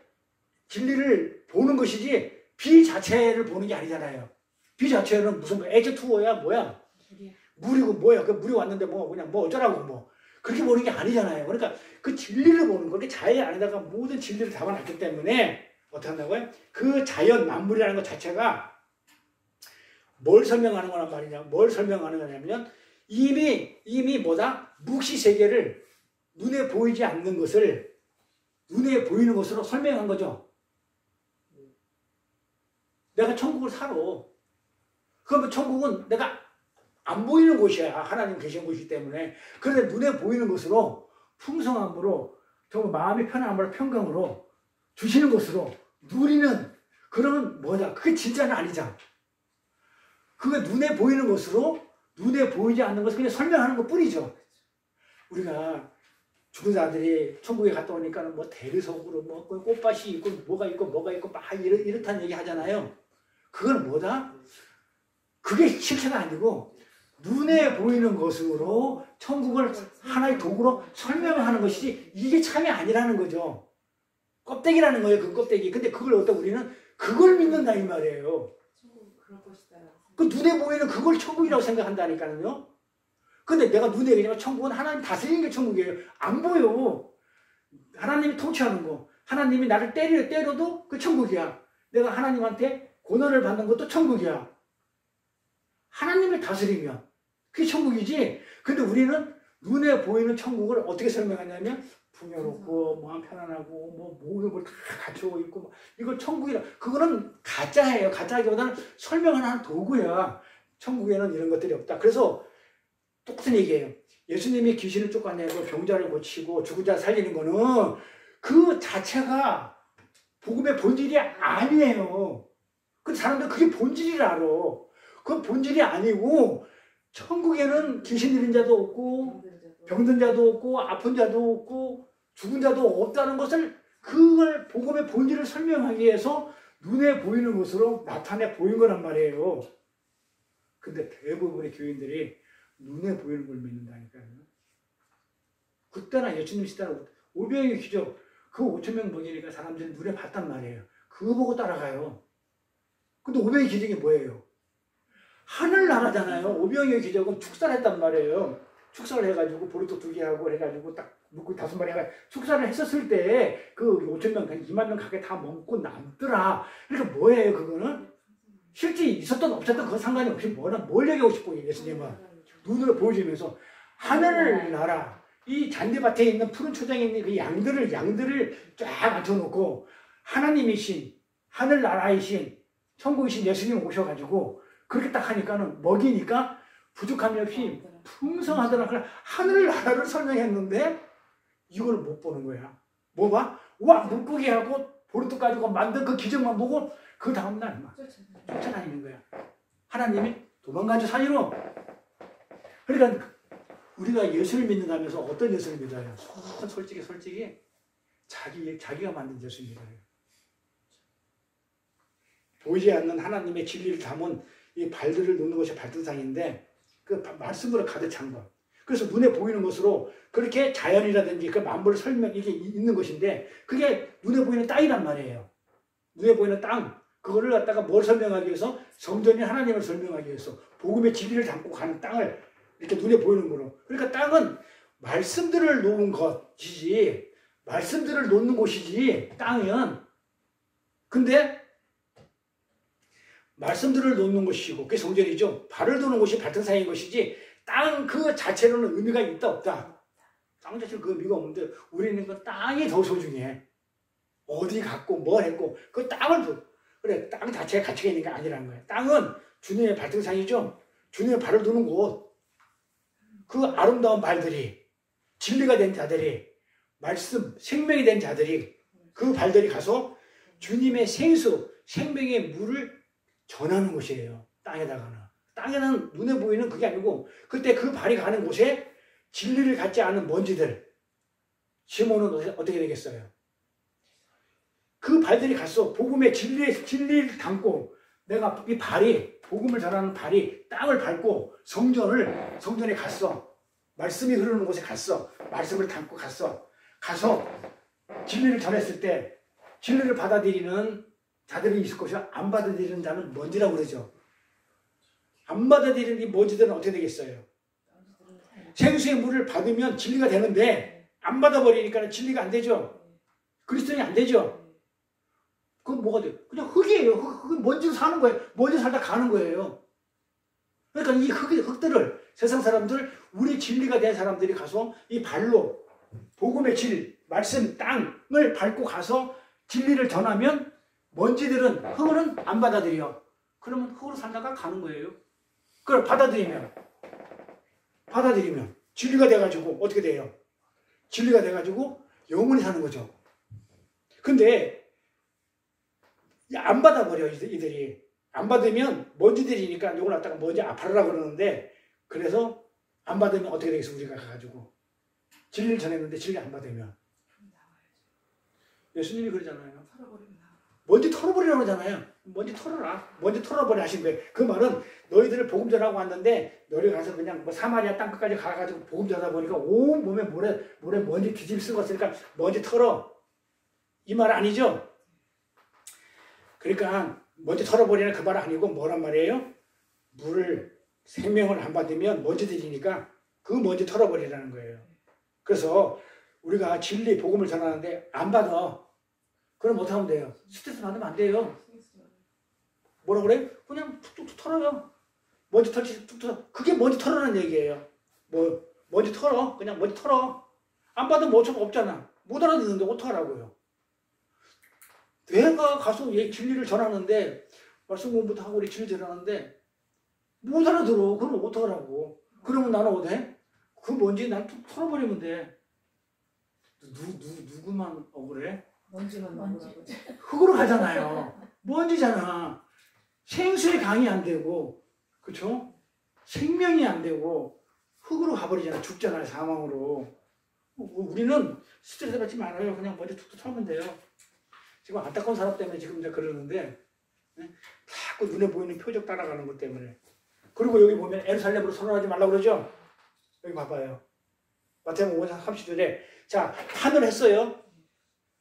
진리를 보는 것이지 비 자체를 보는 게 아니잖아요. 비 자체는 무슨 H2O야 뭐야? 물이고 뭐야? 그 물이 왔는데 그냥 어쩌라고 그렇게 보는 게 아니잖아요. 그러니까 그 진리를 보는 거, 그 자연 안에다가 모든 진리를 담아놨기 때문에 어떻게 한다고요? 그 자연 만물이라는 것 자체가 뭘 설명하는 거란 말이냐? 뭘 설명하는 거냐면 이미 뭐다? 묵시 세계를 눈에 보이지 않는 것을 눈에 보이는 것으로 설명한 거죠. 내가 천국을 살아. 그러면 천국은 내가 안 보이는 곳이야. 하나님 계신 곳이기 때문에. 그런데 눈에 보이는 것으로 풍성함으로 정말 마음이 편안함으로 평강으로 주시는 것으로 누리는 그러면 뭐냐? 그게 진짜는 아니잖아. 그게 눈에 보이는 것으로 눈에 보이지 않는 것을 그냥 설명하는 것 뿐이죠. 우리가 죽은 자들이 천국에 갔다 오니까 대리석으로 꽃밭이 있고 뭐가 있고 막 이렇다는 얘기 하잖아요. 그건 뭐다? 그게 실체가 아니고 눈에 보이는 것으로 천국을 하나의 도구로 설명하는 것이지 이게 참이 아니라는 거죠. 껍데기라는 거예요. 그 껍데기. 근데 그걸 어떤 우리는 그걸 믿는다 이 말이에요. 그 눈에 보이는 그걸 천국이라고 생각한다니까요. 근데 내가 눈에 얘기하지만 천국은 하나님 다스리는 게 천국이에요. 안 보여. 하나님이 통치하는 거. 하나님이 나를 때려도 그 천국이야. 내가 하나님한테 고난을 받는 것도 천국이야. 하나님을 다스리면 그게 천국이지. 근데 우리는 눈에 보이는 천국을 어떻게 설명하냐면 풍요롭고 마음 편안하고 모든 걸 다 갖추고 있고 이걸 천국이라. 그거는 가짜예요. 가짜이기보다는 설명하는 도구야. 천국에는 이런 것들이 없다. 그래서 똑같은 얘기예요. 예수님이 귀신을 쫓아내고 병자를 고치고 죽은 자 살리는 거는 그 자체가 복음의 본질이 아니에요. 근데 사람들 그게 본질이라 알아. 그건 본질이 아니고 천국에는 귀신 들린 자도 없고 병든 자도 없고 아픈 자도 없고 죽은 자도 없다는 것을 그걸 복음의 본질을 설명하기 위해서 눈에 보이는 것으로 나타내 보인 거란 말이에요. 근데 대부분의 교인들이 눈에 보이는 걸 믿는다니까요. 그때나 예수님 시대나 오병이의 기적, 그 5,000명 먹이니까 사람들이 눈에 봤단 말이에요. 그거 보고 따라가요. 근데 오병이의 기적이 뭐예요? 하늘나라잖아요. 오병이의 기적은 축사를 했단 말이에요. 축사를 해가지고 보리떡 2개 하고 해가지고 딱 먹고 5마리 해가지고 축사를 했었을 때 그 5,000명, 2만 명 가게 다 먹고 남더라. 그러니까 뭐예요 그거는? 실제 있었던 없었던 그건 상관이 없이 뭘 얘기하고 싶고 예수님은 눈으로 보여주면서 하늘나라, 이 잔디밭에 있는 푸른 초장에 있는 그 양들을 쫙 앉혀놓고 하나님이신 하늘나라이신 천국이신 예수님 오셔가지고 그렇게 딱 하니까는 먹이니까 부족함이 없이 풍성하더라. 그래 하늘나라를 설명했는데 이걸 못 보는 거야. 뭐 봐? 와 못 보게 하고 보리떡 가지고 만든 그 기적만 보고 그 다음날 막 쫓아다니는 거야. 하나님이 도망가죠 사이로. 그러니까 우리가 예수를 믿는다면서 어떤 예수를 믿어요? 솔직히 자기가 만든 예수를 믿어요. 보이지 않는 하나님의 진리를 담은 이 발들을 놓는 것이 발등상인데 그 말씀으로 가득 찬 것. 그래서 눈에 보이는 것으로 그렇게 자연이라든지 그 만물을 이게 있는 것인데 그게 눈에 보이는 땅이란 말이에요. 눈에 보이는 땅. 그거를 갖다가 뭘 설명하기 위해서? 성전이 하나님을 설명하기 위해서 복음의 진리를 담고 가는 땅을 이렇게 눈에 보이는 거로. 그러니까 땅은 말씀들을 놓은 것이지, 말씀들을 놓는 곳이지, 땅은. 근데 말씀들을 놓는 것이고, 그게 성전이죠. 발을 두는 곳이 발등상인 것이지, 땅 그 자체로는 의미가 있다, 없다. 땅 자체는 그 의미가 없는데, 우리는 그 땅이 더 소중해. 어디 갔고, 뭘 했고, 그 땅을, 그래, 땅 자체가 가치가 있는 게 아니라는 거야. 땅은 주님의 발등상이죠. 주님의 발을 두는 곳. 그 아름다운 발들이, 진리가 된 자들이, 말씀, 생명이 된 자들이, 그 발들이 가서 주님의 생수, 생명의 물을 전하는 곳이에요. 땅에다가는. 땅에는 눈에 보이는 그게 아니고 그때 그 발이 가는 곳에 진리를 갖지 않은 먼지들. 시몬은 어떻게 되겠어요? 그 발들이 갔어. 복음의 진리를 담고 내가 이 발이 복음을 전하는 발이 땅을 밟고 성전에 갔어. 말씀이 흐르는 곳에 갔어. 말씀을 담고 갔어. 가서 진리를 전했을 때 진리를 받아들이는 자들이 있을 것이고 안 받아들이는 자는 먼지라고 그러죠. 안 받아들이는 이 먼지들은 어떻게 되겠어요? 생수의 물을 받으면 진리가 되는데 안 받아버리니까 진리가 안 되죠. 그리스도인이 안 되죠. 그건 뭐가 돼요? 그냥 흙이에요. 흙 먼지로 사는 거예요. 먼지 살다 가는 거예요. 그러니까 이 흙들을 세상 사람들, 우리 진리가 된 사람들이 가서 이 발로 복음의 질, 말씀, 땅을 밟고 가서 진리를 전하면 먼지들은, 흙은 안 받아들여. 그러면 흙으로 살다가 가는 거예요. 그걸 받아들이면 진리가 돼가지고 어떻게 돼요? 진리가 돼가지고 영원히 사는 거죠. 근데 안 받아버려 이들이. 안 받으면 먼지들이니까 이걸 갖다가 먼지 아파라고 그러는데, 그래서 안 받으면 어떻게 되겠어? 우리가 가가지고 진리를 전했는데 진리 안 받으면 예수님이 그러잖아요. 먼지 털어버리라고 하잖아요. 먼지 털어라. 먼지 털어버려 하신 거예요. 그 말은 너희들을 복음 전하고 왔는데 너희 가서 그냥 뭐 사마리아 땅끝까지 가가지고 복음 전하다 보니까 온 몸에 모래 먼지 뒤집어 쓰고 있으니까 먼지 털어. 이 말 아니죠? 그러니까 먼지 털어버리는 그 말 아니고 뭐란 말이에요? 물을, 생명을 안 받으면 먼지들이니까 그 먼지 털어버리라는 거예요. 그래서 우리가 진리, 복음을 전하는데 안 받아. 그럼 어떻게 하면 돼요? 스트레스 받으면 안 돼요. 뭐라 그래? 그냥 툭툭 털어요. 먼지 털지 툭툭. 그게 먼지 털어라는 얘기예요. 뭐 먼지 털어. 그냥 먼지 털어. 안 받으면 어쩔 수 없잖아. 못 알아듣는데 어떡하라고요? 내가 가서 얘 진리를 전하는데 말씀 공부도 하고 우리 진리 전하는데 못 알아들어. 그럼 어떡하라고? 그러면 나는 어디 해? 그 먼지 난 툭 털어버리면 돼. 누구만 억울해? 먼지만 억울하고. 흙으로 가잖아요. 먼지잖아. 생수의 강이 안 되고, 그쵸? 생명이 안 되고, 흙으로 가버리잖아. 죽잖아요. 사망으로. 우리는 스트레스 받지 말아요. 그냥 먼지 툭툭 털면 돼요. 지금 안타까운 사람 때문에 지금 이제 그러는데, 자꾸 눈에 보이는 표적 따라가는 것 때문에. 그리고 여기 보면 예루살렘으로 선언하지 말라고 그러죠. 여기 봐봐요. 마태복음 5장 30절에 자, 하늘 했어요.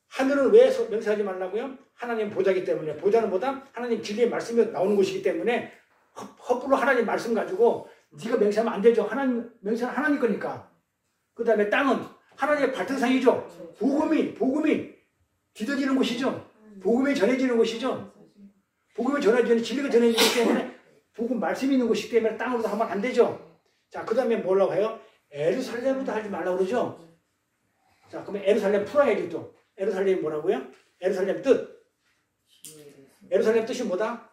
하늘은 왜 맹세하지 말라고요? 하나님 보좌이기 때문에. 보좌는 뭐다? 하나님 진리의 말씀이 나오는 곳이기 때문에 헛불로 하나님 말씀 가지고 네가 맹세하면 안 되죠. 하나님 맹세는 하나님 거니까. 그 다음에 땅은 하나님의 발등상이죠. 복음이 뒤덮이는 곳이죠. 복음이 전해지는 곳이죠. 복음이 전해지는 진리가 전해지기 때문에 복음 말씀이 있는 곳이기 때문에 땅으로도 하면 안 되죠. 자, 그 다음에 뭐라고 해요? 예루살렘으로도 하지 말라고 그러죠. 자, 그러면 예루살렘 풀어야지 또. 예루살렘이 뭐라고요? 예루살렘 뜻. 예루살렘 뜻이 뭐다?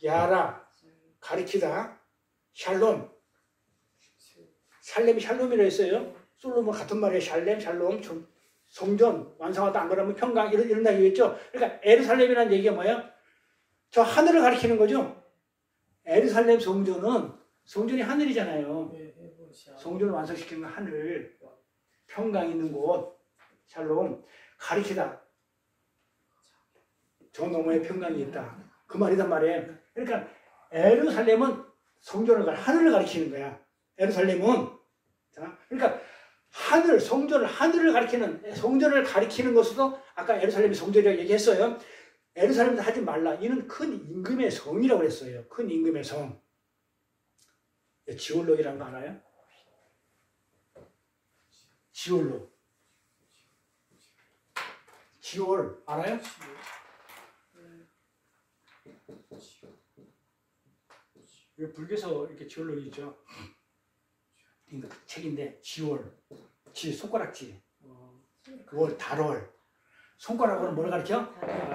야라, 가리키다, 샬롬. 살렘이 샬롬이라 했어요. 솔로몬 같은 말이에요. 샬롬, 성전, 완성하다 안 그러면 평강, 이런 얘기겠죠. 그러니까 예루살렘이라는 얘기가 뭐야? 저 하늘을 가리키는 거죠. 예루살렘 성전이 하늘이잖아요. 성전을 완성시키는 하늘, 평강 있는 곳, 샬롬, 가리키다. 저 너머에 평강이 있다. 그 말이단 말이에요. 그러니까 예루살렘은 하늘을 가리키는 거야. 예루살렘은. 자, 그러니까 성전을 가리키는 것으로 아까 예루살렘이 성전이라고 얘기했어요. 예루살렘도 하지 말라. 이는 큰 임금의 성이라고 그랬어요. 큰 임금의 성. 지올록이라는 거 알아요? 지올록. 지올 알아요? 불교에서 이렇게 지올록이 있죠. 책인데 지올, 손가락지, 월, 달월. 손가락으로 뭘 가르쳐?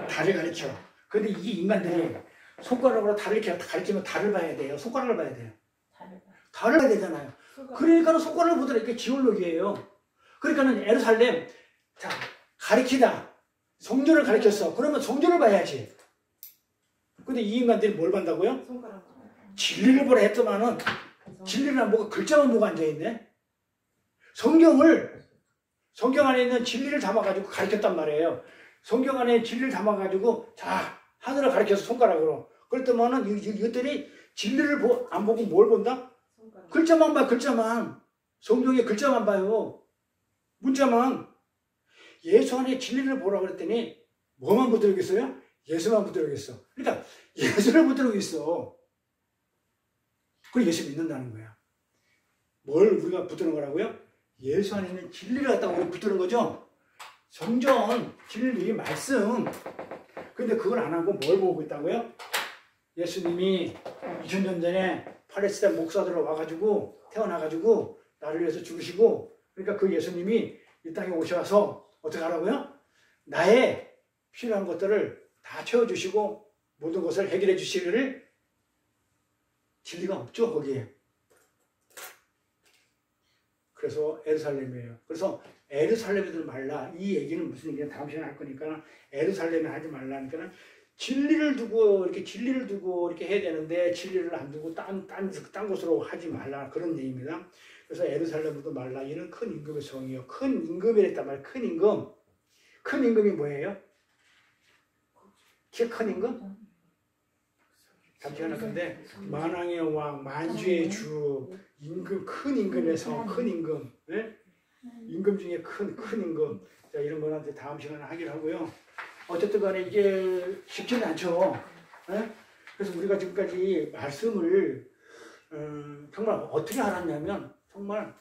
달을 가르쳐. 그런데 이 인간들이 손가락으로 달을 가르치면 달을 봐야 돼요. 손가락을 봐야 돼요. 달을 봐야 되잖아요. 그러니까 손가락을 보더라. 이게 지올록이에요. 그러니까는 예루살렘, 자, 가리키다. 성전을 가르쳤어. 그러면 성전을 봐야지. 근데 이 인간들이 뭘 본다고요? 진리를 보라 했더만은 진리는 뭐가 글자만 보고 앉아있네. 성경 안에 있는 진리를 담아가지고 가르쳤단 말이에요. 성경 안에 진리를 담아가지고 자, 하늘을 가르쳐서 손가락으로. 그랬더만은 이것들이 진리를 안 보고 뭘 본다? 글자만 봐, 글자만. 성경의 글자만 봐요. 문자만. 예수 안에 진리를 보라고 그랬더니 뭐만 붙들고 있어요? 예수만 붙들고 있어. 그러니까 예수를 붙들고 있어. 그걸 예수 믿는다는 거야. 뭘 우리가 붙드는 거라고요? 예수 안에 있는 진리를 갖다가 우리 붙드는 거죠. 성전, 진리, 말씀. 근데 그걸 안 하고 뭘 보고 있다고요? 예수님이 2000년 전에 팔레스타인 목사들로 와가지고 태어나가지고 나를 위해서 죽으시고, 그러니까 그 예수님이 이 땅에 오셔서 어떻게 하라고요? 나의 필요한 것들을 다 채워주시고 모든 것을 해결해 주시기를. 진리가 없죠, 거기에. 그래서 예루살렘이에요. 그래서 예루살렘에들 말라. 이 얘기는 무슨 얘기냐, 다음 시간에 할 거니까 예루살렘에 하지 말라니까 진리를 두고 이렇게 해야 되는데 진리를 안 두고 딴 곳으로 하지 말라, 그런 얘기입니다. 그래서 예루살렘도 말라. 이는 큰 임금의 성이요. 큰 임금이랬단 말이에요. 큰 임금. 큰 임금이 뭐예요? 큰 임금? 잠시만 할 건데, 만왕의 왕, 만주의 주, 임금, 큰 임금의 성, 큰 임금, 네? 임금 중에 큰 임금. 자, 이런 거는 다음 시간에 하기로 하고요. 어쨌든 간에 이게 쉽지는 않죠. 네? 그래서 우리가 지금까지 말씀을 정말 어떻게 알았냐면, 정말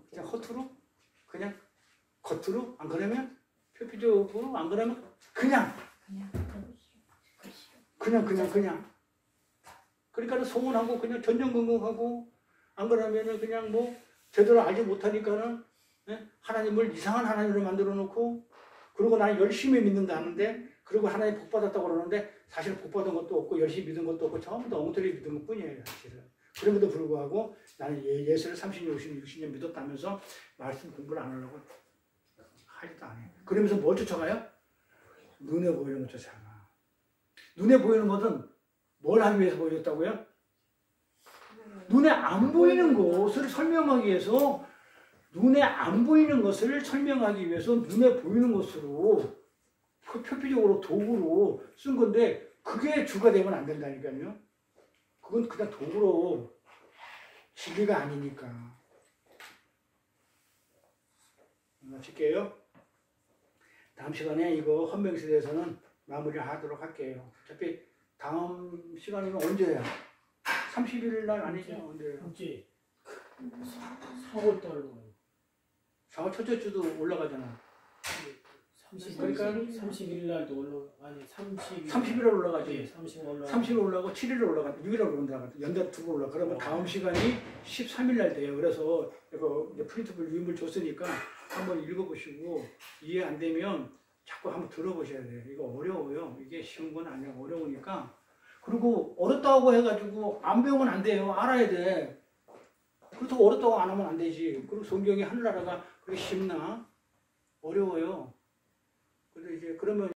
그냥 허투루, 그냥 겉으로, 안 그러면 표피적으로, 안 그러면 그냥. 그러니까 소원하고 그냥 전전긍긍하고, 안 그러면은 그냥 뭐 제대로 알지 못하니까는 하나님을 이상한 하나님으로 만들어 놓고, 그리고 나는 열심히 믿는다는데, 그리고 하나님 복 받았다고 그러는데 사실 복 받은 것도 없고 열심히 믿은 것도 없고 전부 다 엉터리 믿은 것 뿐이에요, 사실은. 그럼에도 불구하고 나는 예수를 30년, 60년 믿었다면서 말씀 공부를 안 하려고 하지도 않아요. 그러면서 뭘 쫓아가요? 눈에 보이는 것 쫓아가. 눈에 보이는 것은 뭘 하기 위해서 보여줬다고요? 눈에 안 보이는 것을 설명하기 위해서, 눈에 안 보이는 것을 설명하기 위해서 눈에 보이는 것으로 표피적으로 도구로 쓴 건데, 그게 주가 되면 안 된다니까요. 그건 그냥 도구로 진리가 아니니까. 마칠게요. 다음 시간에 이거 헌병에 대해서는 마무리를 하도록 할게요. 어차피 다음 시간이면 언제야? 31일 날 아니죠? 언제예요? 이제 4월 달로 4월 첫째 주도 올라가잖아. 30일 날도 아니 30일 올라가지. 네, 30일 올라가. 30일 올라가고 7일 올라가, 6일 올라가, 연달 두번 올라가. 그러면 다음 시간이 13일 날 돼요. 그래서 이거 이제 프린트블 유인물 줬으니까 한번 읽어보시고 이해 안 되면 자꾸 한번 들어보셔야 돼요. 이거 어려워요. 이게 쉬운 건 아니야. 어려우니까. 그리고 어렵다고 해가지고 안 배우면 안 돼요. 알아야 돼. 그렇다고 어렵다고 안 하면 안 되지. 그리고 성경이 하늘나라가 그렇게 쉽나? 어려워요. 근데 이제 그러면